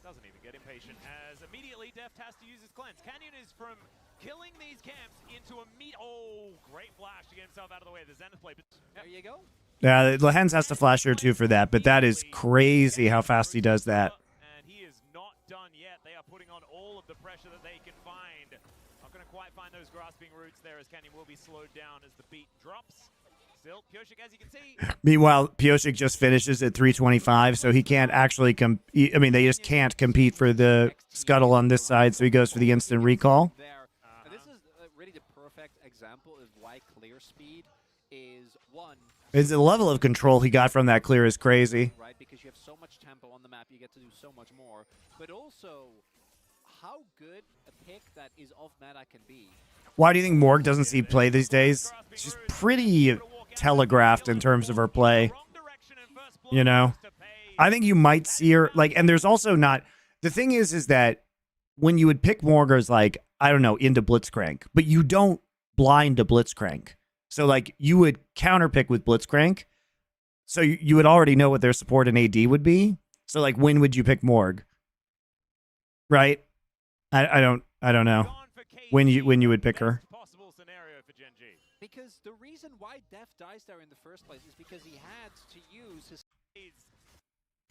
Doesn't even get impatient as immediately Deft has to use his cleanse. Canyon is from killing these camps into a meat. Oh, great flash to get himself out of the way of the Zenith play. There you go. Yeah, Lehens has to flash here too for that, but that is crazy how fast he does that. And he is not done yet. They are putting on all of the pressure that they can find. Not going to quite find those grasping roots there as Canyon will be slowed down as the beat drops. Still, Pioshik, as you can see. Meanwhile, Pioshik just finishes at 325, so he can't actually I mean, they just can't compete for the scuttle on this side, so he goes for the instant recall. This is really the perfect example of why clear speed is one. The level of control he got from that clear is crazy. Right, because you have so much tempo on the map, you get to do so much more. But also, how good a pick that is off meta can be. Why do you think Morg doesn't see play these days? She's pretty telegraphed in terms of her play. You know? I think you might see her, like, and there's also not, the thing is that when you would pick Morg as, like, I don't know, into Blitzcrank, but you don't blind to Blitzcrank. So, like, you would counterpick with Blitzcrank, so you would already know what their support in AD would be. So, like, when would you pick Morg? Right? I don't know when you would pick her. Because the reason why Def dies there in the first place is because he had to use his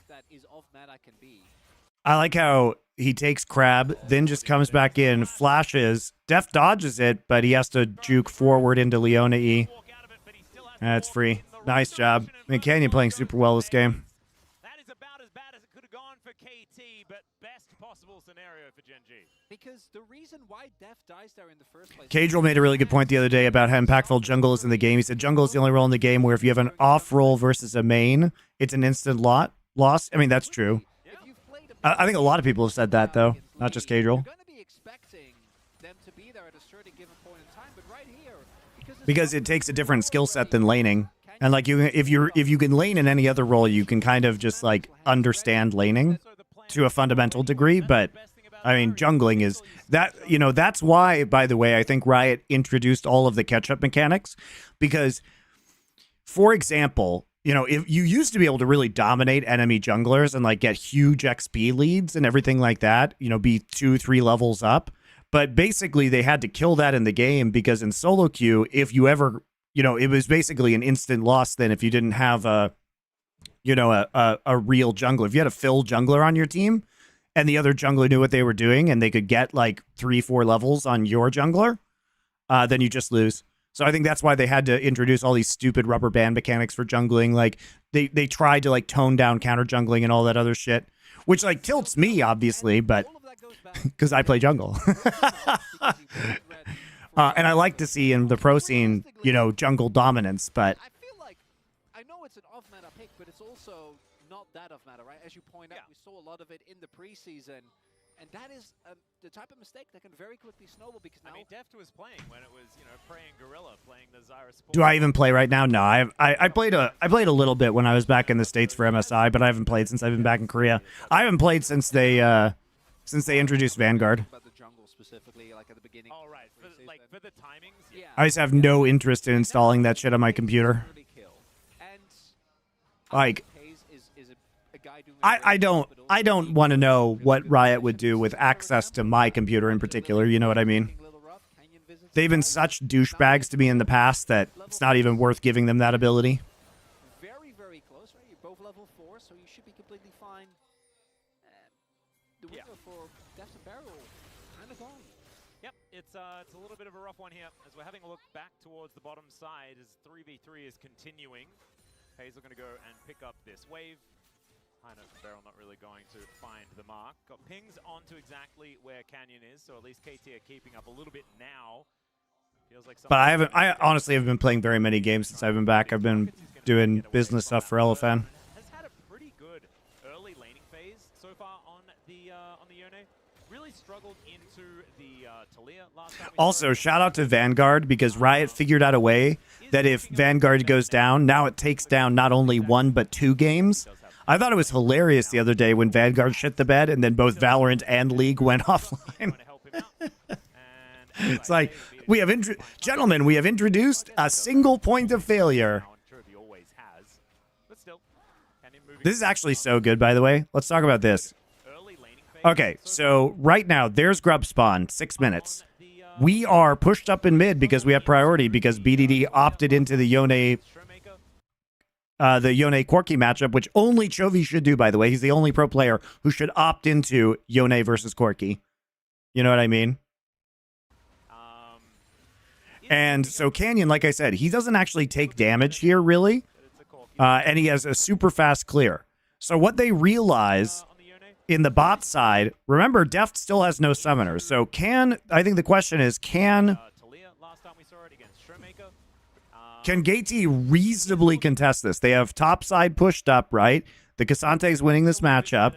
that is off meta can be. I like how he takes Crab, then just comes back in, flashes. Def dodges it, but he has to juke forward into Leona E. That's free. Nice job. I mean, Canyon playing super well this game. That is about as bad as it could have gone for KT, but best possible scenario for Gen G. Because the reason why Def dies there in the first place... Cadril made a really good point the other day about how impactful jungle is in the game. He said jungle is the only role in the game where if you have an off role versus a main, it's an instant loss. I mean, that's true. I think a lot of people have said that, though, not just Cadril. Because it takes a different skill set than laning. And like if you can lane in any other role, you can kind of just like understand laning to a fundamental degree, but I mean jungling is that, you know, that's why, by the way, I think Riot introduced all of the catch-up mechanics, because for example, you know, if you used to be able to really dominate enemy junglers and like get huge XP leads and everything like that, you know, be 2-3 levels up. But basically they had to kill that in the game because in solo queue, if you ever, you know, it was basically an instant loss then if you didn't have a, you know, a real jungler. If you had a Phil jungler on your team and the other jungler knew what they were doing and they could get like 3-4 levels on your jungler, then you just lose. So I think that's why they had to introduce all these stupid rubber band mechanics for jungling. Like they tried to like tone down counter jungling and all that other shit, which like tilts me obviously, but because I play jungle. And I like to see in the pro scene, you know, jungle dominance, but I feel like, I know it's an off-meta pick, but it's also not that off-meta, right? As you point out, we saw a lot of it in the preseason, and that is the type of mistake that can very quickly snowball because now... I mean, Deft was playing when it was, you know, Prey and Gorilla playing the Zyra support. do I even play right now? No, I played a little bit when I was back in the States for MSI, but I haven't played since I've been back in Korea. I haven't played since they introduced Vanguard. About the jungle specifically, like at the beginning. Oh, right. For the timings, yeah. I just have no interest in installing that shit on my computer. Like, I don't want to know what Riot would do with access to my computer in particular, you know what I mean? They've been such douchebags to me in the past that it's not even worth giving them that ability. Very, very close, right? You're both level 4, so you should be completely fine. The window for Death and Barrel kind of gone. Yep, it's a little bit of a rough one here as we're having a look back towards the bottom side as 3v3 is continuing. Hazel going to go and pick up this wave. Kind of Barrel not really going to find the mark. Got pings onto exactly where Canyon is, so at least KT are keeping up a little bit now. Feels like but I honestly haven't been playing very many games since I've been back. I've been doing business stuff for Elefan. Has had a pretty good early laning phase so far on the Yone. Really struggled into the Talia last time. Also, shout out to Vanguard because Riot figured out a way that if Vanguard goes down, now it takes down not only 1 but 2 games. I thought it was hilarious the other day when Vanguard shit the bed and then both Valorant and League went offline. It's like, we have gentlemen, we have introduced a single point of failure. This is actually so good, by the way. Let's talk about this. Okay, so right now, there's Grub Spawn, 6 minutes. We are pushed up in mid because we have priority because BDD opted into the Yone Corki matchup, which only Chovy should do, by the way. He's the only pro player who should opt into Yone versus Corki. You know what I mean? And so Canyon, like I said, he doesn't actually take damage here, really. And he has a super fast clear. So what they realize in the bot side, remember, Deft still has no summoner. So I think the question is, can Gati reasonably contest this? They have top side pushed up, right? The Cassante is winning this matchup.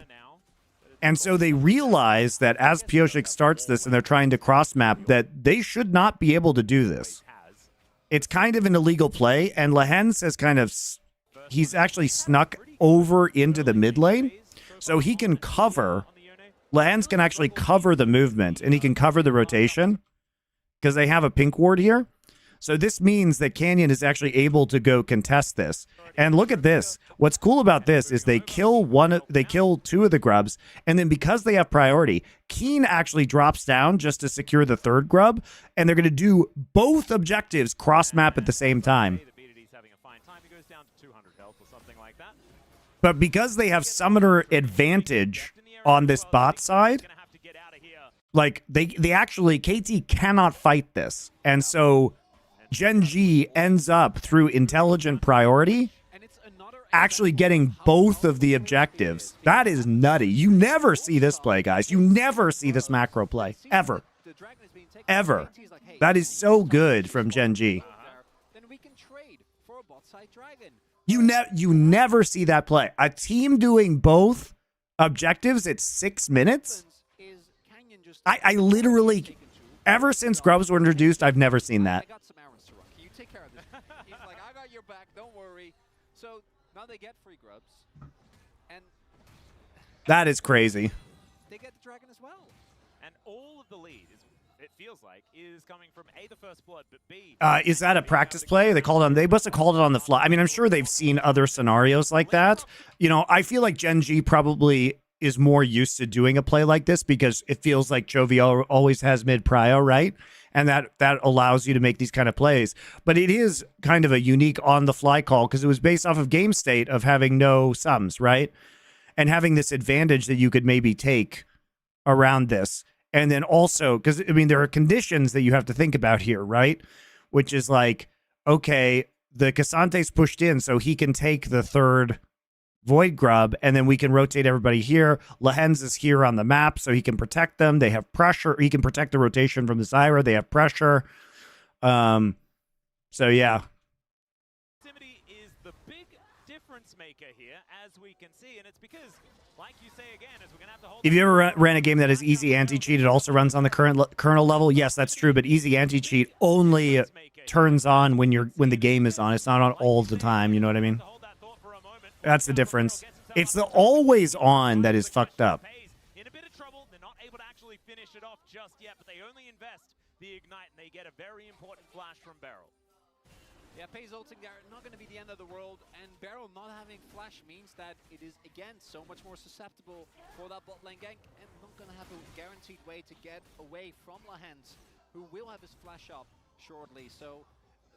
And so they realize that as Pioshik starts this and they're trying to cross map, that they should not be able to do this. It's kind of an illegal play, and Lehens has kind of, he's actually snuck over into the mid lane, so he can cover, Lehens can actually cover the movement, and he can cover the rotation, because they have a pink ward here. So this means that Canyon is actually able to go contest this. And look at this. What's cool about this is they kill two of the grubs, and then because they have priority, Keen actually drops down just to secure the third grub, and they're going to do both objectives cross-map at the same time. But because they have summoner advantage on this bot side, like they actually, KT cannot fight this. And so Gen G ends up through intelligent priority actually getting both of the objectives. That is nutty. You never see this play, guys. You never see this macro play. Ever. Ever. That is so good from Gen G. You never see that play. A team doing both objectives at 6 minutes? I literally, ever since grubs were introduced, I've never seen that. So now they get free grubs, and that is crazy. They get the dragon as well. And all of the lead, it feels like, is coming from A, the first blood, but B... Is that a practice play? They must have called it on the fly. I mean, I'm sure they've seen other scenarios like that. You know, I feel like Gen G probably is more used to doing a play like this because it feels like Chovy always has mid-prio, right? And that allows you to make these kind of plays. But it is kind of a unique on-the-fly call because it was based off of game state of having no sums, right? And having this advantage that you could maybe take around this. And then also, because, I mean, there are conditions that you have to think about here, right? Which is like, okay, the Casante's pushed in so he can take the third Void Grub, and then we can rotate everybody here. Lehens is here on the map, so he can protect them. They have pressure. He can protect the rotation from the Zyra. They have pressure. So, yeah. Proximity is the big difference maker here, as we can see, and it's because, like you say again, is we're going to have to hold... If you ever ran a game that is easy anti-cheat, it also runs on the current kernel level. Yes, that's true, but easy anti-cheat only turns on when the game is on. It's not on all the time, you know what I mean? That's the difference. It's the always on that is fucked up. In a bit of trouble, they're not able to actually finish it off just yet, but they only invest the ignite, and they get a very important flash from Beryl. Yeah, Pay's ulting there, not going to be the end of the world, and Beryl not having flash means that it is, again, so much more susceptible for that bot lane gank, and not going to have a guaranteed way to get away from Lehens, who will have his flash up shortly. So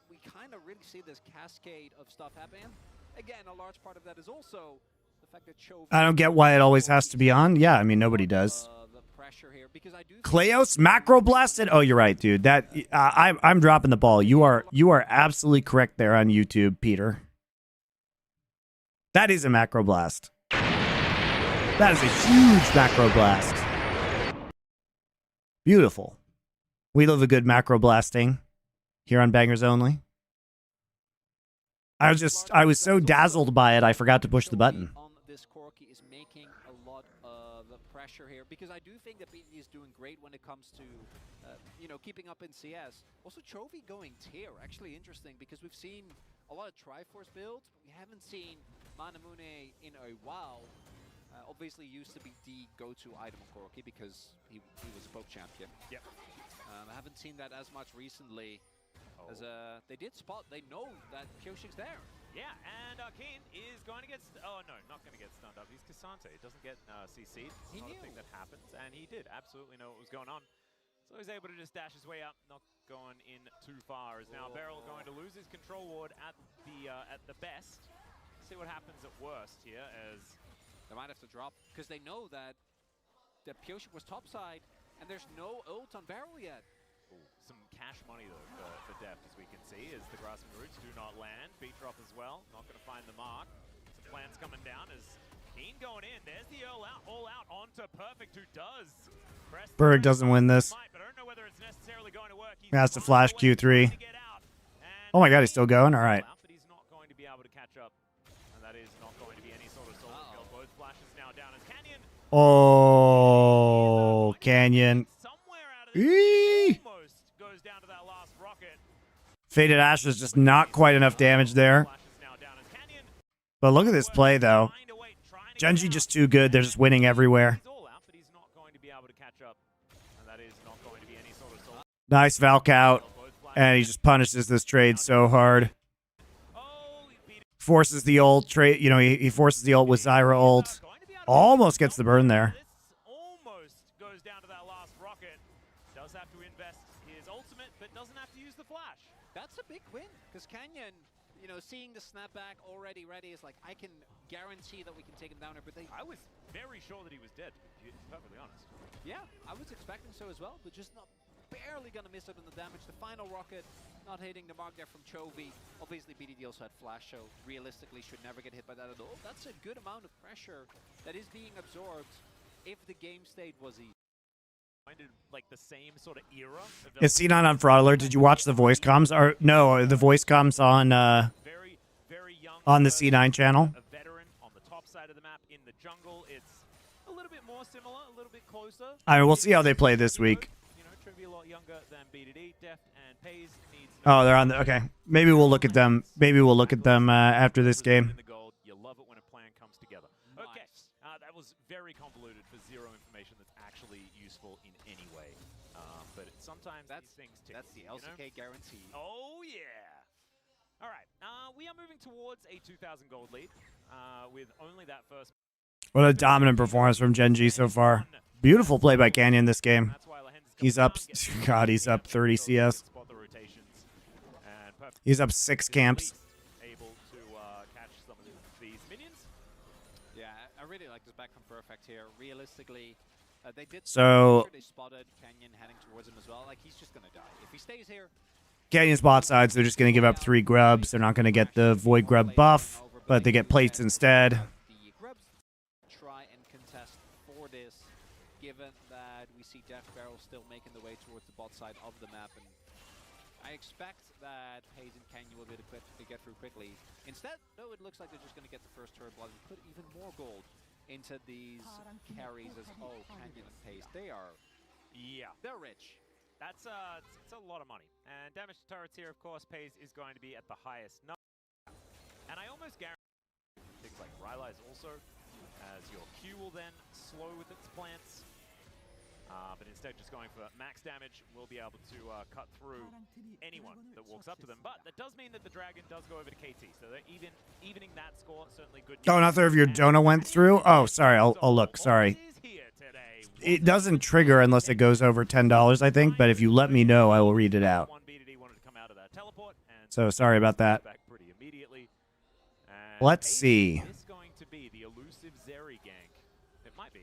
we kind of really see this cascade of stuff happening. Again, a large part of that is also the fact that Chovy... I don't get why it always has to be on. Yeah, I mean, nobody does. The pressure here, because I do Kleos macro blasted? Oh, you're right, dude. That I'm dropping the ball. You are absolutely correct there on YouTube, Peter. That is a macro blast. That is a huge macro blast. Beautiful. We love a good macro blasting here on Bangers Only. I was so dazzled by it, I forgot to push the button. On this Corki is making a lot of pressure here, because I do think that BT is doing great when it comes to, you know, keeping up in CS. Also, Chovy going tier, actually interesting, because we've seen a lot of Triforce builds. We haven't seen Manamune in a while. Obviously used to be the go-to item on Corki because he was a poke champion. Yep. I haven't seen that as much recently. As they did spot, they know that Pioshik's there. Yeah, and Keen is going to get... oh, no, not going to get stunned up. He's Cassante. He doesn't get CC'd. It's He not knew. a thing that happens, and he did absolutely know what was going on. So he's able to just dash his way up, not going in too far. Is now Beryl going to lose his control ward at the best. See what happens at worst here, as... They might have to drop, because they know that Pioshik was topside, and there's no ult on Beryl yet. Some cash money, though, for Deft, as we can see, as the grasping roots do not land. Beat drop as well, not going to find the mark. Some plans coming down as Keen going in. There's the all out onto Perfect, who does. Berg doesn't win this. But I don't know whether it's necessarily going to work. He has to flash Q3. Oh my god, he's still going? All right. But he's not going to be able to catch up. And that is not going to be any sort of solo kill. Both flashes now down as Canyon. Oh, Canyon. Somewhere out of this, Eee! almost goes down to that last rocket. Faded Ash is just not quite enough damage there. Flashes now down as Canyon. But look at this play, though. Find a way, trying to Genji get out. just too good. They're just winning everywhere. He's all out, but he's not going to be able to catch up. And that is not going to be any sort of solo. Nice Valk out. Both flashes And he just punishes this trade so hard. Oh, he beat it. Forces the ult trade. You know, he forces the ult with Zyra ult. Going to be able to Almost gets the burn there. This almost goes down to that last rocket. Does have to invest his ultimate, but doesn't have to use the flash. That's a big win, because Canyon, you know, seeing the snapback already ready is like, I can guarantee that we can take him down here, but they... I was very sure that he was dead, to be perfectly honest. Yeah, I was expecting so as well, but just not barely gonna miss out on the damage. The final rocket not hitting the mark there from Chovy. Obviously, BDD also had flash, so realistically should never get hit by that at all. That's a good amount of pressure that is being absorbed if the game state was easy. Like the same sort of era. Is C9 on Fraud Alert? Did you watch the voice comms? Or no, the voice comms on Very, very young. on the C9 channel. A veteran on the top side of the map in the jungle. It's a little bit more similar, a little bit closer. I mean, we'll see how they play this week. You know, trying to be a lot younger than BDD. Deft and Pays needs. Oh, they're on the okay. Maybe we'll look at them. Maybe we'll look at them after this game. In the gold. You love it when a plan comes together. Okay, that was very convoluted for zero information that's actually useful in any way. But sometimes these things tickle, That's the you know? LCK guarantee. Oh yeah. All right, we are moving towards a 2,000 gold lead with only that first. What a dominant performance from Genji so far. Beautiful play by Canyon this game. That's why Lahen's He's up. God, he's up 30 CS. Spot the rotations and He's up 6 camps. able to catch some of these minions. Yeah, I really like this back from Perfect here. Realistically, they did. So- they spotted Canyon heading towards him as well. Like, he's just gonna die if he stays here. Canyon's bot sides, they're just going to give up 3 grubs. They're not going to get the Void Grub buff, but they get plates instead. The grubs try and contest for this, given that we see Death Barrel still making the way towards the bot side of the map, and I expect that Hayes and Canyon will be able to get through quickly. Instead, though, it looks like they're just going to get the first turret blood and put even more gold into these carries as Canyon and Hayes. They're rich. That's it's a lot of money. And damage to turrets here, of course, Pays is going to be at the highest number. And I almost guarantee things like Rylai's also, as your Q will then slow with its plants. But instead just going for max damage, will be able to cut through anyone that walks up to them. But that does mean that the Dragon does go over to KT, so they're evening that score. Certainly good news. Oh, another of your Jonah went through? Oh, sorry. I'll look. Sorry. It doesn't trigger unless it goes over $10, I think. But if you let me know, I will read it out. So sorry about that. Let's see.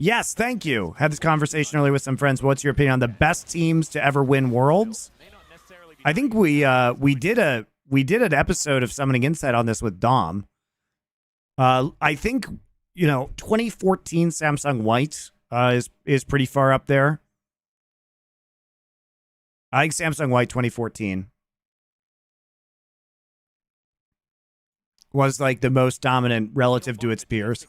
Yes, thank you. Had this conversation earlier with some friends. What's your opinion on the best teams to ever win Worlds? I think we did an episode of Summoning Insight on this with Dom. I think 2014 Samsung White is pretty far up there. I think Samsung White 2014 was like the most dominant relative to its peers.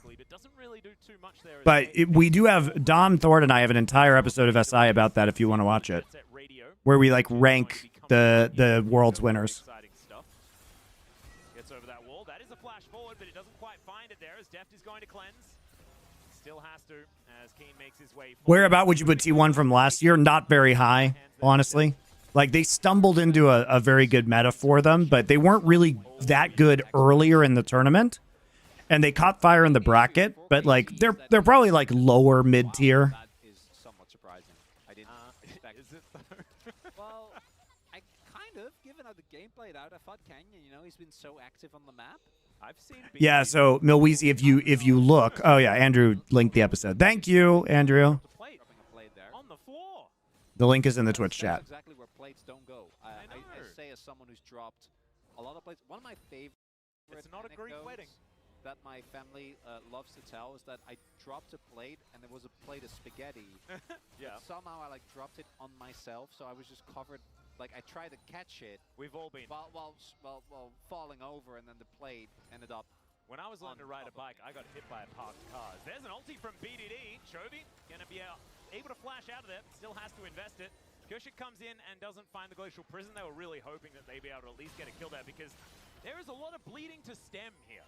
But we do have Dom Thorne and I have an entire episode of SI about that if you want to watch it, where we like rank the world's winners. Gets over that wall. That is a flash forward, but it doesn't quite find it there as Deft is going to cleanse. Still has to as Keen makes his way forward. Where about would you put T1 from last year? Not very high, honestly. Like they stumbled into a very good meta for them, but they weren't really that good earlier in the tournament. And they caught fire in the bracket, but like they're probably like lower mid tier. That is somewhat surprising. I didn't expect. Is it though? Well, I kind of, given how the game played out, I thought Canyon, he's been so active on the map. I've seen Yeah, so Milweezy, if you look, oh yeah, Andrew linked the episode. Thank you, Andrew. Dropping a plate there. on the floor. The link is in the Twitch That's chat. exactly where plates don't go. I say as someone who's dropped a lot of plates. One of my favorite It's not a Greek anecdotes wedding. that my family loves to tell is that I dropped a plate and there was a plate of spaghetti. Yeah. But somehow I dropped it on myself, so I was just covered. Like I tried to catch it We've all been. while falling over, and then the plate ended up When I was learning to ride a bike, I got hit by a parked cars. There's an ulti from BDD. Chovy going to be able to flash out of there. Still has to invest it. Kushik comes in and doesn't find the Glacial Prison. They were really hoping that they'd be able to at least get a kill there because there is a lot of bleeding to stem here.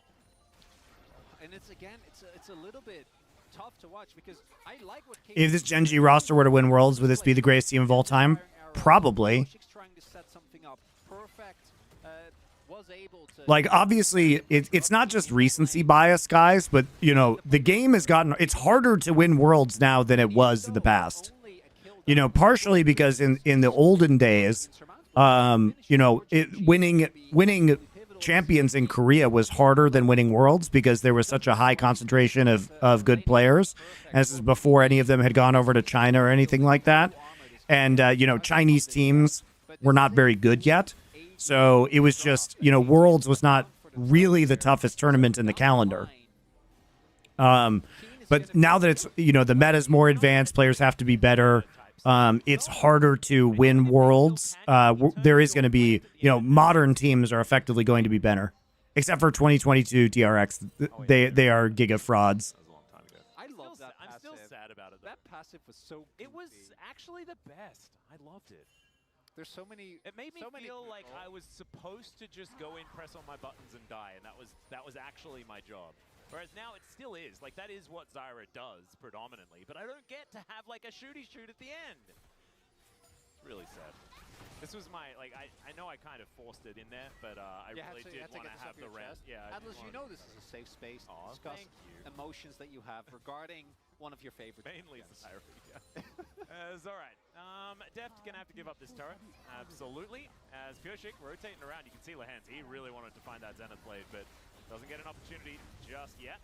And it's a little bit tough to watch because I like what If this Gen G roster were to win Worlds, would this be the greatest team of all time? Probably. Trying to set something up perfect. Was able to Like, obviously, it's not just recency bias, guys, but, you know, the game has gotten... It's harder to win Worlds now than it was in the past. You know, partially because in the olden days, you know, winning champions in Korea was harder than winning Worlds because there was such a high concentration of good players. And this is before any of them had gone over to China or anything like that. And, you know, Chinese teams were not very good yet. So it was just, you know, Worlds was not really the toughest tournament in the calendar. But now that it's, you know, the meta's more advanced, players have to be better. It's harder to win Worlds. There is going to be, you know, modern teams are effectively going to be better. Except for 2022 TRX. They are giga frauds. I love that. I'm still sad about it, though. That passive was so goofy. It was actually the best. I loved it. There's so many. It made me feel like I was supposed to just go in, press on my buttons, and die, and that was actually my job. Whereas now it still is. Like, that is what Zyra does predominantly, but I don't get to have like a shooty shoot at the end. It's really sad. This was my, like, I know I kind of forced it in there, but I really did want to have the rest. Yeah, Atlas, you know this is a safe space to discuss emotions that you have regarding one of your favorite mainly Zyra. Yeah. It's all right. Deft gonna have to give up this turret. Absolutely. As Kushik rotating around, you can see Lehans. He really wanted to find that Zenith blade, but doesn't get an opportunity just yet.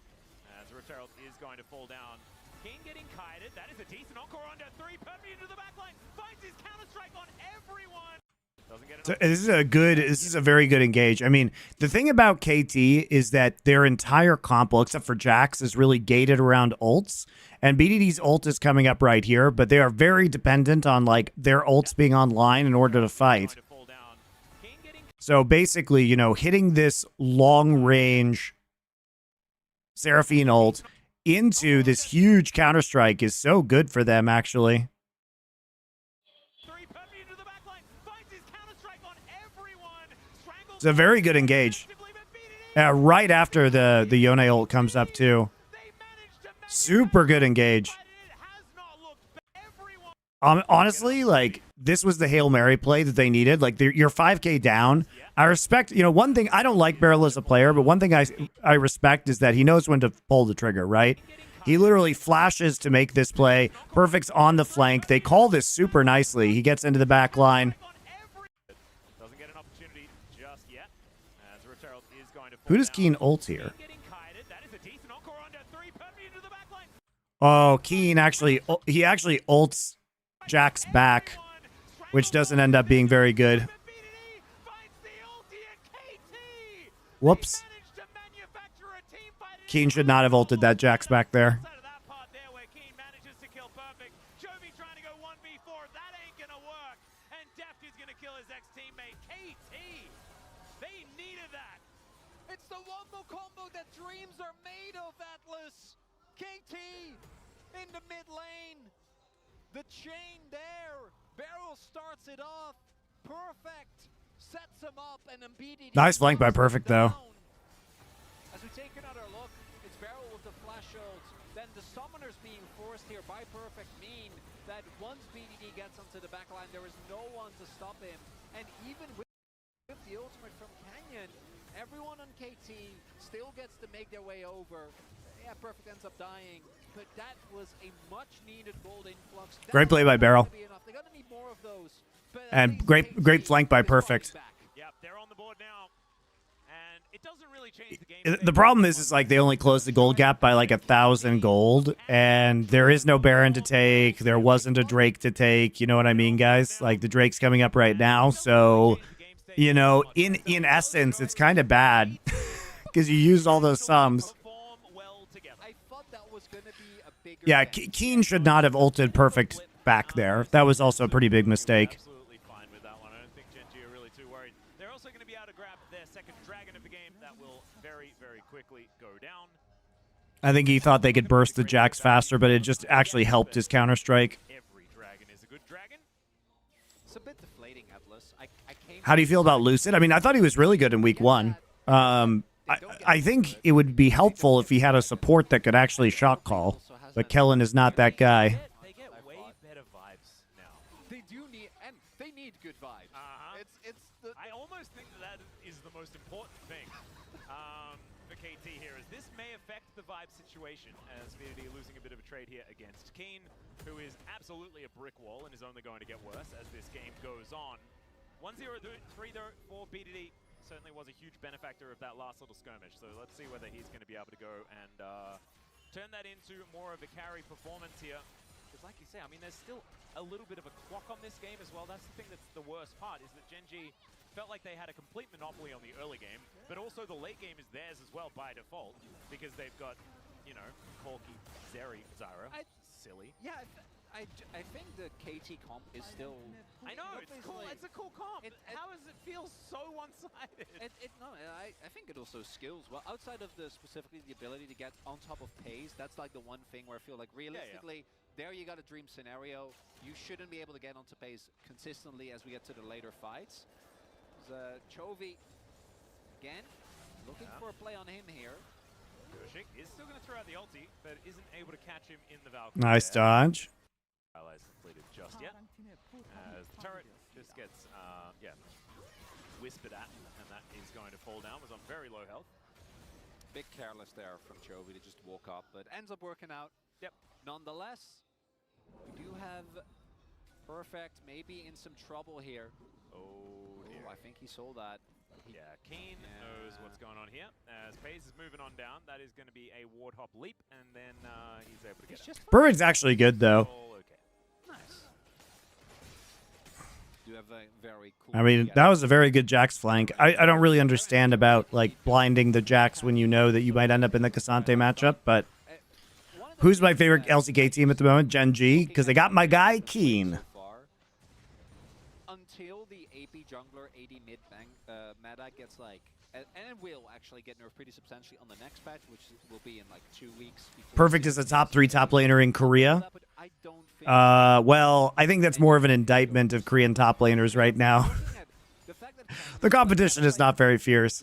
As Roterald is going to fall down. King getting kited. That is a decent encore under 3. Permanent into the backline. Finds his counter-strike on everyone. Doesn't get an This is a very good engage. I mean, the thing about KT is that their entire combo, except for Jax, is really gated around ults. And BDD's ult is coming up right here, but they are very dependent on, like, their ults being online in order to fight. So basically, you know, hitting this long-range Seraphine ult into this huge Counter-Strike is so good for them, actually. It's a very good engage. Right after the Yone ult comes up, too. Super good engage. Honestly, like, this was the Hail Mary play that they needed. Like, you're 5k down. I respect, you know, one thing, I don't like Beryl as a player, but one thing I respect is that he knows when to pull the trigger, right? He literally flashes to make this play. Perfect's on the flank. They call this super nicely. He gets into the back line. Who does Keen ult here? Oh, Keen actually, he actually ults Jax back, which doesn't end up being very good. Whoops. Keen should not have ulted that Jax back there. It's the wombo combo that dreams are made of, Atlas. KT in the mid lane. The chain there. Beryl starts it off. Perfect. Sets him up and BDD. Nice flank by Perfect, though. As we take another look, it's Beryl with the flash ult. Then the summoners being forced here by Perfect mean that once BDD gets onto the backline, there is no one to stop him. And even with the ultimate from Canyon, everyone on KT still gets to make their way over. Yeah, Perfect ends up dying, but that was a much-needed gold influx. Great play by Beryl. They're gonna need more of those. And great flank by Perfect. Yep, they're on the board now, and it doesn't really change the game. The problem is like they only closed the gold gap by like 1,000 gold, and there is no Baron to take. There wasn't a Drake to take. You know what I mean, guys? Like the Drake's coming up right now, so you know, in essence, it's kind of bad because you used all those sums. Yeah, Keen should not have ulted Perfect back there. That was also a pretty big mistake. Absolutely fine with that one. I don't think Gen G are really too worried. They're also going to be able to grab their second dragon of the game. That will very, very quickly I think he thought they could burst the Jax faster, but it just actually helped his Counter-Strike. Every dragon is a good dragon. It's a bit deflating, Atlas. I came How do you feel about Lucid? I mean, I thought he was really good in week 1. I think it would be helpful if he had a support that could actually shot call, but Kellen is not that guy. They get way better vibes now. They do need, and they need good vibes. It's the I almost think that is the most important thing for KT here, is this may affect the vibe situation, as VDD losing a bit of a trade here against Keen, who is absolutely a brick wall and is only going to get worse as this game goes on. 1-0-3 though for BDD. Certainly was a huge benefactor of that last little skirmish, so let's see whether he's going to be able to go and turn that into more of a carry performance here. Because like you say, I mean, there's still a little bit of a clock on this game as well. That's the thing that's the worst part, is that Gen G felt like they had a complete monopoly on the early game, but also the late game is theirs as well by default, because they've got, you know, Corki, Zeri, Zyra. Silly. yeah. I think the KT comp is still. I know, it's cool. It's a cool comp. How does it feel so one-sided? I think it also skills well. Outside of specifically the ability to get on top of pace, that's like the one thing where I feel like realistically, there you got a dream scenario. You shouldn't be able to get onto pace consistently as we get to the later fights. Chovy, again, looking for a play on him here. Gushik is still going to throw out the ulti, but isn't able to catch him in the Valkyrie. Nice dodge. Allies completed just yet, as the turret just gets, whispered at, and that is going to fall down. Was on very low health. Bit careless there from Chovy to just walk up, but ends up working out. Yep. Nonetheless, we do have Perfect maybe in some trouble here. Oh dear. I think he saw that. Yeah, Keen knows what's going on here. As Pace is moving on down, that is going to be a ward hop leap, and then he's able to get it. Perfect's actually good, though. All okay. Nice. Do have a very cool. I mean, that was a very good Jax flank. I don't really understand about, like, blinding the Jax when you know that you might end up in the Cassante matchup, but who's my favorite LCK team at the moment? Gen G, because they got my guy, Keen. Until the AP jungler AD mid meta gets like, and it will actually get nerfed pretty substantially on the next patch, which will be in like 2 weeks. Perfect is a top 3 top laner in Korea. But I don't think Well, I think that's more of an indictment of Korean top laners right now. The competition is not very fierce.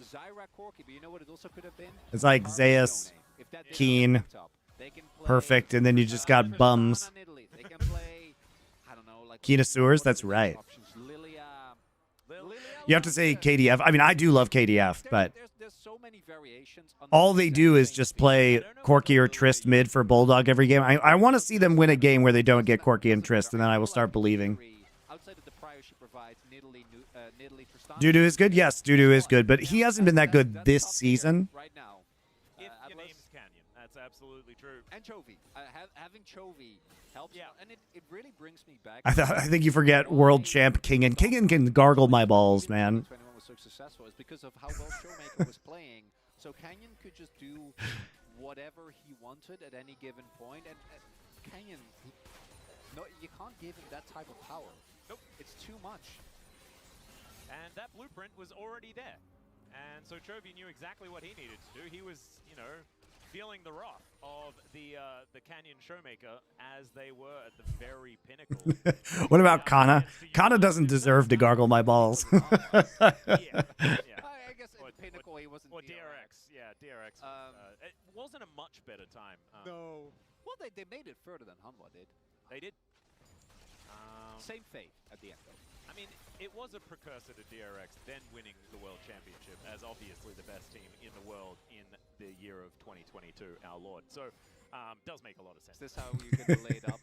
It's like Zeus, Keen, Perfect, and then you just got bums. Keenasurs, that's right. You have to say KDF. I mean, I do love KDF, but all they do is just play Corki or Trist mid for Bulldog every game. I want to see them win a game where they don't get Corki and Trist, and then I will start believing. Dudu is good? Yes, Dudu is good, but he hasn't been that good this season. If your name's Canyon, that's absolutely true. And Chovy. Having Chovy helps, and it really brings me back. I think you forget world champ Kingen. Kingen can gargle my balls, man. 21 was so successful is because of how well Showmaker was playing. So Canyon could just do whatever he wanted at any given point, and Canyon, no, you can't give him that type of power. Nope, it's too much. And that blueprint was already there. And so Chovy knew exactly what he needed to do. He was, you know, feeling the wrath of the Canyon Showmaker as they were at the very pinnacle. What about Kana? Kana doesn't deserve to gargle my balls. Yeah. I guess at pinnacle he wasn't. Or DRX. Yeah, DRX. It wasn't a much better time. No. Well, they made it further than Hanwha did. They did. Same fate at the end, though. I mean, it was a precursor to DRX, then winning the World Championship as obviously the best team in the world in the year of 2022, our Lord. So, does make a lot of sense. Is this how you're going to lay it up?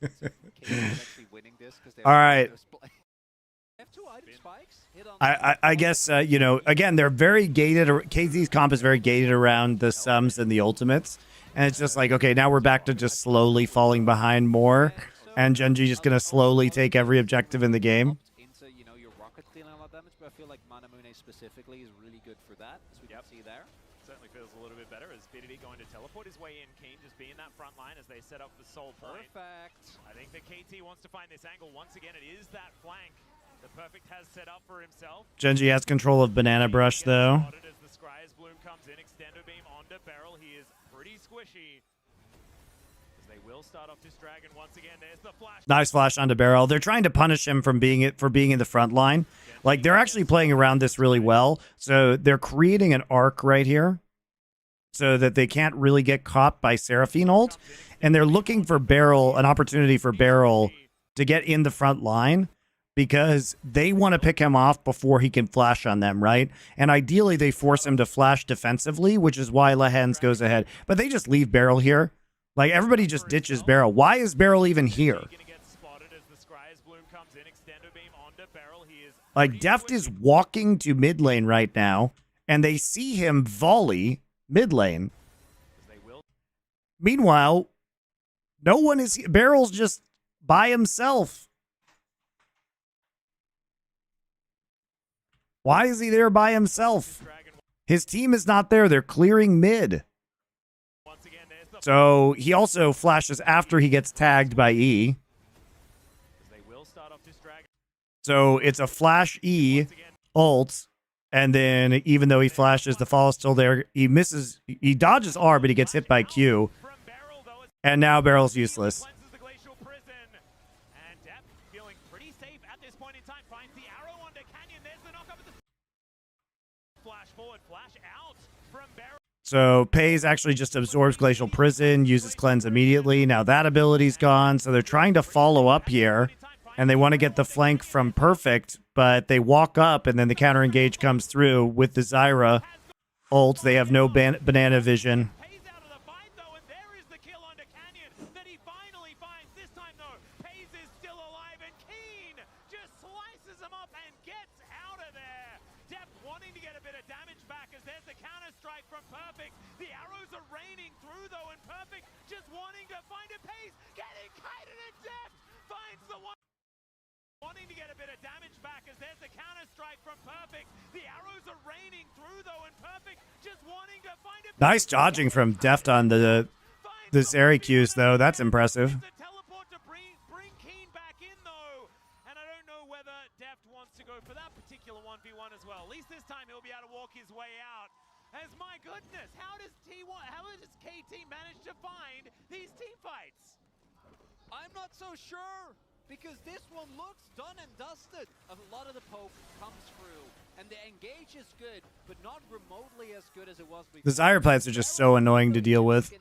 KT actually winning this? All right. Have 2 item spikes. I guess, you know, again, they're very gated. KZ's comp is very gated around the sums and the ultimates. And it's just like, okay, now we're back to just slowly falling behind more. And Gen G just going to slowly take every objective in the game. Into, you know, your rocket dealing a lot of damage, but I feel like Manamune specifically is really good for that, as we can see there. Certainly feels a little bit better as BDD going to teleport his way in. Keen just being that front line as they set up the Soul Point. Perfect. I think that KT wants to find this angle. Once again, it is that flank that Perfect has set up for himself. Gen G has control of Banana Brush, though. As the Scry's Bloom comes in, Extendo Beam onto Beryl. He is pretty squishy. They will start off this dragon once again. There's the flash. Nice flash onto Beryl. They're trying to punish him from being in the front line. Like, they're actually playing around this really well. So they're creating an arc right here so that they can't really get caught by Seraphine ult. And they're looking for Beryl, an opportunity for Beryl to get in the front line because they want to pick him off before he can flash on them, right? And ideally, they force him to flash defensively, which is why Lehens goes ahead. But they just leave Beryl here. Like, everybody just ditches Beryl. Why is Beryl even here? Like, Deft is walking to mid lane right now, and they see him volley mid lane. Meanwhile, no one is... Beryl's just by himself. Why is he there by himself? His team is not there. They're clearing mid. So he also flashes after he gets tagged by E. So it's a flash E ult, and then even though he flashes, the fall is still there. He misses. He dodges R, but he gets hit by Q. And now Beryl's useless. So Pays actually just absorbs Glacial Prison, uses Cleanse immediately. Now that ability's gone, so they're trying to follow up here, and they want to get the flank from Perfect, but they walk up, and then the counter engage comes through with the Zyra ult. They have no banana vision. Wanting to get a bit of damage back as there's the counter strike from Perfect. The arrows are raining through though, and Perfect just wanting to find it. Nice dodging from Deft on the Syracuse though. That's impressive. Teleport to bring Keen back in though, and I don't know whether Deft wants to go for that particular 1v1 as well. At least this time he'll be able to walk his way out. As my goodness, how does KT manage to find these team fights? I'm not so sure, because this one looks done and dusted. A lot of the poke comes through, and the engage is good, but not remotely as good as it was before. The Zyra plants are just so annoying to deal with.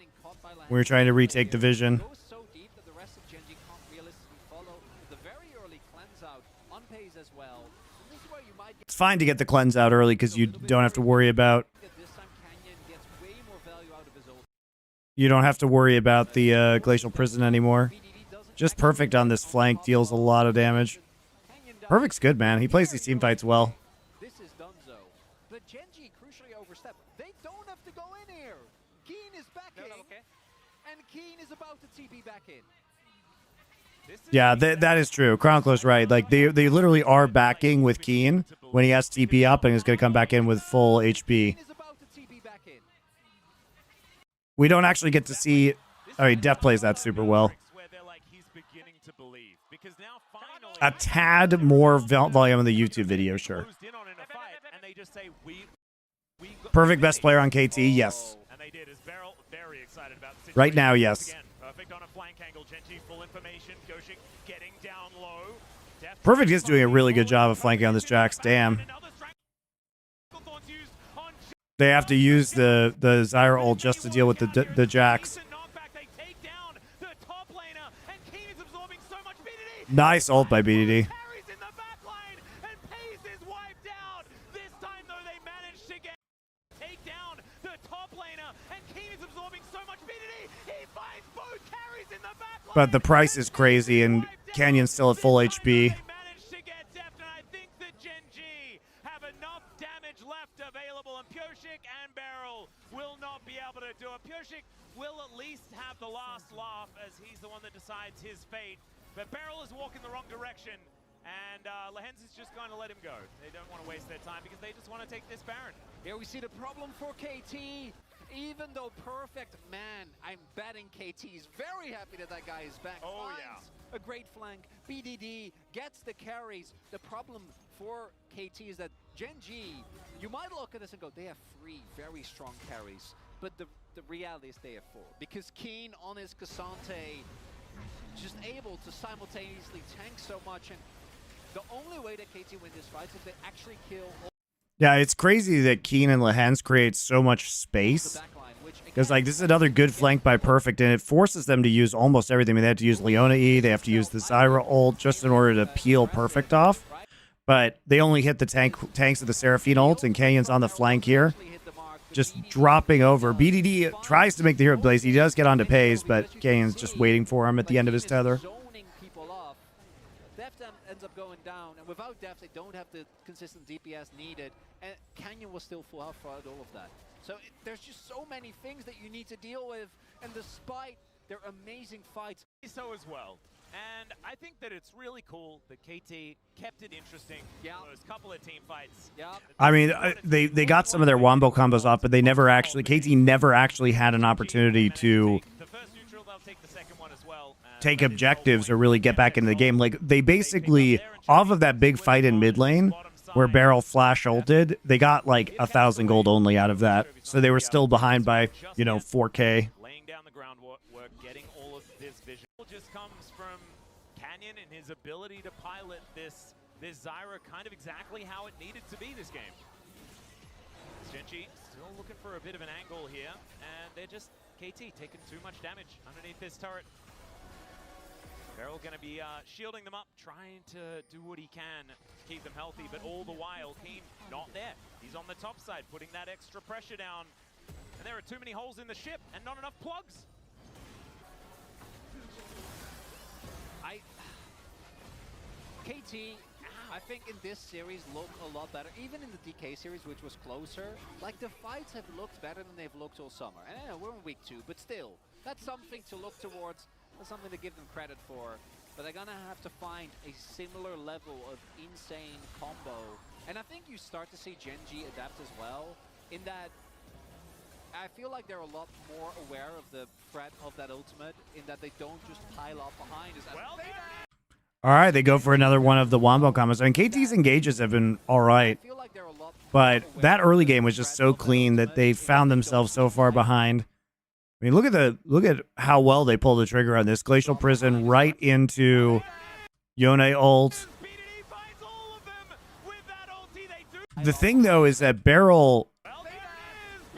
We're trying to retake the vision. Goes so deep that the rest of Genji can't realistically follow. The very early cleanse out on Pays as well. And this is where you might get It's fine to get the cleanse out early because you don't have to worry about... this time Canyon gets way more value out of his ult. You don't have to worry about the Glacial Prison anymore. Just Perfect on this flank deals a lot of damage. Perfect's good, man. He plays these team fights well. This is Dunzo. But Genji crucially overstepped. They don't have to go in here. Keen is back in. And Keen is about to TP back in. Yeah, that is true. Chronicler's right. Like, they literally are backing with Keen when he has TP up and is going to come back in with full HP. Keen is about to TP back in. We don't actually get to see... I mean, Def plays that super well. A tad more volume in the YouTube video, sure. Perfect best player on KT, yes. Right now, yes. Perfect is doing a really good job of flanking on this Jax, damn. They have to use the Zyra ult just to deal with the Jax. Nice ult by BDD. But the price is crazy, and Canyon's still at full HP. Will at least have the last laugh as he's the one that decides his fate. But Beryl is walking the wrong direction, and Lehens is just going to let him go. They don't want to waste their time because they just want to take this Baron. Here we see the problem for KT. Even though Perfect, man, I'm betting KT is very happy that that guy is back. Oh, Finds yeah. a great flank. BDD gets the carries. The problem for KT is that Genji, you might look at this and go, they have 3 very strong carries. But the the reality is there for. Because Keen on his Cassante, just able to simultaneously tank so much, and the only way that KT win this fight is if they actually kill all Yeah, it's crazy that Keen and Lehens create so much the space. backline, which Because, again, like, this is another good flank by Perfect, and it forces them to use almost everything. I mean, they have to use Leona E, they have to use the Zyra ult just in order to peel Perfect off. But they only hit the tanks of the Seraphine ult, and Canyon's on the flank here, just dropping over. BDD tries to make the hero plays. He does get onto Pays, but Canyon's just waiting for him at the end of his tether. Zoning people off. Deft ends up going down, and without Deft, they don't have the consistent DPS needed. And Canyon was still full health throughout all of that. So there's just so many things that you need to deal with, and despite their amazing fights, So as well. And I think that it's really cool that KT kept it interesting. Yeah. Those couple of team fights. yeah, I mean, they got some of their wombo combos off, but they never actually, KT never actually had an opportunity to The first neutral, they'll take the second one as well. take objectives or really get back into the game. Like, they basically, off of that big fight in mid lane, where Barrel flash ulted, they got like 1,000 gold only out of that. So they were still behind by, 4K. Laying down the groundwork, getting all of this vision. It just comes from Canyon and his ability to pilot this Zyra kind of exactly how it needed to be this game. Genji still looking for a bit of an angle here, and they're just KT taking too much damage underneath this turret. Beryl going to be shielding them up, trying to do what he can to keep them healthy, but all the while, Keen not there. He's on the top side, putting that extra pressure down. And there are too many holes in the ship and not enough plugs. KT, I think in this series look a lot better. Even in the DK series, which was closer, like the fights have looked better than they've looked all summer. And I know we're in week 2, but still, that's something to look towards. That's something to give them credit for. But they're gonna have to find a similar level of insane combo. And I think you start to see Genji adapt as well, in that I feel like they're a lot more aware of the threat of that ultimate, in that they don't just pile up behind. Well, All right, they go for another one of the wombo combos. I mean, KT's engages have been all right, I feel like they're a lot but more that aware early of the game was just threat so of that clean that ultimate, they in found they themselves don't so just far pile up. behind. I mean, look at how well they pulled the trigger on this. Glacial Prison right into Yone ult. BDD finds all of them with that ulti. They do. The thing though is that Barrel,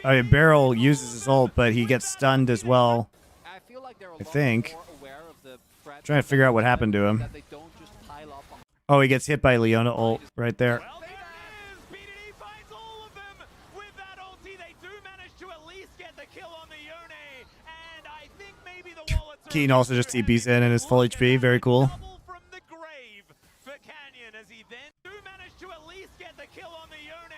Well, Barrel uses his ult, but he gets stunned as well. I feel like they're a I lot think. more aware of the threat Trying to figure out what happened to him. that they don't just pile up behind. Oh, he gets hit by Leona ult right there. Well, BDD finds all of them with that ulti. They do manage to at least get the kill on the Yone, and I think maybe the wallets are Keen also just TPs in and is full HP. Very cool. Double from the grave for Canyon as he then do manage to at least get the kill on the Yone,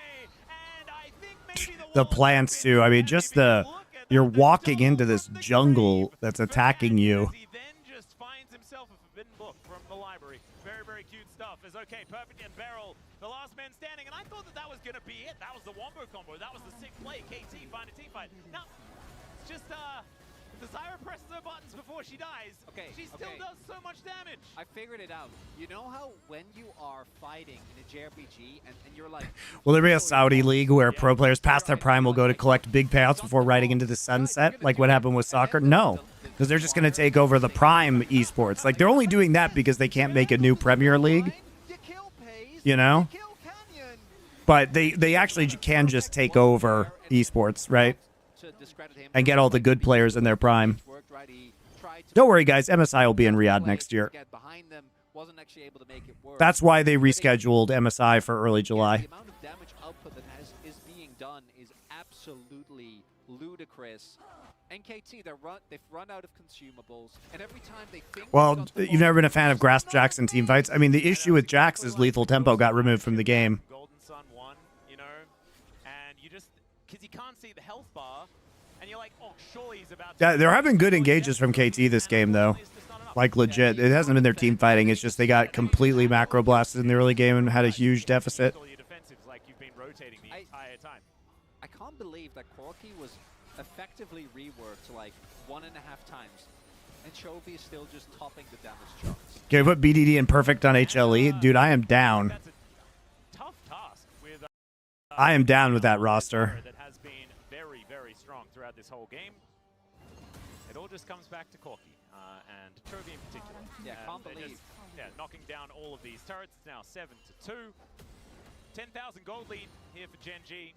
and I think maybe The wallets plants have too. I mean, been just if you the look at you're that, the walking double into this from the jungle grave that's for attacking Canyon you. as he then just finds himself a forbidden book from the library. Very, very cute stuff. Is okay, Perfect and Beryl, the last man standing, and I thought that was going to be it. That was the wombo combo. That was the sick play. KT find a team fight. Now, it's just the Zyra presses her buttons before she dies. Okay, She still okay. does so much damage. I figured it out. You know how when you are fighting in a JRPG and you're like, Will there be a Saudi league where pro players past their prime will go to collect big payouts before riding into the sunset, like what happened with soccer? No, because they're just going to take over the prime esports. Like, they're only doing that because they can't make a new Premier League, you kill Pays, you know? you kill Canyon. But they actually can just take over esports, right? To discredit him And get all the good players in their prime. worked right. He tried to Don't worry, guys. MSI will be in Riyadh next year. get behind them, wasn't actually able to make it work. That's why they rescheduled MSI for early The July. amount of damage output that is being done is absolutely ludicrous. NKT, they've run out of consumables, and every time they think... Well, they've got the you've never been a ball, fan of Grasp Jax in team fights. I mean, the issue with Jax is lethal tempo got removed from the game. Golden Sun won, you know, and you just, because you can't see the health bar, and you're like, oh, surely he's about to... Yeah, they're having good engages from KT this game, though. Like, legit. It hasn't been their team fighting. It's just they got completely macro blasted in the early game and had a huge deficit. All your defensives like you've been rotating the entire time. I can't believe that Corki was effectively reworked like 1.5 times, and Chovy is still just topping the damage charts. Can we put BDD in perfect on HLE? Dude, I am down. That's a tough task with I am down with that roster. that has been very, very strong. throughout this whole game. It all just comes back to Corki and Chovy in particular. Yeah, can't They're believe. just, knocking down all of these turrets. It's now 7-2. 10,000 gold lead here for Gen G.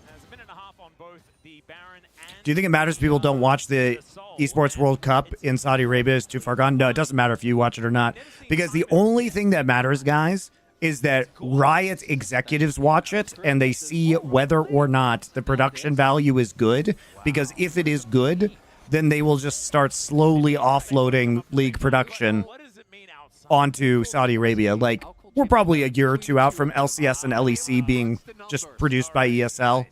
There's a minute and a half on both the Baron and... Do you think it matters if people don't watch the Esports World Cup in Saudi Arabia is too far gone? No, it doesn't matter if you watch it or not. Because the only thing that matters, guys, is that Riot executives watch it and they see whether or not the production value is good. Because if it is good, then they will just start slowly offloading League production onto Saudi Arabia. Like, we're probably a year or two out from LCS and LEC being just produced by ESL.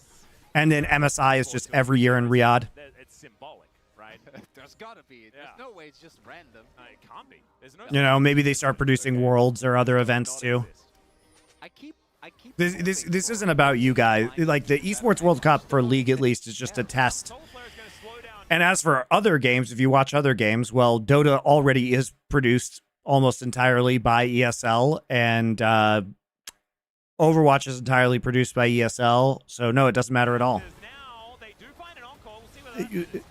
And then MSI is just every year in Riyadh. It's symbolic, right? There's gotta be. There's no way it's just random. It can't be. There's no... You know, maybe they start producing Worlds or other events too. I keep This isn't about you guys. Like, the Esports World Cup for League at least is just a test. And as for other games, if you watch other games, well, Dota already is produced almost entirely by ESL, and Overwatch is entirely produced by ESL, so no, it doesn't matter at all.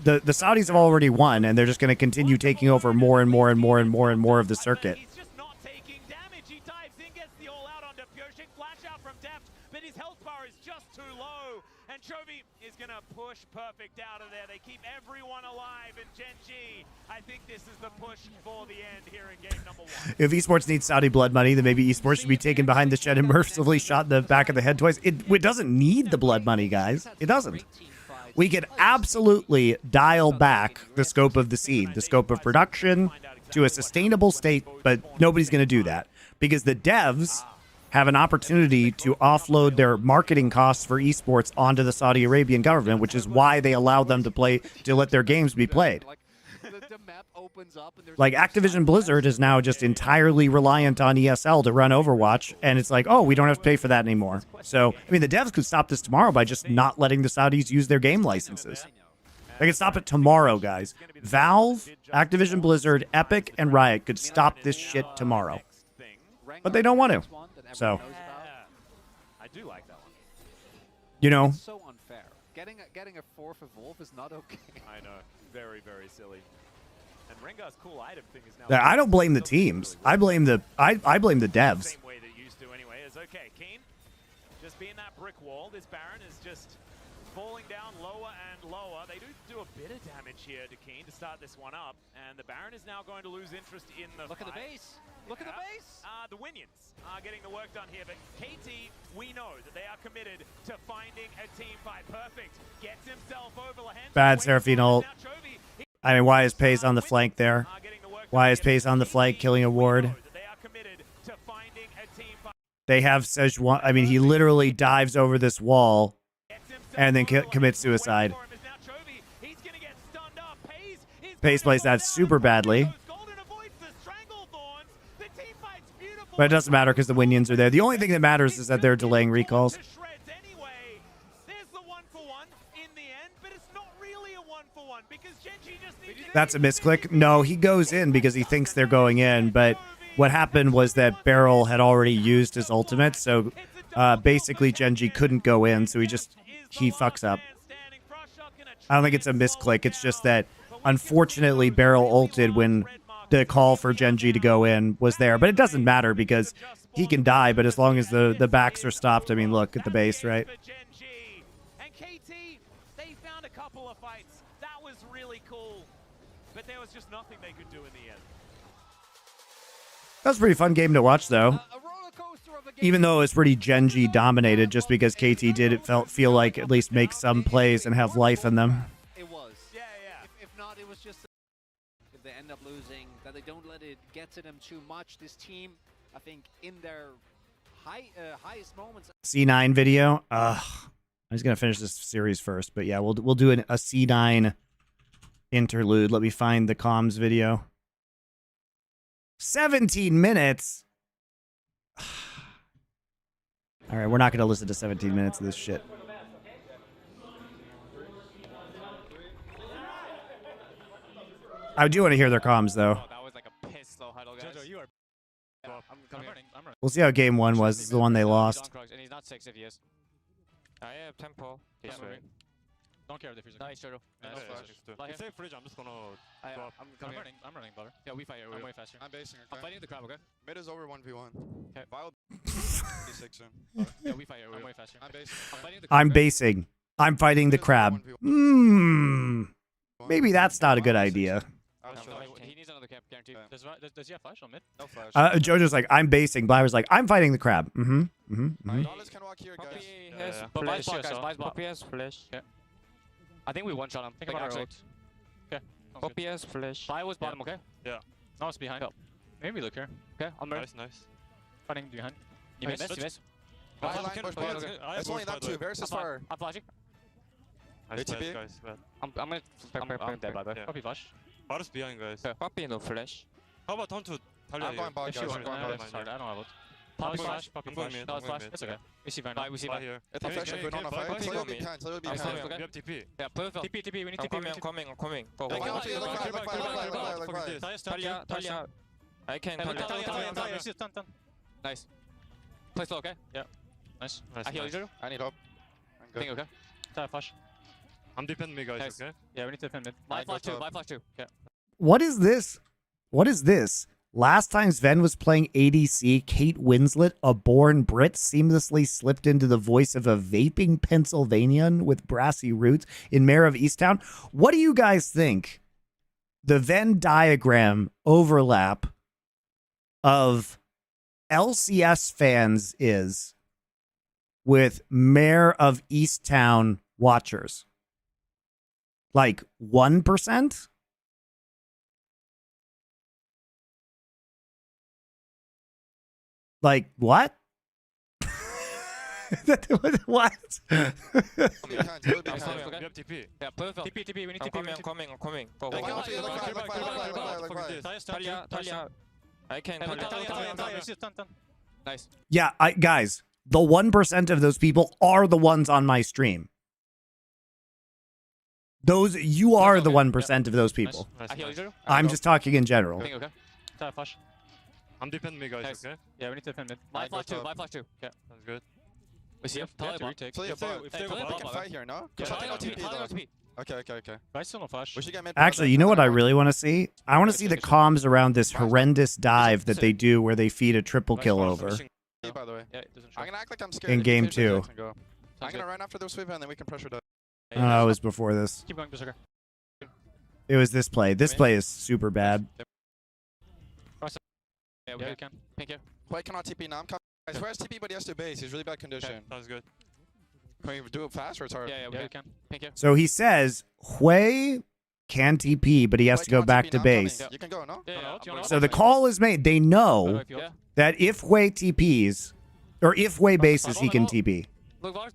The Saudis have already won, and they're just going to continue taking over more and more and more and more and more of the circuit. He's just not taking damage. He dives in, gets the all out on Depushing, flash out from depth, but his health bar is just too low. And Chovy is going to push Perfect out of there. They keep everyone alive in Gen G. I think this is the push for the end here in game number 1. If Esports needs Saudi blood money, then maybe Esports should be taken behind the shed and mercifully shot in the back of the head twice. It doesn't need the blood money, guys. It doesn't. We could absolutely dial back the scope of the seed, the scope of production to a sustainable state, but nobody's going to do that because the devs have an opportunity to offload their marketing costs for esports onto the Saudi Arabian government, which is why they allow them to let their games be played. Like, Activision Blizzard is now just entirely reliant on ESL to run Overwatch, and it's like, oh, we don't have to pay for that anymore. So, I mean, the devs could stop this tomorrow by just not letting the Saudis use their game licenses. They could stop it tomorrow, guys. Valve, Activision Blizzard, Epic, and Riot could stop this shit tomorrow. But they don't want to. So, I do like that one. You know, It's so unfair. Getting a 4th Evolve is not okay. I know. Very, very silly. And Rengar's cool item thing is now... I don't blame the teams. I blame the devs. Same way that used to anyway. Is okay. Keen, just being that brick wall. This Baron is just falling down lower and lower. They do a bit of damage here to Keen to start this one up. And the Baron is now going to lose interest in the Look fight. at the base. Look at the base. The Winions are getting the work done here, but KT, we know that they are committed to finding a team fight. Perfect. Gets himself over Lahan. Bad Seraphine ult. I mean, why is Pace on the flank there? Why is Pace on the flank killing a ward? They have Sejuani. I mean, he literally dives over this wall and then commits suicide. Pace plays that super badly. But it doesn't matter because the Winions are there. The only thing that matters is that they're delaying recalls. That's a misclick. No, he goes in because he thinks they're going in, but what happened was that Beryl had already used his ultimate, so basically Genji couldn't go in, so he fucks up. I don't think it's a misclick, it's just that unfortunately Beryl ulted when the call for Genji to go in was there, but it doesn't matter because he can die, but as long as the backs are stopped, I mean, look at the base, right? And KT, they found a couple of fights. That was really cool, but there was just nothing they could do in the end. That was a pretty fun game to watch, though. Even though it was pretty Genji dominated, just because KT did feel like at least make some plays and have life in them. It was. Yeah. If not, it was just if they end up losing, that they don't let it get to them too much. This team, I think, in their highest moments. C9 video. I'm just gonna finish this series first, but yeah, we'll do a C9 interlude. Let me find the comms video. 17 minutes. All right, we're not gonna listen to 17 minutes of this shit. I do want to hear their comms though. That was like a piss low huddle, guys. Jojo, you are. I'm running. We'll see how game one was. This is the one they lost. And he's not 6 if he is. I have tempo. He's free. Don't care if they freeze. Nice, Jojo. Yeah, Nice. flash. Fly If here. they freeze, I'm just gonna go up. I'm I'm coming. running, brother. Yeah, we fight here. I'm We're way faster. I'm basing, I'm okay? fighting the crab, okay? Mid is over 1v1. Okay. Vile be 6 soon. Yeah, we fight here. I'm We're way faster. I'm basing. I'm okay? fighting the crab. I'm okay? basing. I'm fighting the crab. Maybe that's not a good idea. I'll No, show no, you. he needs another camp, guaranteed. Okay. Does he have flash on mid? No flash. Jojo's like, I'm basing. Blabber's like, I'm fighting the crab. Dollars can walk here, guys. Poppy Yeah, has yeah. but Flash, buys block, guys. yeah, Buys block. Poppy has flash. I think we one-shot him. Think Like, about our actually. ult. Okay. Poppy has flash. Buy was bottom, okay? Now it's behind. Go. Maybe look here. Okay, I'm ready. Nice. Fighting behind. You missed, you missed. Vile Okay, line okay, push, okay, boys. okay. I It's have only bush, not by the two. way. Versus far. I'm flashing. ATP? guys, bad. I'm gonna. I'm dead, by the way. Yeah. Poppy flash. Varus behind, guys. Poppy no flash. How about on to Talia? I'm going bot, If guys. you I'm want, going no, bot. that's hard. I don't have it. Poppy Poppy flash. Poppy I'm going flash. mid. No, I'm it's going flash. mid. It's okay. We see Vayne. Bye, we see Fly Vayne. here. It's a flash. Okay, We're not okay, fight. bye, Slowly bye, be bye. behind. Slowly be Nice, behind. nice, okay. We have TP. Yeah, perfect. TP, we need I'm TP. coming, I'm coming, I'm coming. Go, Look, go. look, look, look, look, look, look, look. Talia, stand Talia, here. Talia. I can Hey, look, Talia. Talia. Stand. Nice. Play slow, okay? Nice. I heal you, Jojo. I need help. I'm Think good. okay? Talia flash. I'm defending me, guys, Nice. okay? Yeah, we need to defend mid. Buy I flash go 2, top. buy flash 2. Okay. What is this? What is this? Last time Sven was playing ADC, Kate Winslet, a born Brit, seamlessly slipped into the voice of a vaping Pennsylvanian with brassy roots in Mayor of Easttown. What do you guys think the Venn diagram overlap of LCS fans is with Mayor of Easttown watchers? Like 1%? Like what? What? Slowly behind. Slowly I'm behind. sorry. We have TP. Yeah, perfect. TP, we need I'm TP. coming, I'm coming, I'm coming. Go, go, Look, go. look, look, look, look, look. Talia, stand here. Talia, Talia. I can Hey, look, Talia. Talia. Stand. Nice. Yeah, guys, the 1% of those people are the ones on my stream. You are the 1% of those people. Nice. I heal you, Jojo. I'm just talking in general. Think okay? Talia flash. I'm defending me, guys, Nice. okay? Yeah, we need to defend mid. Buy I go flash 2, top. buy flash 2. Yeah, sounds good. We see him. We have Talia to bot. retake. Talia If they bot. go Hey, Talia We bot. can fight here, no? Yeah, Talia Talia TP, TP, Talia though. TP. Okay. I still no flash. We should get mid. Actually, you know what I really want to see? I want to see the comms around this horrendous dive that they do where they feed a triple kill over. By the way. Yeah, it doesn't show. I'm gonna act like I'm scared. In If you game finish two. it, Jackson, go. I'm Sounds gonna good. run after the sweep and then we can pressure the. It was before this. Keep going, Berserker. It was this play. This play is super bad. Yeah, Yeah, okay. you can. Thank you. Play cannot TP now. I'm coming. Guys, where's TP but he has to base? He's really bad condition. Sounds good. Can we do it fast or it's hard? Yeah, Yeah, okay. you can. Thank you. So he says Hui can TP, but he has Play to go cannot back TP to now, I'm coming. base. You can go, no? Yeah, You yeah, know, I'm you know. going So the top. call is made. They know Yeah. that if Hui TPs, or if Hui bases, he can TP. Look, Lars.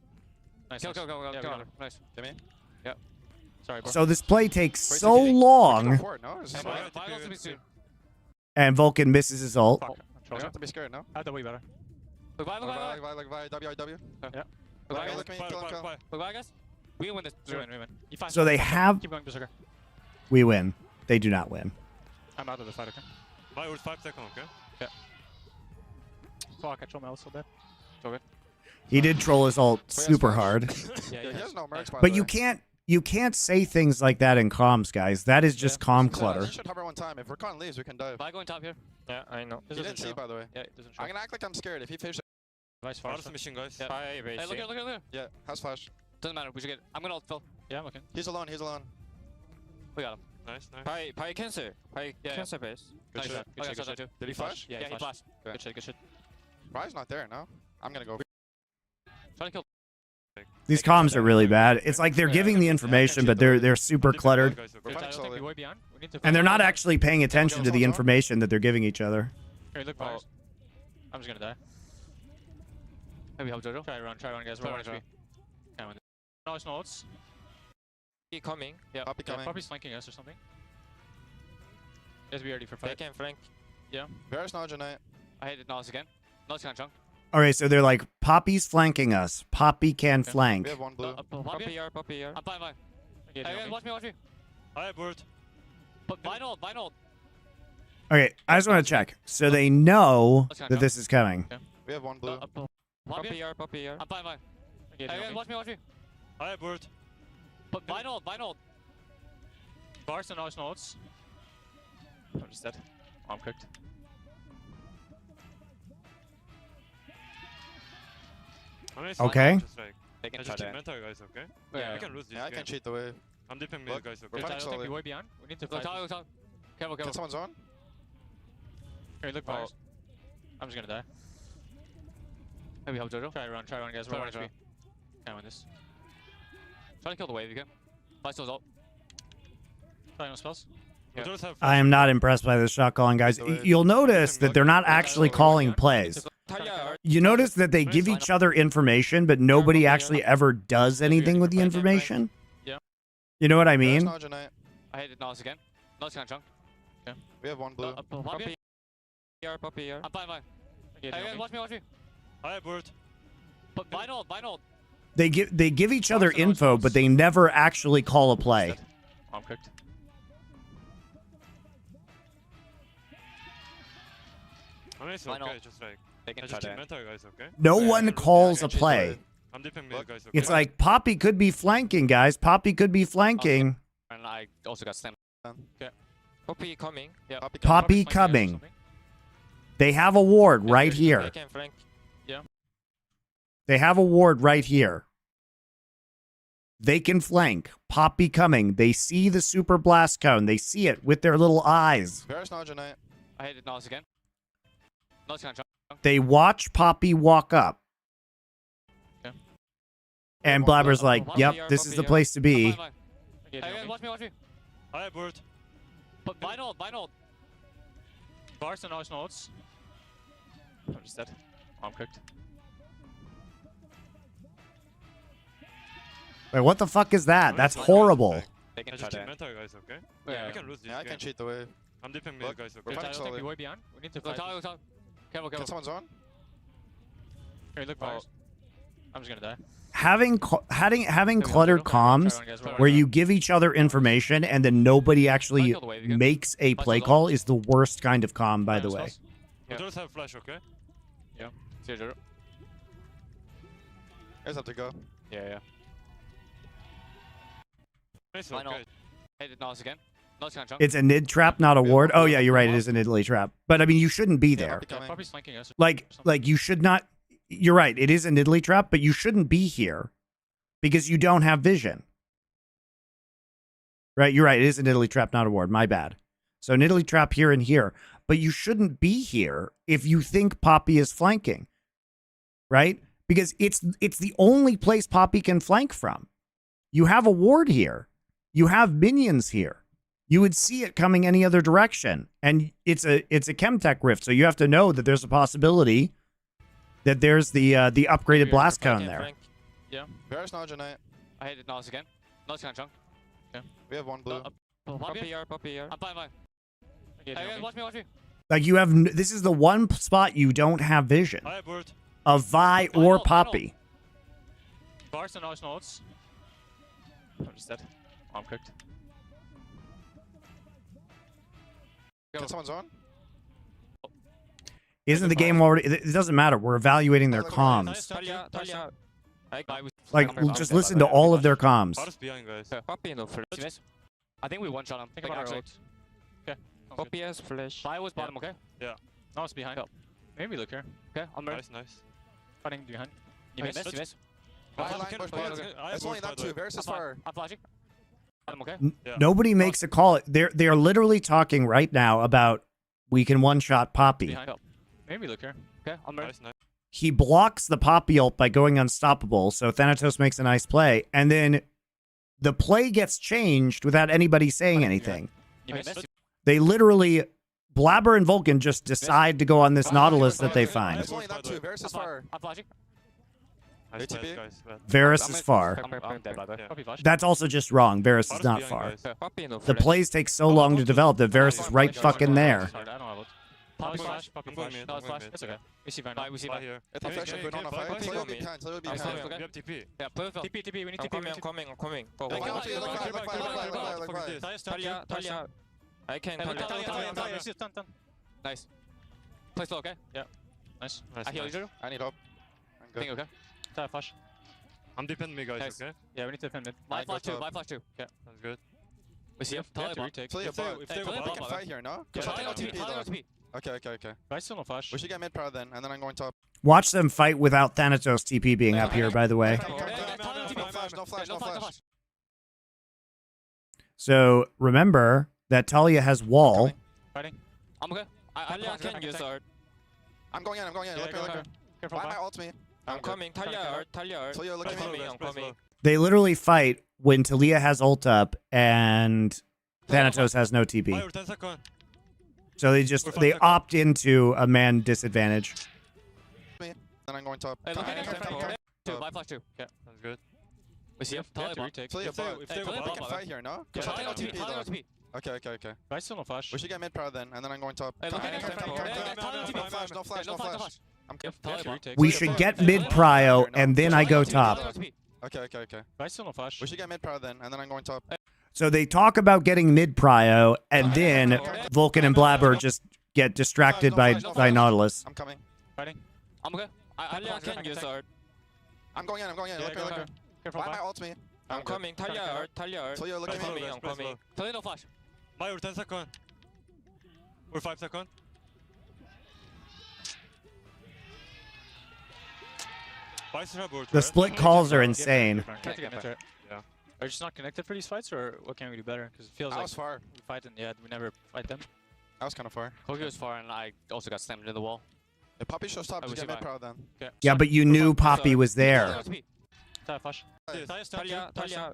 Nice. Go, nice. go, go, go, Yeah, we go. got it. Nice. Timmy? Sorry, bro. So this play takes Where's so TP? Go long, for it, no? Is this Hey, right? bye. Buy also be soon. and Vulcan misses his ult. Fuck. You don't Control. have to be scared, no? I have to way better. Look, buy, look, buy, Like, WIW. Look, Look, buy, look me, kill him, kill him. look, buy, guys. We can win this. We win. If I So they have. keep going, Berserker. We win. They do not win. I'm out of the fight, okay? Bye, with 5 seconds, okay? Yeah. Fuck, I trolled my ult so bad. He did troll his ult super hard. Yeah, he has no mercs, by But the you way. can't say things like that in comms, guys. That is just comm Yeah, clutter. You should hover one time. If Rakan leaves, we can dive. Buy going top here. Yeah, I know. He didn't see, by the way. Yeah, it doesn't show. I'm gonna act like I'm scared. If he finishes, Vice Varus versa. mission, guys. Yeah. Bye, Hey, look basic. here, look here, look here. yeah, has flash. Doesn't matter. We should get. I'm gonna ult Phil. Yeah, I'm looking. He's alone. He's alone. We got him. Nice. Pie cancel. Pie Yeah, cancel base. Good Nice. shit. I got shot too. Did he flash? Yeah, he flashed. Good shit, good shit. Rye's not there, no? I'm gonna go. Try to kill. These comms are really bad. It's like they're giving the information, but they're super cluttered, We're Good, fighting I don't think slowly. we way beyond. We need to. and they're not actually paying attention to the information that they're giving each other. Here, look, Varus. I'm just gonna die. Maybe help Jojo. Try run, guys. Try Run, run, HP. Can't win. No, it's not. He coming. Yeah. Poppy Yeah, coming. probably flanking us or something. Yes, be ready for They fight. can flank. Varus no Genite. I hit Nas again. Nas can chunk. All right, so they're like, Poppy's flanking us. Poppy can flank. We have one blue. Poppy R, Poppy R. I'm fine, fine. Yeah, Hey, guys, watch me, watch me. Hi, bird. But vinyl. Okay, I just want to check. So they know that this is coming. We have one blue. Poppy. Poppy R, Poppy R. I'm fine, fine. Yeah, Hey, guys, watch me, watch me. Hi, bird. But vinyl. Bars and nice notes. I'm just dead. I'm cooked. I mean, it's Okay. fine, just like, They can I try just keep that. mental, guys, okay? Yeah, We can lose this Yeah, I game. can cheat the wave. I'm dipping Look, mid, guys, we're okay? fighting slowly. Way behind. We need to Look, fight. look. Careful. Can someone's on? Here, look, bars. I'm just gonna die. Maybe help Jojo. Try run, guys. We're 1 HP. Can't win this. Try to kill the wave, you can. Lifesteal's ult. Try no spells. We just have I am not impressed by this shot calling, guys. You'll notice that they're not actually calling plays. Talia, You notice that they give each other information, but nobody actually ever does anything with the information? Yeah. You know what I There's mean? no Genite. I hit it Nas again. Nas can chunk. We have one blue. Poppy here, Poppy here. I'm fine. Yeah, Hey, watch me. Hi, Bird. But vinyl. They give each other info, but they never actually call a play. I'm cooked. I mean, it's Final. okay, just like, They I can just try keep that. mental, guys, okay? No Yeah, one I calls can a cheat the play. wave. I'm dipping mid, Look, guys, okay? It's like Poppy could be flanking, guys. Poppy could be flanking. And I also got stamina. Poppy coming. Yeah. Poppy coming. They have a ward right They here. can flank. They have a ward right here. They can flank. Poppy coming. They see the super blast cone. They see it with their little eyes. There's no Genite. I hit it Nas again. Nas can chunk. They watch Poppy walk up. Yeah. And Blabber's like, yep, this is the place to be. Hey, watch me. Hi, Bird. But vinyl. Bars and nice notes. I'm just dead. I'm cooked. Wait, what the fuck is that? I mean, That's it's fine, horrible. just like, They I can try just keep that. mental, guys, okay? Yeah. We can lose this Yeah, I game. can cheat the wave. I'm dipping mid, Look, guys, we're okay? fighting slowly. Way behind. We need to Look, fight. look. Careful. Can someone's on? Here, look, bars. I'm just gonna die. Having cluttered comms where you give each other information and then nobody actually makes a play call is the worst kind of comm, by the way. We just have flash, okay? See you, Jojo. Guys have to go. Yeah. It's Final. okay. Hit it Nas again. Nas can chunk. It's a nid trap, not a ward. Oh yeah, you're right. It is an Italy trap. But I mean, you shouldn't be there. Poppy coming. Poppy's flanking us. Like you should not. You're right. It is an Italy trap, but you shouldn't be here because you don't have vision. Right? You're right. It is an Italy trap, not a ward. My bad. So an Italy trap here and here, but you shouldn't be here if you think Poppy is flanking. Right? Because it's the only place Poppy can flank from. You have a ward here. You have minions here. You would see it coming any other direction. And it's a Chemtech rift, so you have to know that there's a possibility that there's the upgraded blast cone there. There's no Genite. I hit it Nas again. Nas can chunk. We have one blue. Poppy here. I'm fine. Hey, watch me. Like you have, this is the one spot you don't have vision Hi, Bird. of Vi or Poppy. Bars and nice notes. I'm just dead. I'm cooked. Can someone's on? Isn't the game already? It doesn't matter. We're evaluating their comms. Talia. Like, just listen to all of their comms. Bars behind, guys. Poppy no flash. See this? I think we one-shot him. Think Like, about actually. our ult. Okay. Poppy has flash. Fire was bottom, okay? Now it's behind. Maybe look here. Okay, I'm ready. Nice. Fighting behind. You miss, you miss. High I line, can- push I behind. can- I have It's only Bird, by not the two. way. Varus is far. I'm flashing. Bottom, okay? Yeah. Nobody makes a call. They are literally talking right now about we can one-shot Poppy. Behind. Maybe look here. Okay, I'm ready. Nice. He blocks the Poppy ult by going unstoppable, so Thanatos makes a nice play, and then the play gets changed without anybody saying anything. You miss. They literally, Blabber and Vulcan just decide to go on this Nautilus that they find. It's only not two. Varus is far. I'm flashing. Nice, ATP? guys. Bad. Varus is far. I'm dead, by the way. Yeah. Poppy flash. That's also just wrong. Varus is Bars not behind, far. guys. Poppy no The flash. plays take so long to develop that Varus is right fucking there. I don't have it. Poppy Poppy flash. Poppy I'm going flash. mid, No, I'm it's going flash. mid. It's okay. We see Van. We see Fly Van. here. If I'm flashing, put on a fire. Fly Tell here. me behind. Tell me Nice, behind. nice, We okay. have TP. Yeah, perfect. TP, TP. We need I'm TP. We need coming. TP. I'm coming. Go. Look, Go. look, look, look, look, look, look, look. Talia. I can. Talia. Nice. Play slow, okay? Nice. I heal you, Jojo. I need help. I'm I think good. okay. Talia flash. I'm defending me, guys, Nice. okay? Yeah, we need to defend mid. Alright, Live flash go two, top. live flash two. Yeah. Sounds good. We see him. We have Talia to bot. retake. Talia If they bot. if Hey, they go Talia We bot, can bot. fight here, no? Yeah, Cause I Talia got on TP, TP Talia on though. TP. Okay. guys still no flash. We should get mid power then, and then I'm going top. Watch them fight without Thanatos TP being up here, by the way. Come, Yeah, yeah, Talia on TP. No flash, no flash, Yeah, no flash. So remember that Talia has wall. Coming. Fighting. I'm okay. I can use art. I'm going in. Yeah, Look go me. ahead. Careful, Why am I bot. ult me? I'm coming. Talia art. Talia, look Press at low, me. guys, press low. They literally fight when Talia has ult up and Thanatos has no TP. Fire, 10 seconds. So they We're fine, they second. opt into a man disadvantage. Then I'm going top. Hey, look at him. Top. Two, live flash two. Yeah. Sounds good. We see him. We have Talia to bot. retake. Talia If they bot. if they Hey, go Talia We bot, can fight here, no? Yeah, Cause I Talia got on TP. TP Talia on though. TP. Okay. guys still no flash. We should get mid power then, and then I'm going top. Hey, look at him. Come. No flash, no flash, no flash. I'm We have to retake. We Talia should bot. get Talia mid bot. prio and then I Talia go on TP, top. Talia on TP. Okay. Guys still no flash. We should get mid power then, and then I'm going top. So they talk about getting mid prio and then Vulcan and Blabber just get distracted by Nautilus. I'm coming. Fighting. I'm okay. I can use art. I'm going in. Yeah, Look go me. ahead. Careful, Why am I bot. ult me? I'm coming. Talia art. Talia, look Press at low, me. guys, press low. Talia no flash. Fire, 10 seconds. We're 5 seconds. Vice are board, The right? split calls are insane. Can't get mid turret. Yeah. Are you just not connected for these fights, or what can we do better? Because it feels I like was far. we fight and we never fight them. I was kind of far. Kogi was far, and I also got slammed into the wall. If Poppy shows top, I just wish get he mid might. power then. Okay. Yeah, but you knew Poppy was there. Talia flash. Talia, stop you. Talia.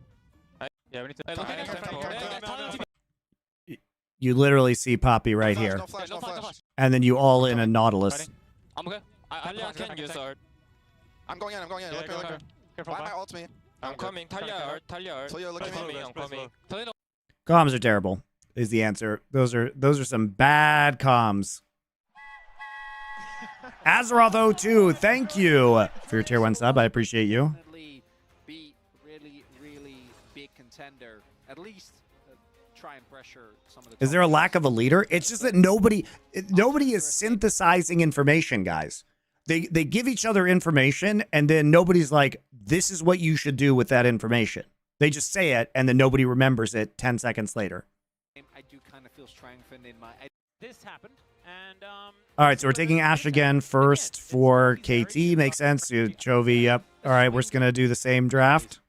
Yeah, we need to. Hey, look at him. Come. Talia on TP. You literally see Poppy right here. No flash, no flash. And then you all in a Nautilus. Fighting. I'm okay. I can use art. I'm going in. Yeah, Look go me. ahead. Careful, Why am I bot. ult me? I'm coming. Talia art. Talia, look Press at low, me. guys, I'm press coming. low. Talia no. Comms are terrible, is the answer. Those are some bad comms. Azeroth 02, thank you for your tier 1 sub. I appreciate you. Definitely be really big contender. At least try and pressure some of the. Is there a lack of a leader? It's just that nobody is synthesizing information, guys. They give each other information and then nobody's like, this is what you should do with that information. They just say it and then nobody remembers it 10 seconds later. I do kind of feel strengthened in my. This happened, and All right, so we're taking Ashe again first for KT. Makes sense. Chovy, yep. All right, we're just going to do the same draft.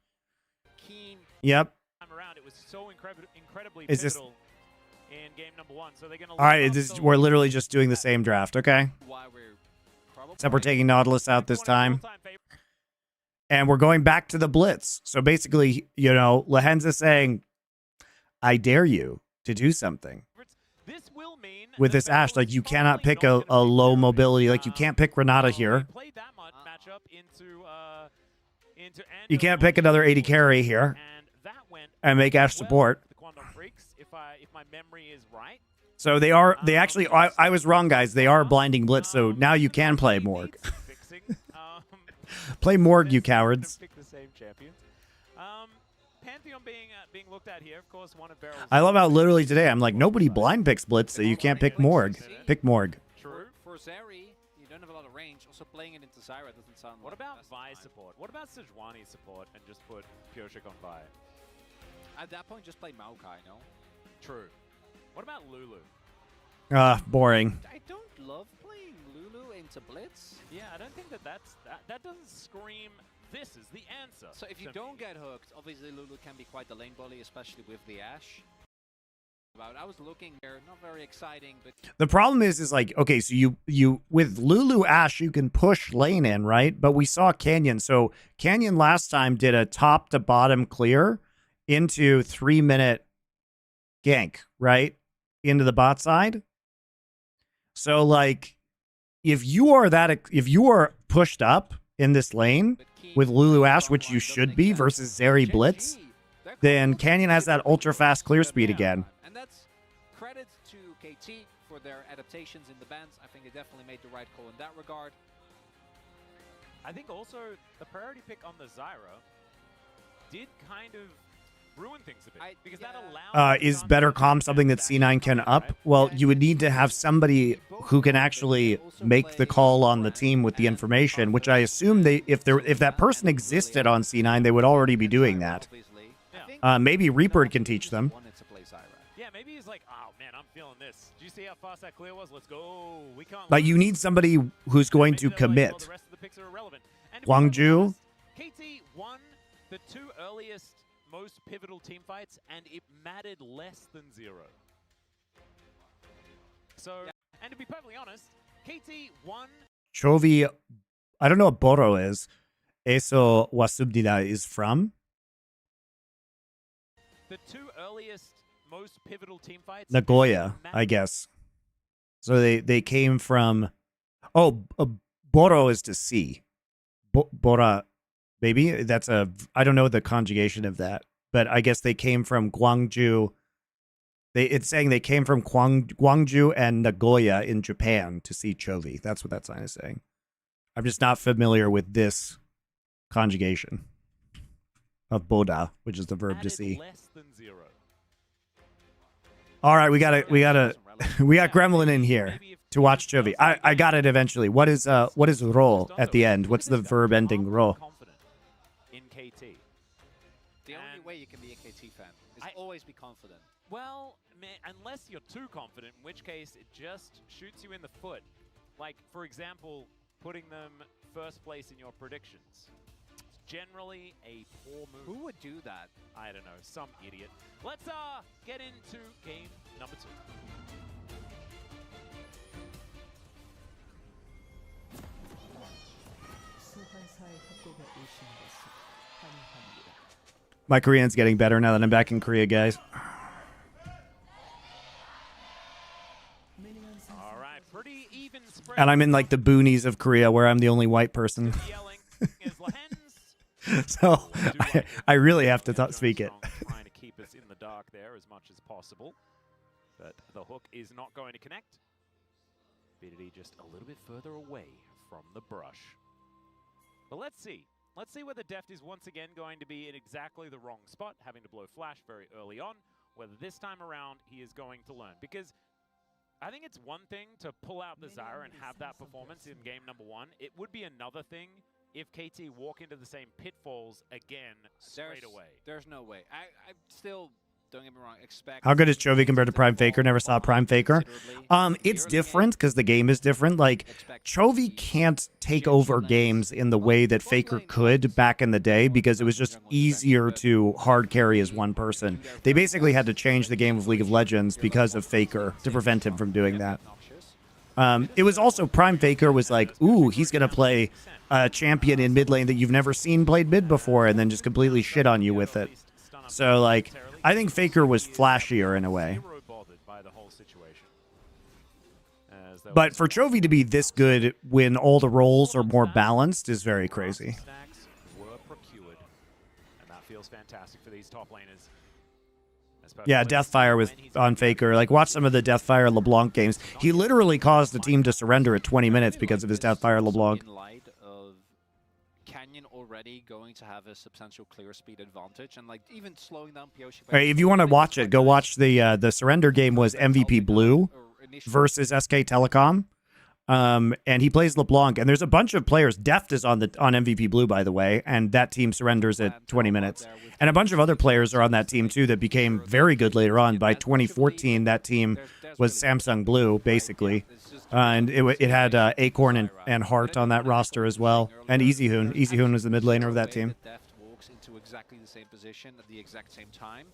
Keen. Yep. time around, it was so incredibly Is this- pivotal in game number 1. So they're gonna. All right, we're literally just doing the same draft, okay? Why we're probably. Except we're taking Nautilus out this time. And we're going back to the Blitz. So basically, Lahenza saying, I dare you to do something. This will mean With this Ashe, like, you cannot pick a low mobility. Like, you can't pick Renata here. Played that matchup into You can't pick another 80 carry here and that went and make Ashe support. the Quantum Freaks, if my memory is right. So they actually, I was wrong, guys. They are blinding Blitz, so now you can play Morg. Fixing. Play Morg, you cowards. Pick the same champions. Pantheon being looked at here, of course, one of Barrel's. I love how literally today I'm like, nobody blind picks Blitz, so you can't pick Morg. Pick Morg. True. For Zeri, you don't have a lot of range. Also, playing it into Zyra doesn't sound. What like the about best Vi time. support? What about Sejuani support and just put Pioshik on Vi? At that point, just play Maokai, no? True. What about Lulu? Boring. I don't love playing Lulu into Blitz. Yeah, I don't think that that doesn't scream. This is the answer. So if you to don't me. get hooked, obviously Lulu can be quite the lane bully, especially with the Ashe. I was looking there, not very exciting, but The problem is like, okay, so you with Lulu Ashe, you can push lane in, right? But we saw Canyon. So Canyon last time did a top to bottom clear into 3-minute gank, right? Into the bot side. So like, if you are pushed up in this lane with Lulu Ashe, which you should be versus Zeri Blitz, then Canyon has that ultra fast clear speed again. And that's credit to KT for their adaptations in the bans. I think they definitely made the right call in that regard. I think also the priority pick on the Zyra did kind of ruin things a bit. Because that allows Is better comp something that C9 can up? Well, you would need to have somebody who can actually make the call on the team with the information, which I assume if that person existed on C9, they would already be doing that. Maybe Reaper can teach them. Yeah, maybe he's like, oh man, I'm feeling this. Do you see how fast that clear was? Let's go. We can't. But you need somebody who's going to commit. The rest of the picks are irrelevant. And Gwangju. KT won the 2 earliest most pivotal team fights, and it mattered less than 0. So, and to be perfectly honest, KT won. Chovy, I don't know what Boro is. Eso Wasubnida is from. The 2 earliest most pivotal team fights. Nagoya, I guess. So they came from. Oh, Boro is to see. Bora, maybe that's a. I don't know the conjugation of that, but I guess they came from Gwangju. It's saying they came from Gwangju and Nagoya in Japan to see Chovy. That's what that sign is saying. I'm just not familiar with this conjugation of Boda, which is the verb to see. Less than 0. All right, we got Gremlin in here to watch Chovy. I got it eventually. What is ro at the end? What's the verb ending ro? In KT. The only way you can be a KT fan is always be confident. Well, man, unless you're too confident, in which case it just shoots you in the foot. Like, for example, putting them first place in your predictions. It's generally a poor move. Who would do that? I don't know, some idiot. Let's get into game number 2. My Korean's getting better now that I'm back in Korea, guys. All right, pretty even spread. And I'm in like the boonies of Korea where I'm the only white person. So I really have to speak it. Trying to keep us in the dark there as much as possible. But the hook is not going to connect. BDD just a little bit further away from the brush. But let's see. Let's see whether Deft is once again going to be in exactly the wrong spot, having to blow flash very early on, whether this time around he is going to learn. Because I think it's one thing to pull out the Zyra and have that performance in game number 1. It would be another thing if KT walk into the same pitfalls again straight away. There's no way. I still, don't get me wrong, expect... How good is Chovy compared to Prime Faker? Never saw Prime Faker. It's different because the game is different. Like, Chovy can't take over games in the way that Faker could back in the day because it was just easier to hard carry as one person. They basically had to change the game of League of Legends because of Faker to prevent him from doing that. It was also Prime Faker was like, ooh, he's going to play a champion in mid lane that you've never seen played mid before and then just completely shit on you with it. So, like, I think Faker was flashier in a way. But for Chovy to be this good when all the roles are more balanced is very crazy. Yeah, Deathfire on Faker. Like, watch some of the Deathfire LeBlanc games. He literally caused the team to surrender at 20 minutes because of his Deathfire LeBlanc. In light of Canyon already going to have a substantial clear speed advantage, and like even slowing down Pyoshi. Right, if you want to watch it, go watch the surrender game was MVP Blue versus SK Telecom. And he plays LeBlanc, and there's a bunch of players. Deft is on MVP Blue, by the way, and that team surrenders at 20 minutes. And a bunch of other players are on that team too that became very good later on. By 2014, that team was Samsung Blue, basically. And it had Acorn and Hart on that roster as well, and Easyhoon. Easyhoon was the mid laner of that team. Deft walks into exactly the same position at the exact same time.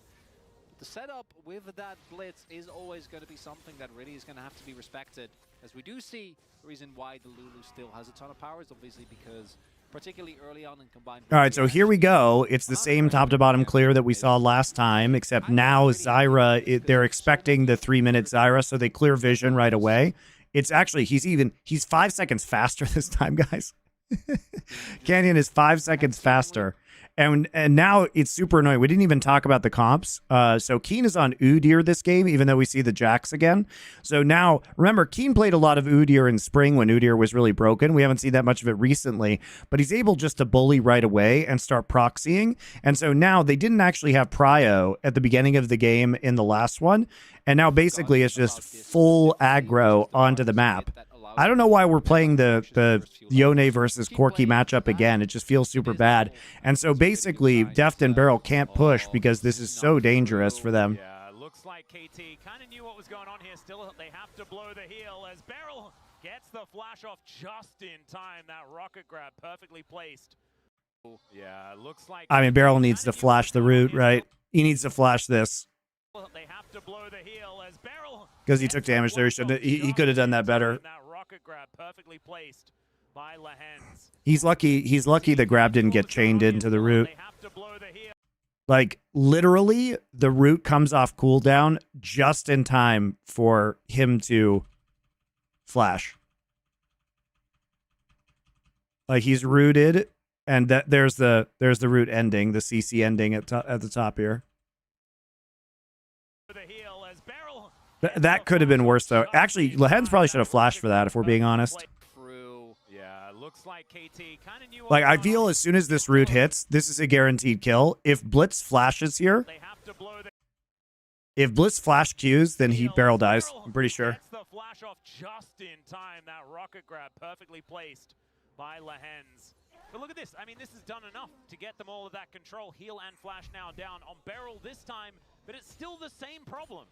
The setup with that blitz is always going to be something that really is going to have to be respected. As we do see, the reason why the Lulu still has a ton of power is obviously because, particularly early on in combined... All right, so here we go. It's the same top-to-bottom clear that we saw last time, except now Zyra, they're expecting the 3-minute Zyra, so they clear vision right away. It's actually, he's 5 seconds faster this time, guys. Canyon is 5 seconds faster. And now it's super annoying. We didn't even talk about the comps. So Keen is on Udyr this game, even though we see the Jax again. So now, remember, Keen played a lot of Udyr in spring when Udyr was really broken. We haven't seen that much of it recently, but he's able just to bully right away and start proxying. And so now they didn't actually have Prio at the beginning of the game in the last one. And now basically it's just full aggro onto the map. I don't know why we're playing the Yone versus Corki matchup again. It just feels super bad. And so basically, Deft and Beryl can't push because this is so dangerous for them. Yeah, looks like KT kind of knew what was going on here. Still, they have to blow the heel as Beryl gets the flash off just in time. That rocket grab perfectly placed. Yeah, looks like... I mean, Beryl needs to flash the root, right? He needs to flash this. They have to blow the heel as Beryl... Because he took damage there. He could have done that better. Grab perfectly placed by Lehens. He's lucky the grab didn't get chained into the root. Like literally the root comes off cooldown just in time for him to flash. Like he's rooted and there's the root ending, the CC ending at the top here. That could have been worse, though. Actually, Lehens probably should have flashed for that, if we're being honest. Yeah, looks like KT kind of knew. Like, I feel as soon as this root hits, this is a guaranteed kill. If Blitz flashes here, if Blitz flash Qs, then Beryl dies. I'm pretty sure. The flash off just in time. That rocket grab perfectly placed by Lehens. But look at this. I mean, this has done enough to get them all of that control. Heal and flash now down on Beryl this time, but it's still the same problem.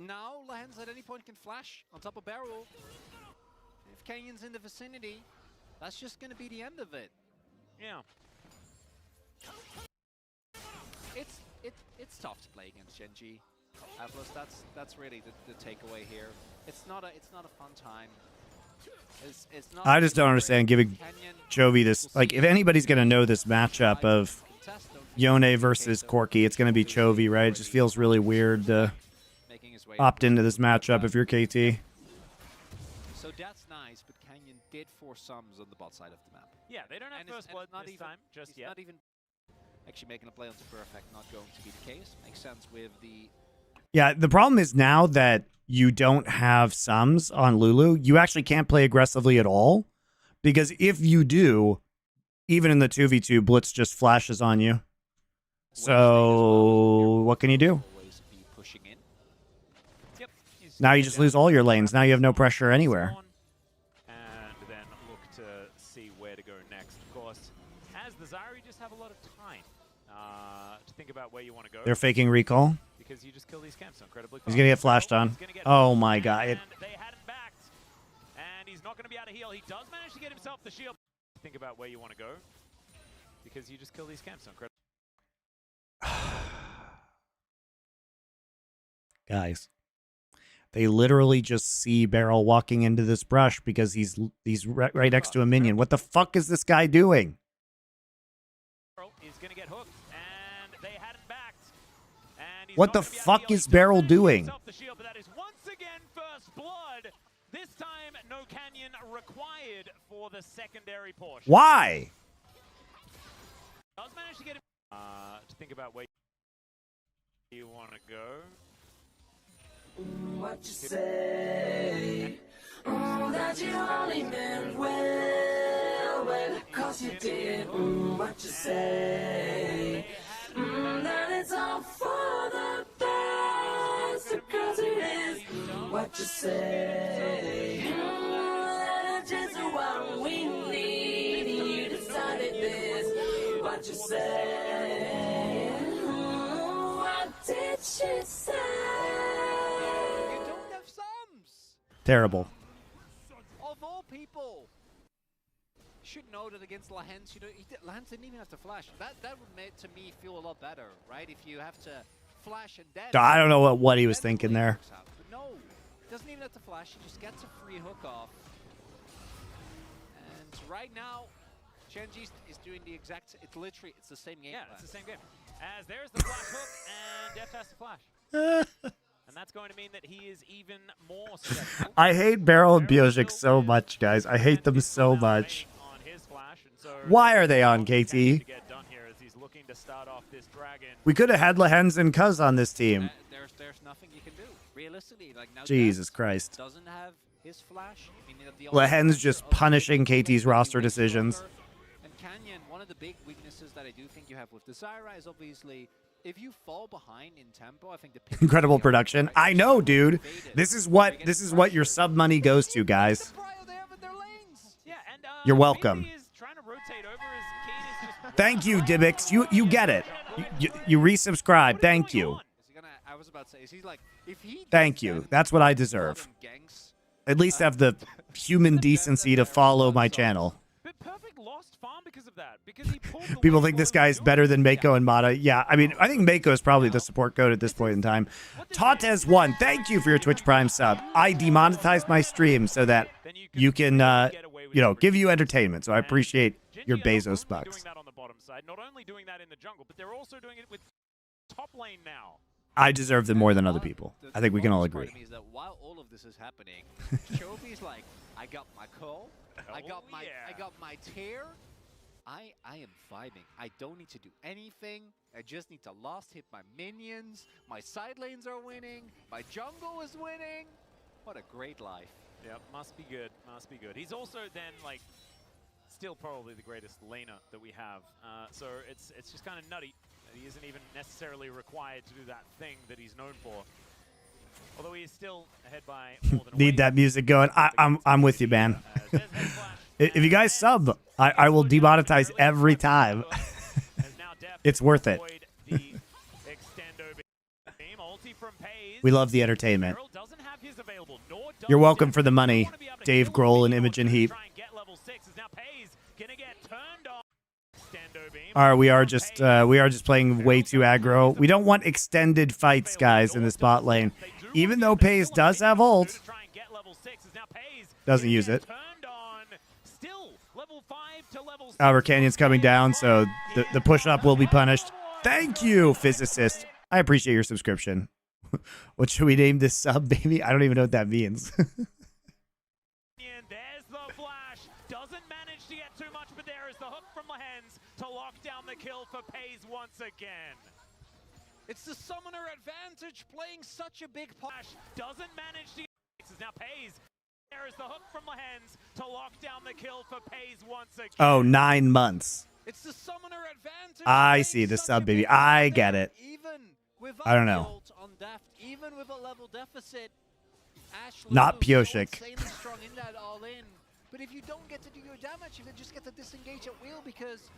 Now, Lehens at any point can flash on top of Beryl. If Kenyon's in the vicinity, that's just going to be the end of it. Yeah. It's tough to play against Genji. Plus, that's really the takeaway here. It's not a fun time. It's not. I just don't understand giving Chovy this. Like, if anybody's going to know this matchup of Yone versus Corki, it's going to be Chovy, right? It just feels really weird to opt into this matchup if you're KT. So that's nice, but Canyon did force sums on the bot side of the map. Yeah, they don't have first blood this time, just yet. Not even actually making a play on Super Effect, not going to be the case. Makes sense with the... Yeah, the problem is now that you don't have sums on Lulu, you actually can't play aggressively at all. Because if you do, even in the 2v2, Blitz just flashes on you. So, what can you do? Now you just lose all your lanes. Now you have no pressure anywhere. And then look to see where to go next. Of course, as the Zyri just have a lot of time to think about where you want to go. They're faking recall. Because you just kill these camps so incredibly fast. He's going to get flashed on. Oh my god. And they hadn't backed. And he's not going to be able to heal. He does manage to get himself the shield. Think about where you want to go. Because you just kill these camps so incredibly. Guys. They literally just see Beryl walking into this brush because he's right next to a minion. What the fuck is this guy doing? He's gonna get hooked, and they hadn't backed. And what the fuck is Beryl doing? But that is once again first blood. This time, no Canyon required for the secondary portion. Why? Does manage to get him to think about where you want to go. What you say? That you only meant well, cause you did. What you say? That it's all for the best, cause it is. What you say? That's just what we need. You decided this. What you say? What did she say? Terrible. Of all people, should know that against Lehens, Lehens didn't even have to flash. That would make to me feel a lot better, right? If you have to flash and then... I don't know what he was thinking there. But no, he doesn't even have to flash. He just gets a free hook off. And right now, Genji is doing the exact... It's literally, it's the same game. Yeah, it's the same game. As there's the flash hook, and Deft has to flash. And that's going to mean that he is even more susceptible. I hate Beryl and Bioshick so much, guys. I hate them so much. On his flash, and so Why are they on Canyon KT? to get done here as he's looking to start off this dragon. We could have had Lehens and Cuz on this team. There's nothing you can do. Realistically, like now Jesus Death Christ. doesn't have his flash. I mean, the only Lehens factor just of punishing Canyon KT's is that roster he is decisions. stronger. And Canyon, one of the big weaknesses that I do think you have with Desira is obviously if you fall behind in tempo, I think the pick Incredible is gonna be production. right. I know, dude. Faded. This is You're getting what your pressured. sub money goes to, guys. The Brio, they have it, their lanes. Yeah, and You're welcome. Finley is trying to rotate over as Kane is just Thank you, Dibix. You get it. You resubscribe. Thank you. Is he gonna? I was about to say, is he like if he? Thank does you. that That's what I with deserve. blood and ganks, At least have the human decency to follow my channel. But Perfect lost farm because of that. Because he pulled the People wave think this forward guy's and better doing than it. Mako and Mata. Yeah, I mean, I think Mako is probably the support code at this point in time. Tates won. Thank you for your Twitch Prime sub. I demonetized my stream so that you can, give you entertainment. So I appreciate your Genji are not Bezos only bucks. doing that on the bottom side, not only doing that in the jungle, but they're also doing it with top lane now. I deserve them more than other people. I think we can all The bonus part agree. of me is that while all of this is happening, Chovy's like, I got my call, I got my tear. I am vibing. I don't need to do anything. I just need to last hit my minions. My side lanes are winning. My jungle is winning. What a great life. Yep, must be good. Must be good. He's also then like still probably the greatest laner that we have. So it's just kind of nutty that he isn't even necessarily required to do that thing that he's known for. Although he is still ahead by more than a Need wave. that music going. I'm with you, man. There's head flash. If you guys sub, I will demonetize every time. It's worth it. We love the entertainment. You're welcome for the money, Dave Grohl and Imogen Heap. All right, we are just playing way too aggro. We don't want extended fights, guys, in this bot lane. Even though Pays does have ult, doesn't use it. However, Canyon's coming down, so the push-up will be punished. Thank you, physicist. I appreciate your subscription. What should we name this sub, baby? I don't even know what that means. There's the flash. Doesn't manage to get too much, but there is the hook from Lehens to lock down the kill for Pays once again. It's the summoner advantage playing such a big part. Doesn't manage to get now Pays. There is the hook from Lehens to lock down the kill for Pays once again. Oh, 9 months. It's the summoner advantage. I see the sub, baby. I get it. I don't know. Even with a level deficit, Not Pioshik. strong in that all in. But if you don't get to do your damage, you can just get to disengage at will because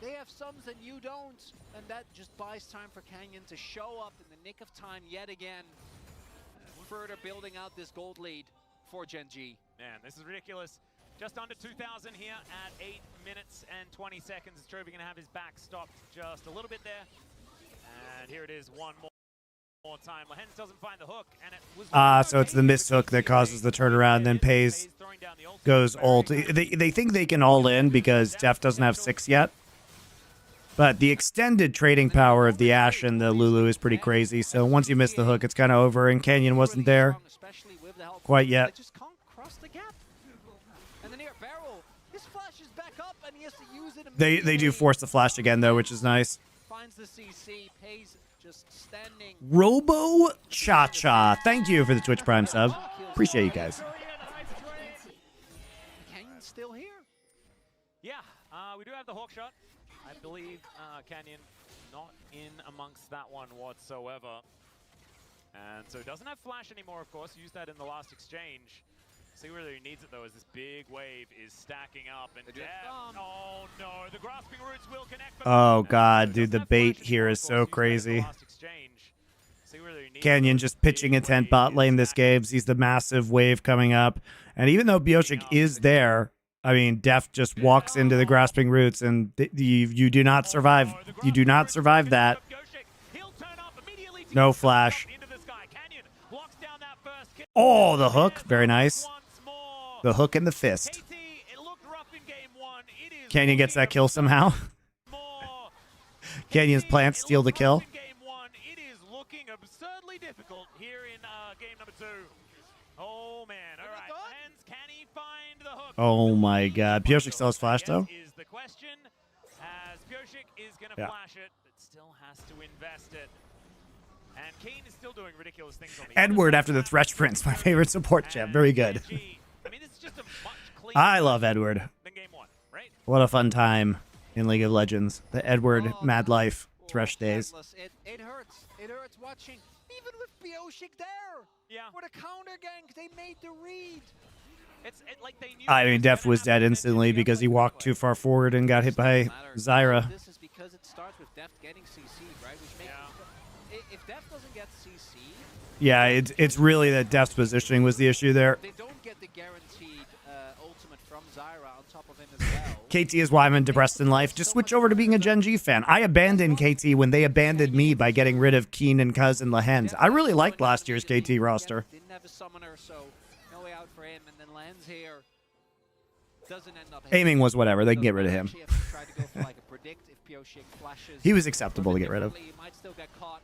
they have sums and you don't. And that just buys time for Canyon to show up in the nick of time yet again. Further building out this gold lead for Gen G. Man, this is ridiculous. Just under 2,000 here at 8 minutes and 20 seconds. Trophy going to have his back stopped just a little bit there. And here it is one more time. Lehens doesn't find the hook. And it was So it's the missed hook that causes the turnaround, and then Pays goes ult. They think they can all in because Def doesn't have 6 yet. But the extended trading power of the Ashe and the Lulu is pretty crazy. So once you miss the hook, it's kind of over, and Canyon wasn't there quite yet. Just can't cross the gap. And then here, Barrel, his flash is back up, and he has to use it They do immediately. force the flash again, though, which is nice. Finds the CC, Pays just standing. Robo Cha-Cha. Thank you for the Twitch Prime sub. Appreciate you guys. Canyon's still here. Yeah, we do have the hawk shot. I believe Canyon not in amongst that one whatsoever. And so doesn't have flash anymore, of course. Used that in the last exchange. See where he needs it, though, as this big wave is stacking up. And oh, no. The grasping roots will connect. Oh, God, dude. The bait here is so crazy. Canyon just pitching intent bot lane this game. Sees the massive wave coming up. And even though Pioshik is there, I mean, Def just walks into the grasping roots, and you do not survive. You do not survive that. No flash. Oh, the hook. Very nice. The hook and the fist. Canyon gets that kill somehow. Canyon's plants steal the kill. It is looking absurdly difficult here in game number 2. Oh man, all right. Lens, can he find the hook? Oh my god. Pioshik still has flash though? Is the question, as Pioshik is going to Yeah. flash it, but still has to invest it. And Kane is still doing ridiculous things on the Edward other after the side. Thresh Prince, my favorite support champ. Very good. Genji, I mean, it's just a much cleaner I love Edward. than game one, right? What a fun time in League of Legends. The Edward Mad Life Thresh days. It hurts. It hurts watching. Even with Pioshik there. Yeah. For the counter gank, they made the read. Like they knew I it mean, was Def gonna was dead happen instantly eventually. because he walked too far forward and got hit by Zyra. This is because it starts with Def getting CC'd, right? Which makes if Def doesn't get CC'd, Yeah, it's really that Def's positioning was the issue there. they don't get the guaranteed ultimate from Zyra on top of him as well. KT is why I'm depressed in life. Just switch over to being a Gen G fan. I abandoned KT when they abandoned me by getting rid of Keen and Cuz and Lehens. I really liked last year's KT roster. Didn't have a summoner, so no way out for him. And then Lens here doesn't end up Aiming was whatever. They can get rid of him. Actually have to try to go for like a predict if Pioshik flashes. He was acceptable to get rid of. He might still get caught.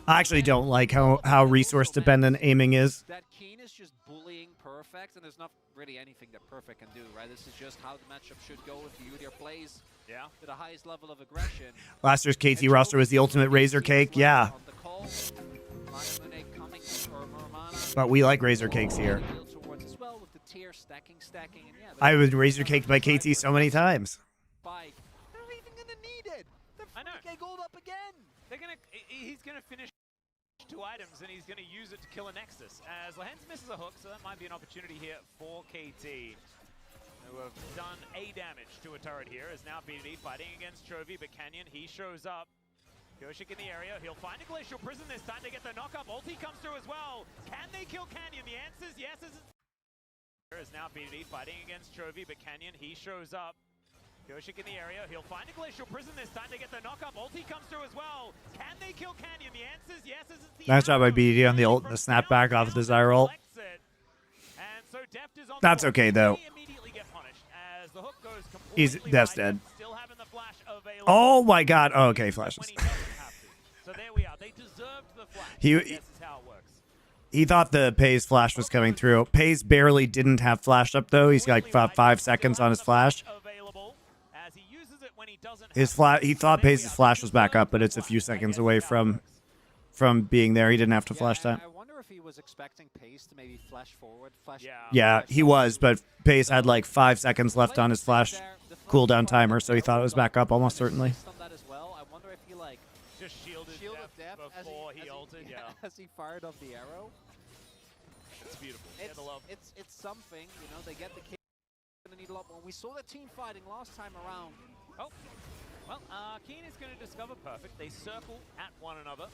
I actually don't like how resource dependent aiming is. That Keen is just bullying Perfect, and there's not really anything that Perfect can do, right? This is just how the matchup should go if the Udyr plays to the highest level of aggression. Last year's KT roster was the ultimate razor cake, yeah. On the call, Mane coming for Murmana. But we like razor cakes here. Towards as well with the tier stacking, and yeah. I was razor caked by KT so many times. Spike. They're not even gonna need it. They're I know. 40k gold up again. He's gonna finish 2 items and he's gonna use it to kill a Nexus. As Lehens misses a hook, so that might be an opportunity here for KT, who have done A damage to a turret here. Is now BD fighting against Chovy, but Canyon, he shows up. Pioshik in the area, he'll find a Glacial Prison this time to get the knock-up. Ulti comes through as well. Can they kill Canyon? The answer is yes. Is now BD fighting against Chovy, but Canyon, he shows up. Pioshik in the area, he'll find a Glacial Prison this time to get the knock-up. Ulti comes through as well. Can they kill Canyon? The answer is yes. Nice job by BDD on the ult and the snapback off of the Zyra ult. That's okay, though. He's Def's dead. Oh my god. Oh, okay, flashes. So there we are. They deserved the flash. He This is how it works. he thought the Pays flash was coming through. Pays barely didn't have flash up though. He's got like 5 seconds on his flash. He thought Pays' flash was back up, but it's a few seconds away from being there. He didn't have to flash that. I wonder if he was expecting Pace to maybe flash forward, Yeah, he was, but Pays had like 5 seconds left on his flash cooldown timer, so he thought it was back up almost certainly. On that as well. I wonder if he like Just shielded Def before he ulted. Yeah, as he fired off the arrow. it's beautiful. It's something, you know. They get the kill. Gonna need a lot more. We saw the team fighting last time around. Oh, well, Keen is going to discover Perfect. They circle at one another,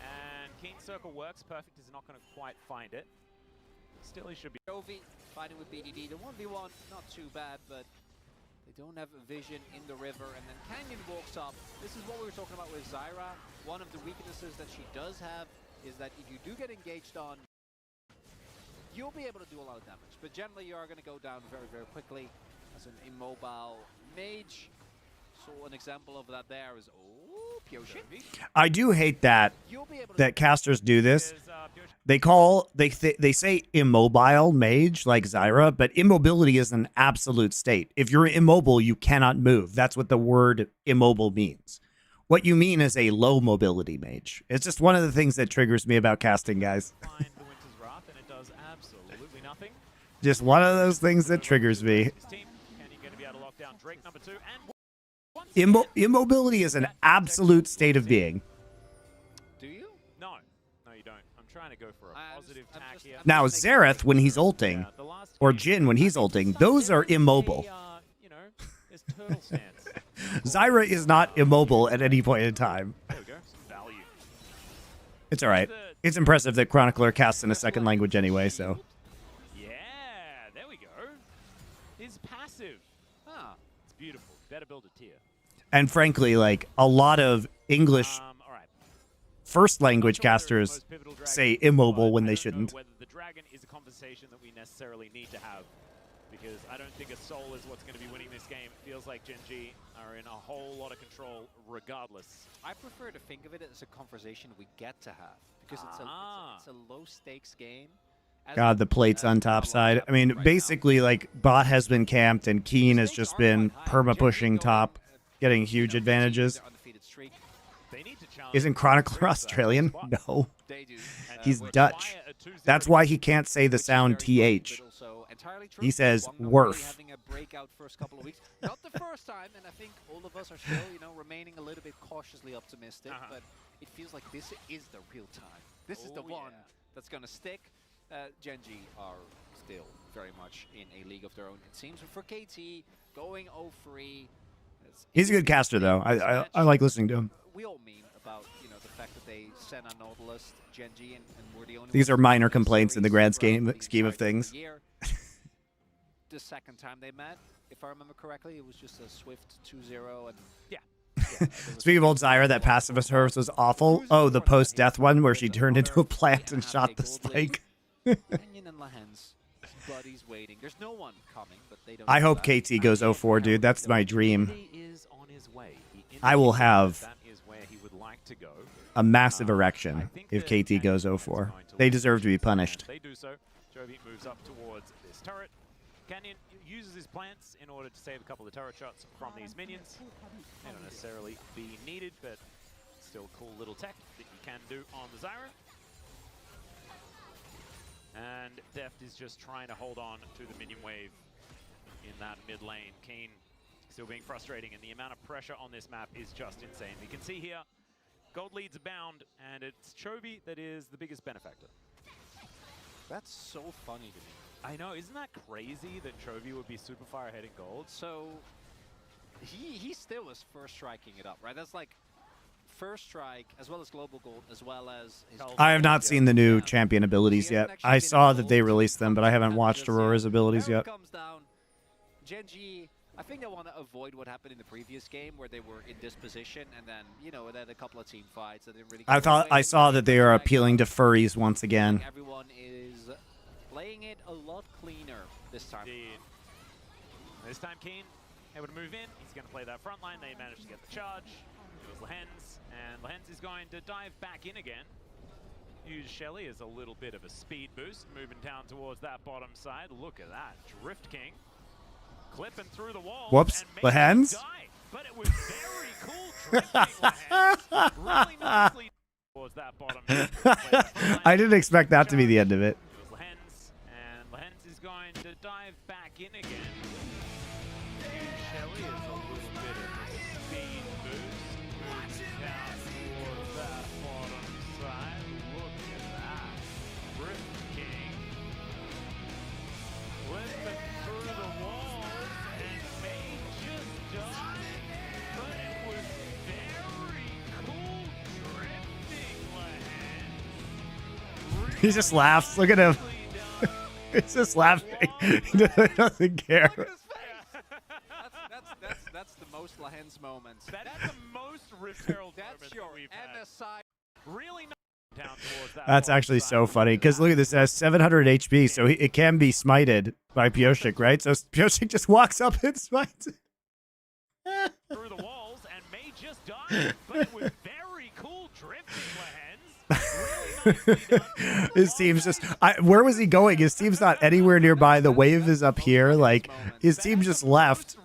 and Keen's circle works. Perfect is not going to quite find it. Still, he should be. Chovy fighting with BDD. The 1v1, not too bad, but they don't have a vision in the river. And then Canyon walks up. This is what we were talking about with Zyra. One of the weaknesses that she does have is that if you do get engaged on, you'll be able to do a lot of damage. But generally, you are going to go down very, very quickly as an immobile mage. So an example of that there is, oh, Pioshik. I do hate that casters do this. They say immobile mage like Zyra, but immobility is an absolute state. If you're immobile, you cannot move. That's what the word immobile means. What you mean is a low mobility mage. It's just one of the things that triggers me about casting, guys. Find the Winter's Wrath, and it does absolutely nothing. Just one of those things that triggers me. His team, Canyon going to be able to lock down Drake number 2, and Immobility is an absolute state of being. Do you? No, you don't. I'm trying to go for a positive tack here. Now, Xerath, when he's ulting, or Jhin, when he's ulting, those are immobile. You know, there's turtle stance. Zyra is not immobile at any point in time. There we go. Some value. It's all right. It's impressive that Chronicler casts in a second language anyway, so. Yeah, there we go. His passive. It's beautiful. Better build a tier. And frankly, like, a lot of English All right. first language casters say immobile when they shouldn't. Whether the dragon is a conversation that we necessarily need to have, because I don't think a soul is what's going to be winning this game. It feels like Gen G are in a whole lot of control regardless. I prefer to think of it as a conversation we get to have, because it's a low stakes game. God, the plate's on top side. I mean, basically, like, bot has been camped and Keen has just been perma-pushing top, getting huge advantages. Isn't Chronicler Australian? No. He's Dutch. That's why he can't say the sound TH. He says worf. Not the first time, and I think all of us are still, remaining a little bit cautiously optimistic, but it feels like this is the real time. This is the one that's going to stick. Genji are still very much in a league of their own, it seems. For KT, going 0-3. He's a good caster, though. I like listening to him. We all mean about, the fact that they sent on Nautilus, Genji, and we're the only These are minor complaints in the grand scheme of things. The second time they met, if I remember correctly, it was just a swift 2-0, and Speaking of old Zyra, that passive of hers was awful. Oh, the post-death one where she turned into a plant and shot the spike. Canyon and Lahen's buddies waiting. There's no one coming, but they don't. I hope KT goes 0-4, dude. That's my dream. I will have a massive erection if KT goes 0-4. They deserve to be punished. They do so. Jovi moves up towards this turret. Canyon uses his plants in order to save a couple of turret shots from these minions. May not necessarily be needed, but still cool little tech that you can do on the Zyra. And Deft is just trying to hold on to the minion wave in that mid lane. Keen still being frustrating, and the amount of pressure on this map is just insane. We can see here, gold leads abound, and it's Chovy that is the biggest benefactor. That's so funny to me. I know, isn't that crazy that Chovy would be super far ahead in gold? So he still is first striking it up, right? That's like first strike as well as global gold as well as his I have not seen the new champion abilities yet. I saw that they released them, but I haven't watched Aurora's abilities yet. Comes down. Genji, I think they want to avoid what happened in the previous game where they were in this position and then, they had a couple of team fights that didn't really I saw that they are appealing to furries once again. Everyone is playing it a lot cleaner this time. Indeed. This time Keen able to move in. He's going to play that front line. They managed to get the charge. It was Lahen's, and Lahen's is going to dive back in again. Use Shelly as a little bit of a speed boost, moving down towards that bottom side. Look at that. Drift King. Clipping through the wall. Whoops. Lahen's? But it was very cool drifting Lahen's. Really nicely towards that bottom. I didn't expect that to be the end of it. It was Lahen's, and Lahen's is going to dive back in again. Shelly is a little bit of a speed boost. Moving down towards that bottom side. Look at that. Drift King. Flipping through the walls and may just die. But it was very cool drifting Lahen's. He just laughs. Look at him. He's just laughing. He doesn't care. Look at his face. That's the most Lahen's moments. That's the most Rift Herald moment That's your we've had. MSI. Really not down towards that. That's actually so funny because look at this. It has 700 HP, so it can be smited by Pioshik, right? So Pioshik just walks up and smites it. Through the walls and may just die, but it was very cool drifting Lahen's. Really nicely done. His team's just... where was he going? His team's not anywhere nearby. The wave is up here. Like, his team just left.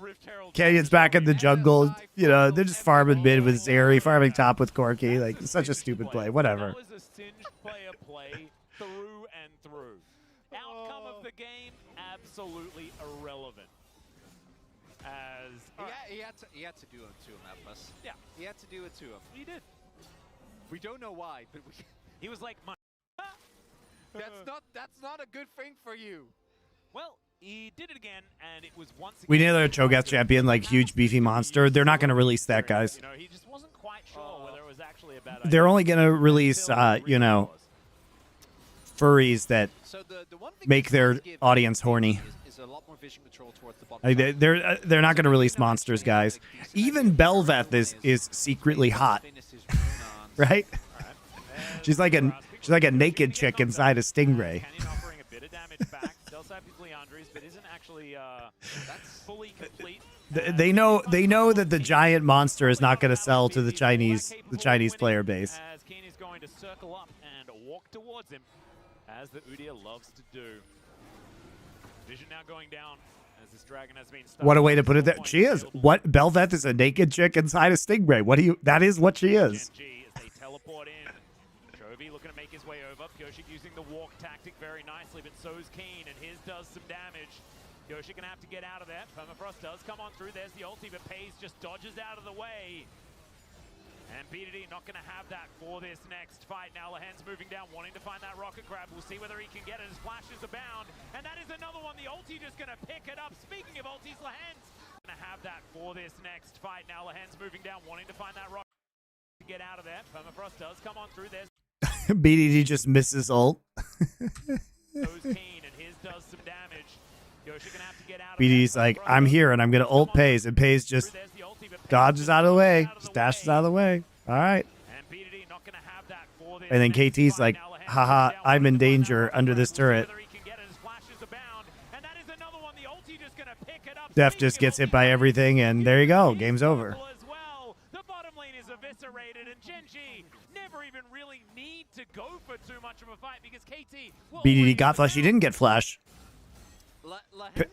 Canyon's back in the jungle. They're just farming mid with Zeri, farming top with Corki. Like, such a stupid play. Whatever. That was a Singed player play through and through. Outcome of the game, absolutely irrelevant. As He had to do it to him, Atlas. Yeah. He had to do it to him. he did. We don't know why, but He was like, that's not a good thing for you. well, he did it again, and it was once again. We need another Cho'Gath champion, like huge beefy monster. They're not going to release that, guys. He just wasn't quite sure whether it was actually a bad They're idea. only going to release, furries that So the one thing make that their does give audience horny. is a lot more vision control towards the bottom. Like, they're not going to release monsters, guys. Even Belveth is secretly hot, right? She's like a naked chick inside a stingray. Canyon offering a bit of damage back. Does have his Leandres, but isn't actually fully complete. They know that the giant monster is not going to sell to the Chinese player base. As Keen is going to circle up and walk towards him. as the Udyr loves to do. Vision now going down as this dragon has been stuck. What a way to put it. That she is. What Belveth is a naked chick inside a stingray. What do you? That is what she is. Gen G as they teleport in. Chovy looking to make his way over. Pyosik using the walk tactic very nicely, but so's Keen, and his does some damage. Pyosik gonna have to get out of there. Permafrost does come on through. There's the ulti, but Pays just dodges out of the way. And BDD not going to have that for this next fight. Now Lahen's moving down, wanting to find that rocket grab. We'll see whether he can get it. His flashes abound. And that is another one. The ulti just going to pick it up. Speaking of ultis, Lahen's going to have that for this next fight. Now Lahen's moving down, wanting to find that rocket to get out of there. Permafrost does come on through. There's BDD just misses ult. goes Keen, and his does some damage. Yoshi gonna have to get out of BDD's like, I'm here, and I'm going to ult Pays, and Pays just dodges out of the way, just dashes out of the way. All right. And then KT's like, haha, I'm in danger under this turret. Def just gets hit by everything, and there you go. Game's over. The bottom lane is eviscerated, and Gen G never even really need to go for too much of a fight because KT BDD got flash. He didn't get flash.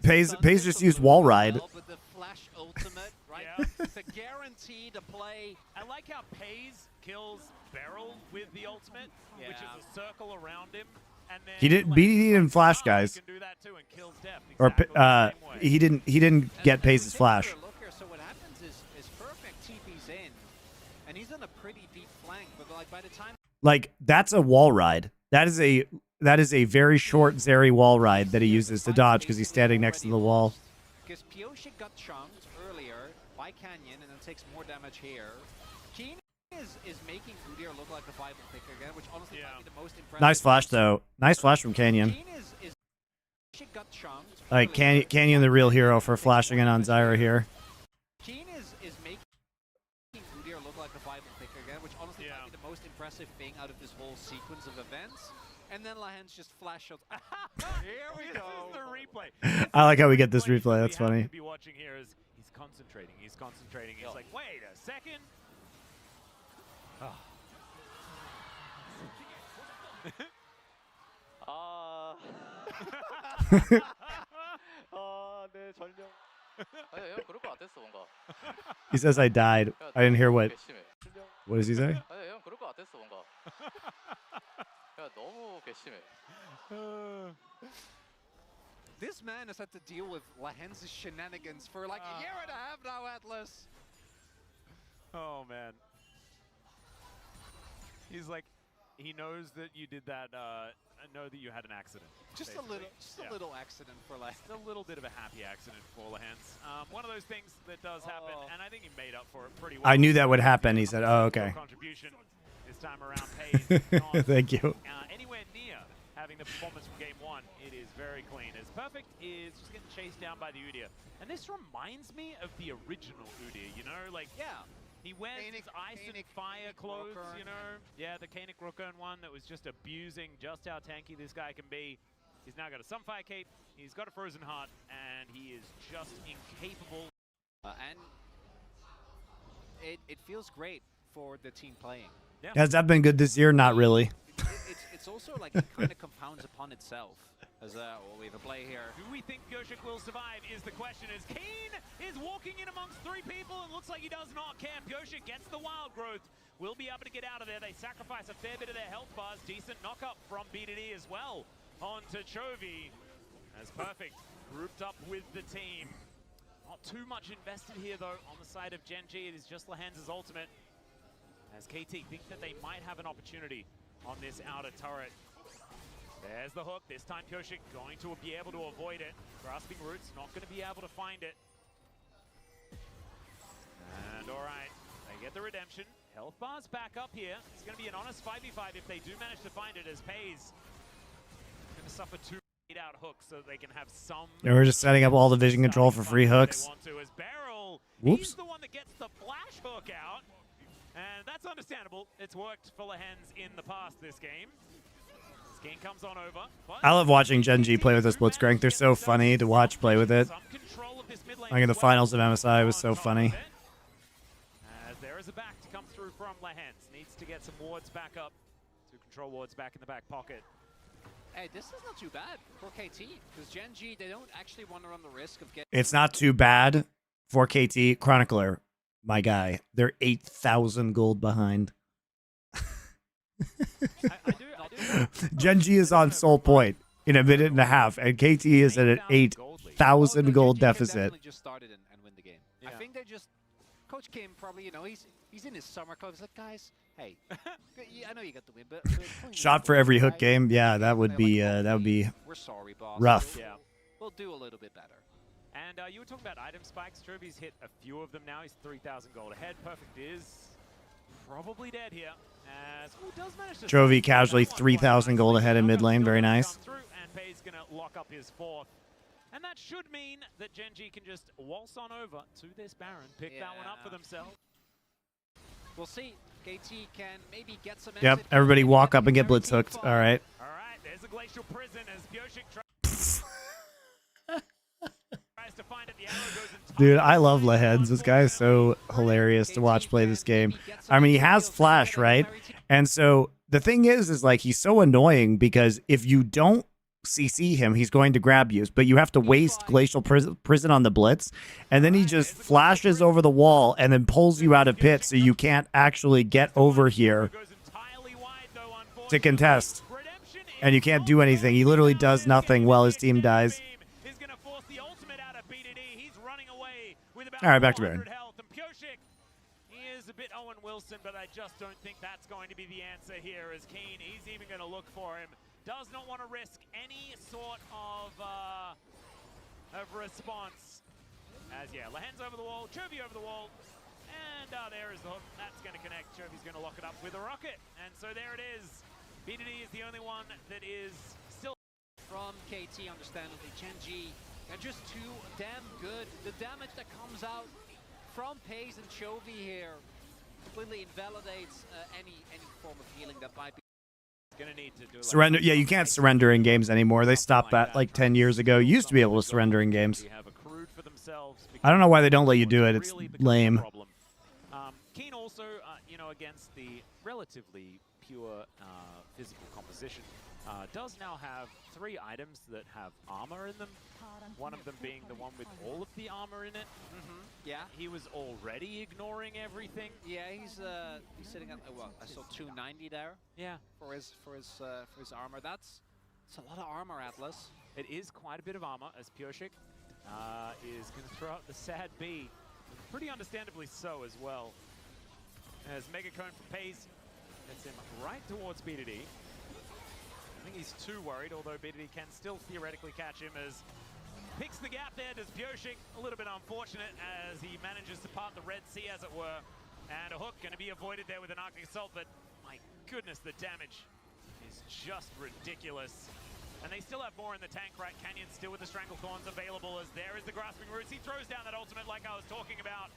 Pays just used wall ride. But the flash ultimate, right? It's a guarantee to play. I like how Pays kills Beryl with the ultimate, which is a circle around him. And then He did. BDD didn't flash, guys. can do that too and kills Def Or exactly the same way. he didn't get Pays' flash. Look here, so what happens is Perfect TP's in, and he's on a pretty deep flank, but like by the time Like, that's a wall ride. That is a very short Zeri wall ride that he uses to dodge because he's standing next to the wall. Because Pyosik got chunked earlier by Canyon and then takes more damage here. Keen is making Udyr look like the Bible pick again, which honestly might be the most impressive. Nice flash though. Nice flash from Canyon. Keen is Pyosik got chunked. Like Canyon, the real hero for flashing in on Zyra here. Keen is making Udyr look like the Bible pick again, which honestly might be the most impressive thing out of this whole sequence of events. And then Lahen's just flash shots. Here we go. This is the replay. I like how we get this replay. That's we have funny. to be watching here is he's concentrating. He's concentrating. He's like, wait a second. 네, 전령. 아니, 형 그럴 것 같았어, 뭔가. He says I died. I didn't hear what. 괘씸해. What does he say? 아니, 형 그럴 것 같았어, 뭔가. 야, 너무 괘씸해. This man has had to deal with Lahen's shenanigans for like a year and a half now, Atlas. Oh man. He's like, he knows that you did that. Know that you had an accident. Just basically. a little accident for Lahen. Just a little bit of a happy accident for Lahen's. One of those things that does happen, and I think he made up for it pretty well. I knew that would happen. He said, "Oh, okay." Contribution this time around pays. Not, Thank you. anywhere near having the performance from game one. It is very clean. As Perfect is just getting chased down by the Udyr, and this reminds me of the original Udyr. You know, like he wears his ice and fire clothes, you know? Yeah, the Kanik Rookern one that was just abusing just how tanky this guy can be. He's now got a Sunfire Cape, he's got a Frozen Heart, and he is just incapable. And it feels great for the team playing. Yeah. Has that been good this year? Not really. It's also like it kind of compounds upon itself. As we have a play here. Do we think Pyosik will survive is the question. As Keen is walking in amongst three people and looks like he does not care. Pyosik gets the wild growth. Will be able to get out of there. They sacrifice a fair bit of their health bars. Decent knock-up from BDD as well onto Chovy. As Perfect grouped up with the team. Not too much invested here though on the side of Gen G. It is just Lahen's ultimate. As KT think that they might have an opportunity on this outer turret. There's the hook. This time Pyosik going to be able to avoid it. Grasping Roots not going to be able to find it. And alright, they get the redemption. Health bars back up here. It's going to be an honest 5v5 if they do manage to find it, as Pays going to suffer 2 out hooks so that they can have some... And we're just setting up all the vision control for free hooks. As Beryl, Whoops. he's the one that gets the flash hook out. And that's understandable. It's worked for Lahen's in the past this game. Skin comes on over. I love watching Gen G play with this Blitzcrank. They're so funny to watch play with it. Like in the finals of MSI, it was so funny. As there is a back to come through from Lahen's. Needs to get some wards back up. To control wards back in the back pocket. Hey, this is not too bad for KT, because Gen G, they don't actually want to run the risk of getting... It's not too bad for KT. Chronicler, my guy, they're 8,000 gold behind. I do. Gen G is on Soul Point in a minute and a half, and KT is at an 8,000 gold deficit. Definitely just started and win the game. Yeah. I think they just... Coach Kim probably, you know, he's in his summer club. He's like, guys, hey, I know you got the win, but Shot for every hook game. Yeah, that would be we're sorry, boss. rough. Yeah. We'll do a little bit better. And you were talking about item spikes. Chovy's hit a few of them now. He's 3,000 gold ahead. Perfect is probably dead here. As does manage to Chovy casually 3,000 gold ahead in mid lane. Very nice. Come through, and Pei's gonna lock up his fourth. And that should mean that Gen G can just waltz on over to this Baron, pick that one up for themselves. We'll see. KT can maybe get some... Yep, everybody walk up and get blitz hooked. All right. All right, there's a glacial prison as Pioshik tries to find it. The arrow goes entirely Dude, I love Lehens. This guy is so hilarious to watch play this game. I mean, he has flash, right? And so the thing is like he's so annoying because if you don't CC him, he's going to grab you, but you have to waste glacial prison on the blitz, and then he just flashes over the wall and then pulls you out of pit, so you can't actually get over here to contest, and you can't do anything. He literally does nothing while his team dies. All right, back to Baron. He is a bit Owen Wilson, but I just don't think that's going to be the answer here. As Keen, he's even going to look for him. Does not want to risk any sort of response. As Lehens over the wall, Chovy over the wall, and there is the hook. That's going to connect. Chovy's going to lock it up with a rocket, and so there it is. BDD is the only one that is still from KT, understandably. Gen G, they're just too damn good. The damage that comes out from Pei's and Chovy here completely invalidates any form of healing that might be. Gonna need to do Surrender. Yeah, you can't surrender in games anymore. They stopped that like 10 years ago. You used to be able to surrender in games. I don't know why they don't let you do it. It's lame. Keen also, against the relatively pure physical composition, does now have 3 items that have armor in them. One of them being the one with all of the armor in it. Yeah. He was already ignoring everything. Yeah, he's sitting at well, I saw 290 there. Yeah. For his armor. That's a lot of armor, Atlas. It is quite a bit of armor as Pioshik is going to throw out the sad B. Pretty understandably so as well. As Megacone for Pei's gets him right towards BDD. I think he's too worried, although BDD can still theoretically catch him as picks the gap there. Does Pioshik, a little bit unfortunate as he manages to part the Red Sea, as it were. And a hook going to be avoided there with an Arctic Assault, but my goodness, the damage is just ridiculous. And they still have more in the tank, right? Canyon still with the Stranglethorns available, as there is the Grasping Roots. He throws down that ultimate like I was talking about.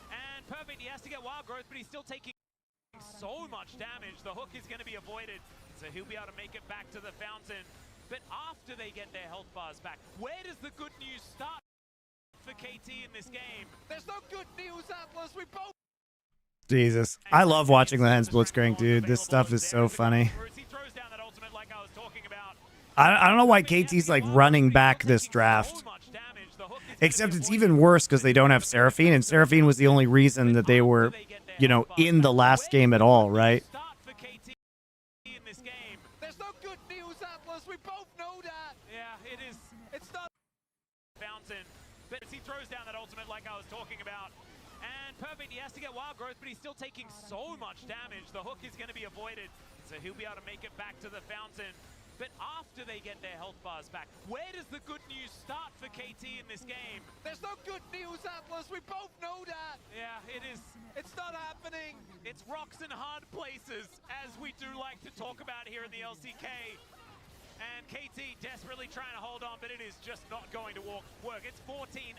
And perfect, he has to get Wild Growth, but he's still taking so much damage. The hook is going to be avoided, so he'll be able to make it back to the fountain. But after they get their health bars back, where does the good news start for KT in this game? There's no good news, Atlas. We both... Jesus. I love watching Lehens blitzcrank, dude. This stuff is so funny. I don't know why KT's like running back this draft. Except it's even worse because they don't have Seraphine, and Seraphine was the only reason that they were, in the last game at all, right? There's no good news, Atlas. We both know that. Yeah, it is. It's not fountain, but he throws down that ultimate like I was talking about. And perfect, he has to get Wild Growth, but he's still taking so much damage. The hook is going to be avoided, so he'll be able to make it back to the fountain. But after they get their health bars back, where does the good news start for KT in this game? There's no good news, Atlas. We both know that. Yeah, it is. It's not happening. It's rocks in hard places, as we do like to talk about here in the LCK. And KT desperately trying to hold on, but it is just not going to work. It's 14,000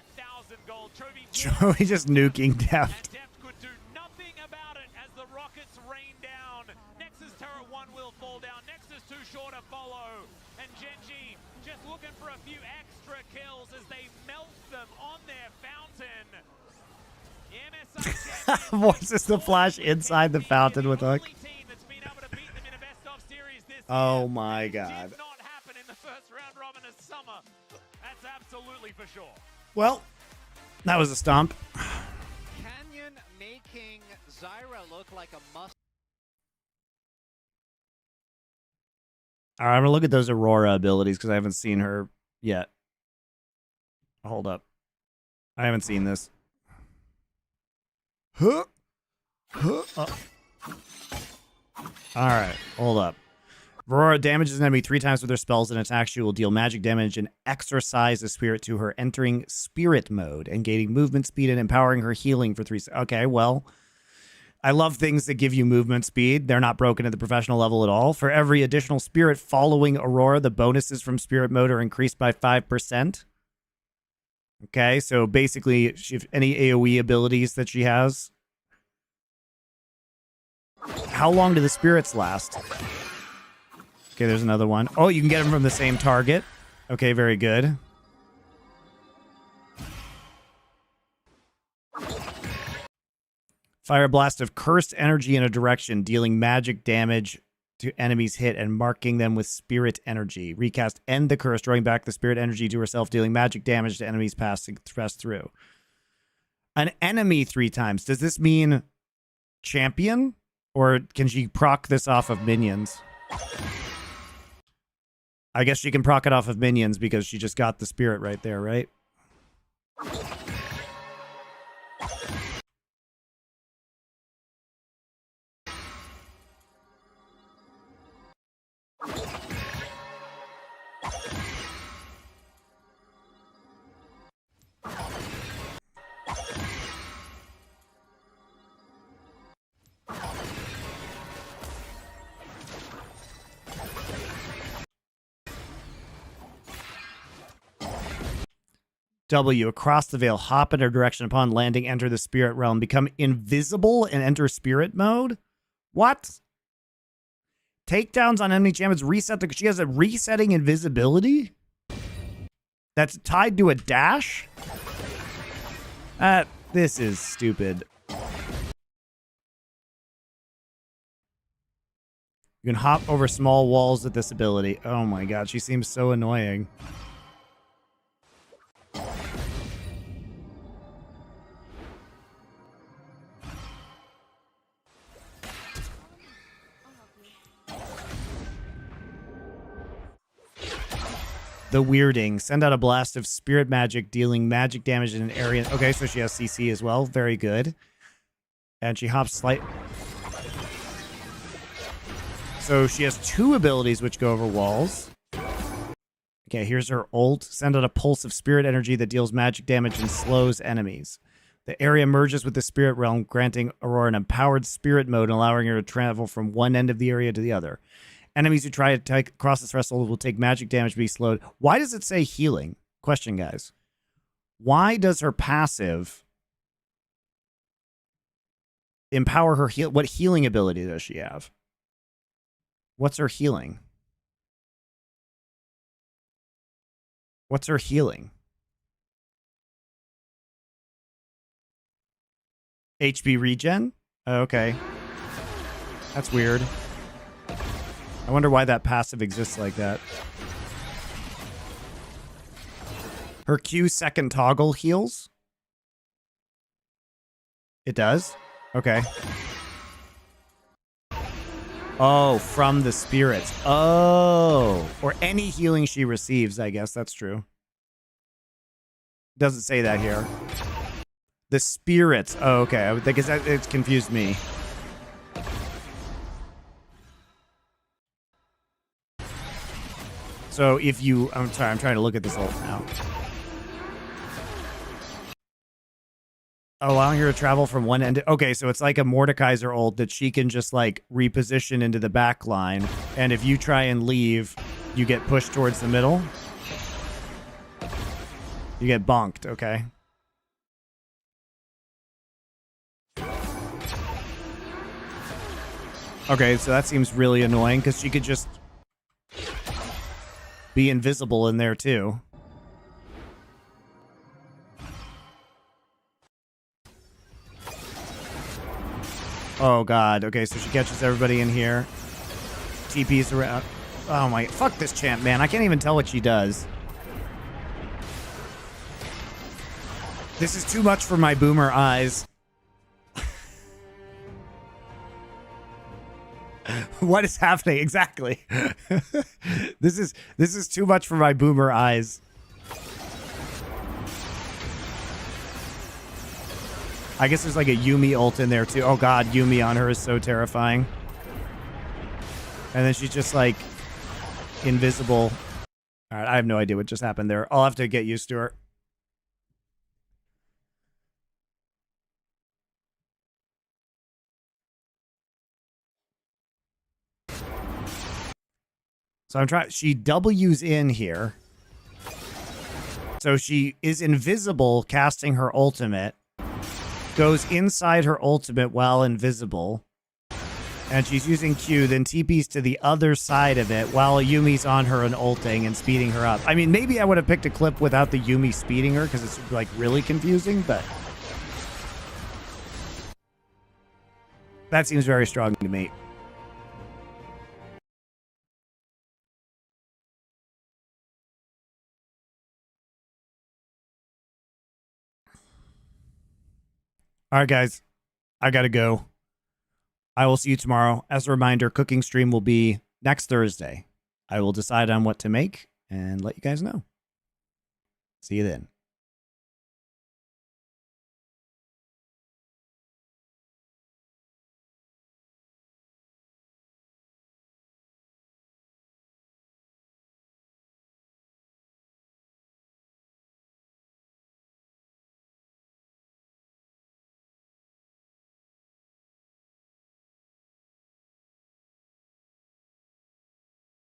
gold. Chovy just nuking Deft. And Deft could do nothing about it as the rockets rain down. Nexus Turret 1 will fall down. Nexus 2 sure to follow. And Gen G just looking for a few extra kills as they melt them on their fountain. Forces the flash inside the fountain with hook. Oh my god. Not happening. this round robin as Summer. That's absolutely for sure. Well, that was a stomp. Canyon making Zyra look like a must. All right, I'm gonna look at those Aurora abilities because I haven't seen her yet. Hold up, I haven't seen this. Huh? Huh? All right, hold up. Aurora damages an enemy 3 times with her spells and attacks. She will deal magic damage and exorcise a spirit to her, entering spirit mode and gaining movement speed and empowering her healing for 3. Okay, well, I love things that give you movement speed. They're not broken at the professional level at all. For every additional spirit following Aurora, the bonuses from spirit mode are increased by 5%. Okay, so basically, if any AoE abilities that she has. How long do the spirits last? Okay, there's another one. Oh, you can get them from the same target. Okay, very good. Fire a blast of cursed energy in a direction, dealing magic damage to enemies hit and marking them with spirit energy. Recast End the Curse, drawing back the spirit energy to herself, dealing magic damage to enemies pass through. An enemy 3 times. Does this mean champion? Or can she proc this off of minions? I guess she can proc it off of minions because she just got the spirit right there, right? W, across the veil, hop in her direction upon landing, enter the spirit realm, become invisible and enter spirit mode? What? Takedowns on enemy champions reset she has a resetting invisibility? That's tied to a dash? This is stupid. You can hop over small walls with this ability. Oh my god, she seems so annoying. The Weirding. Send out a blast of spirit magic, dealing magic damage in an area. Okay, so she has CC as well. Very good. And she hops slight. So she has 2 abilities which go over walls. Okay, here's her ult. Send out a pulse of spirit energy that deals magic damage and slows enemies. The area merges with the spirit realm, granting Aurora an empowered spirit mode and allowing her to travel from one end of the area to the other. Enemies who try to cross this threshold will take magic damage to be slowed. Why does it say healing? Question, guys. Why does her passive empower her heal? What healing ability does she have? What's her healing? What's her healing? HP regen? Oh, okay. That's weird. I wonder why that passive exists like that. Her Q second toggle heals? It does? Okay. Oh, from the spirits. Oh. Or any healing she receives, I guess. That's true. Doesn't say that here. The spirits. Oh, okay. I guess it's confused me. So if you... I'm sorry, I'm trying to look at this ult now. Allowing her to travel from one end. Okay, so it's like a Mordekaiser ult that she can just like reposition into the back line. And if you try and leave, you get pushed towards the middle. You get bonked, okay? Okay, so that seems really annoying because she could just be invisible in there too. Oh god, okay, so she catches everybody in here. TP's around. Oh my, fuck this champ, man. I can't even tell what she does. This is too much for my boomer eyes. What is happening? Exactly. This is too much for my boomer eyes. I guess there's like a Yumi ult in there too. Oh god, Yumi on her is so terrifying. And then she's just like invisible. All right, I have no idea what just happened there. I'll have to get used to her. So I'm trying. She W's in here. So she is invisible, casting her ultimate. Goes inside her ultimate while invisible. And she's using Q, then TP's to the other side of it while Yumi's on her and ulting and speeding her up. I mean, maybe I would have picked a clip without the Yumi speeding her because it's like really confusing, but that seems very strong to me. All right, guys, I got to go. I will see you tomorrow. As a reminder, cooking stream will be next Thursday. I will decide on what to make and let you guys know. See you then.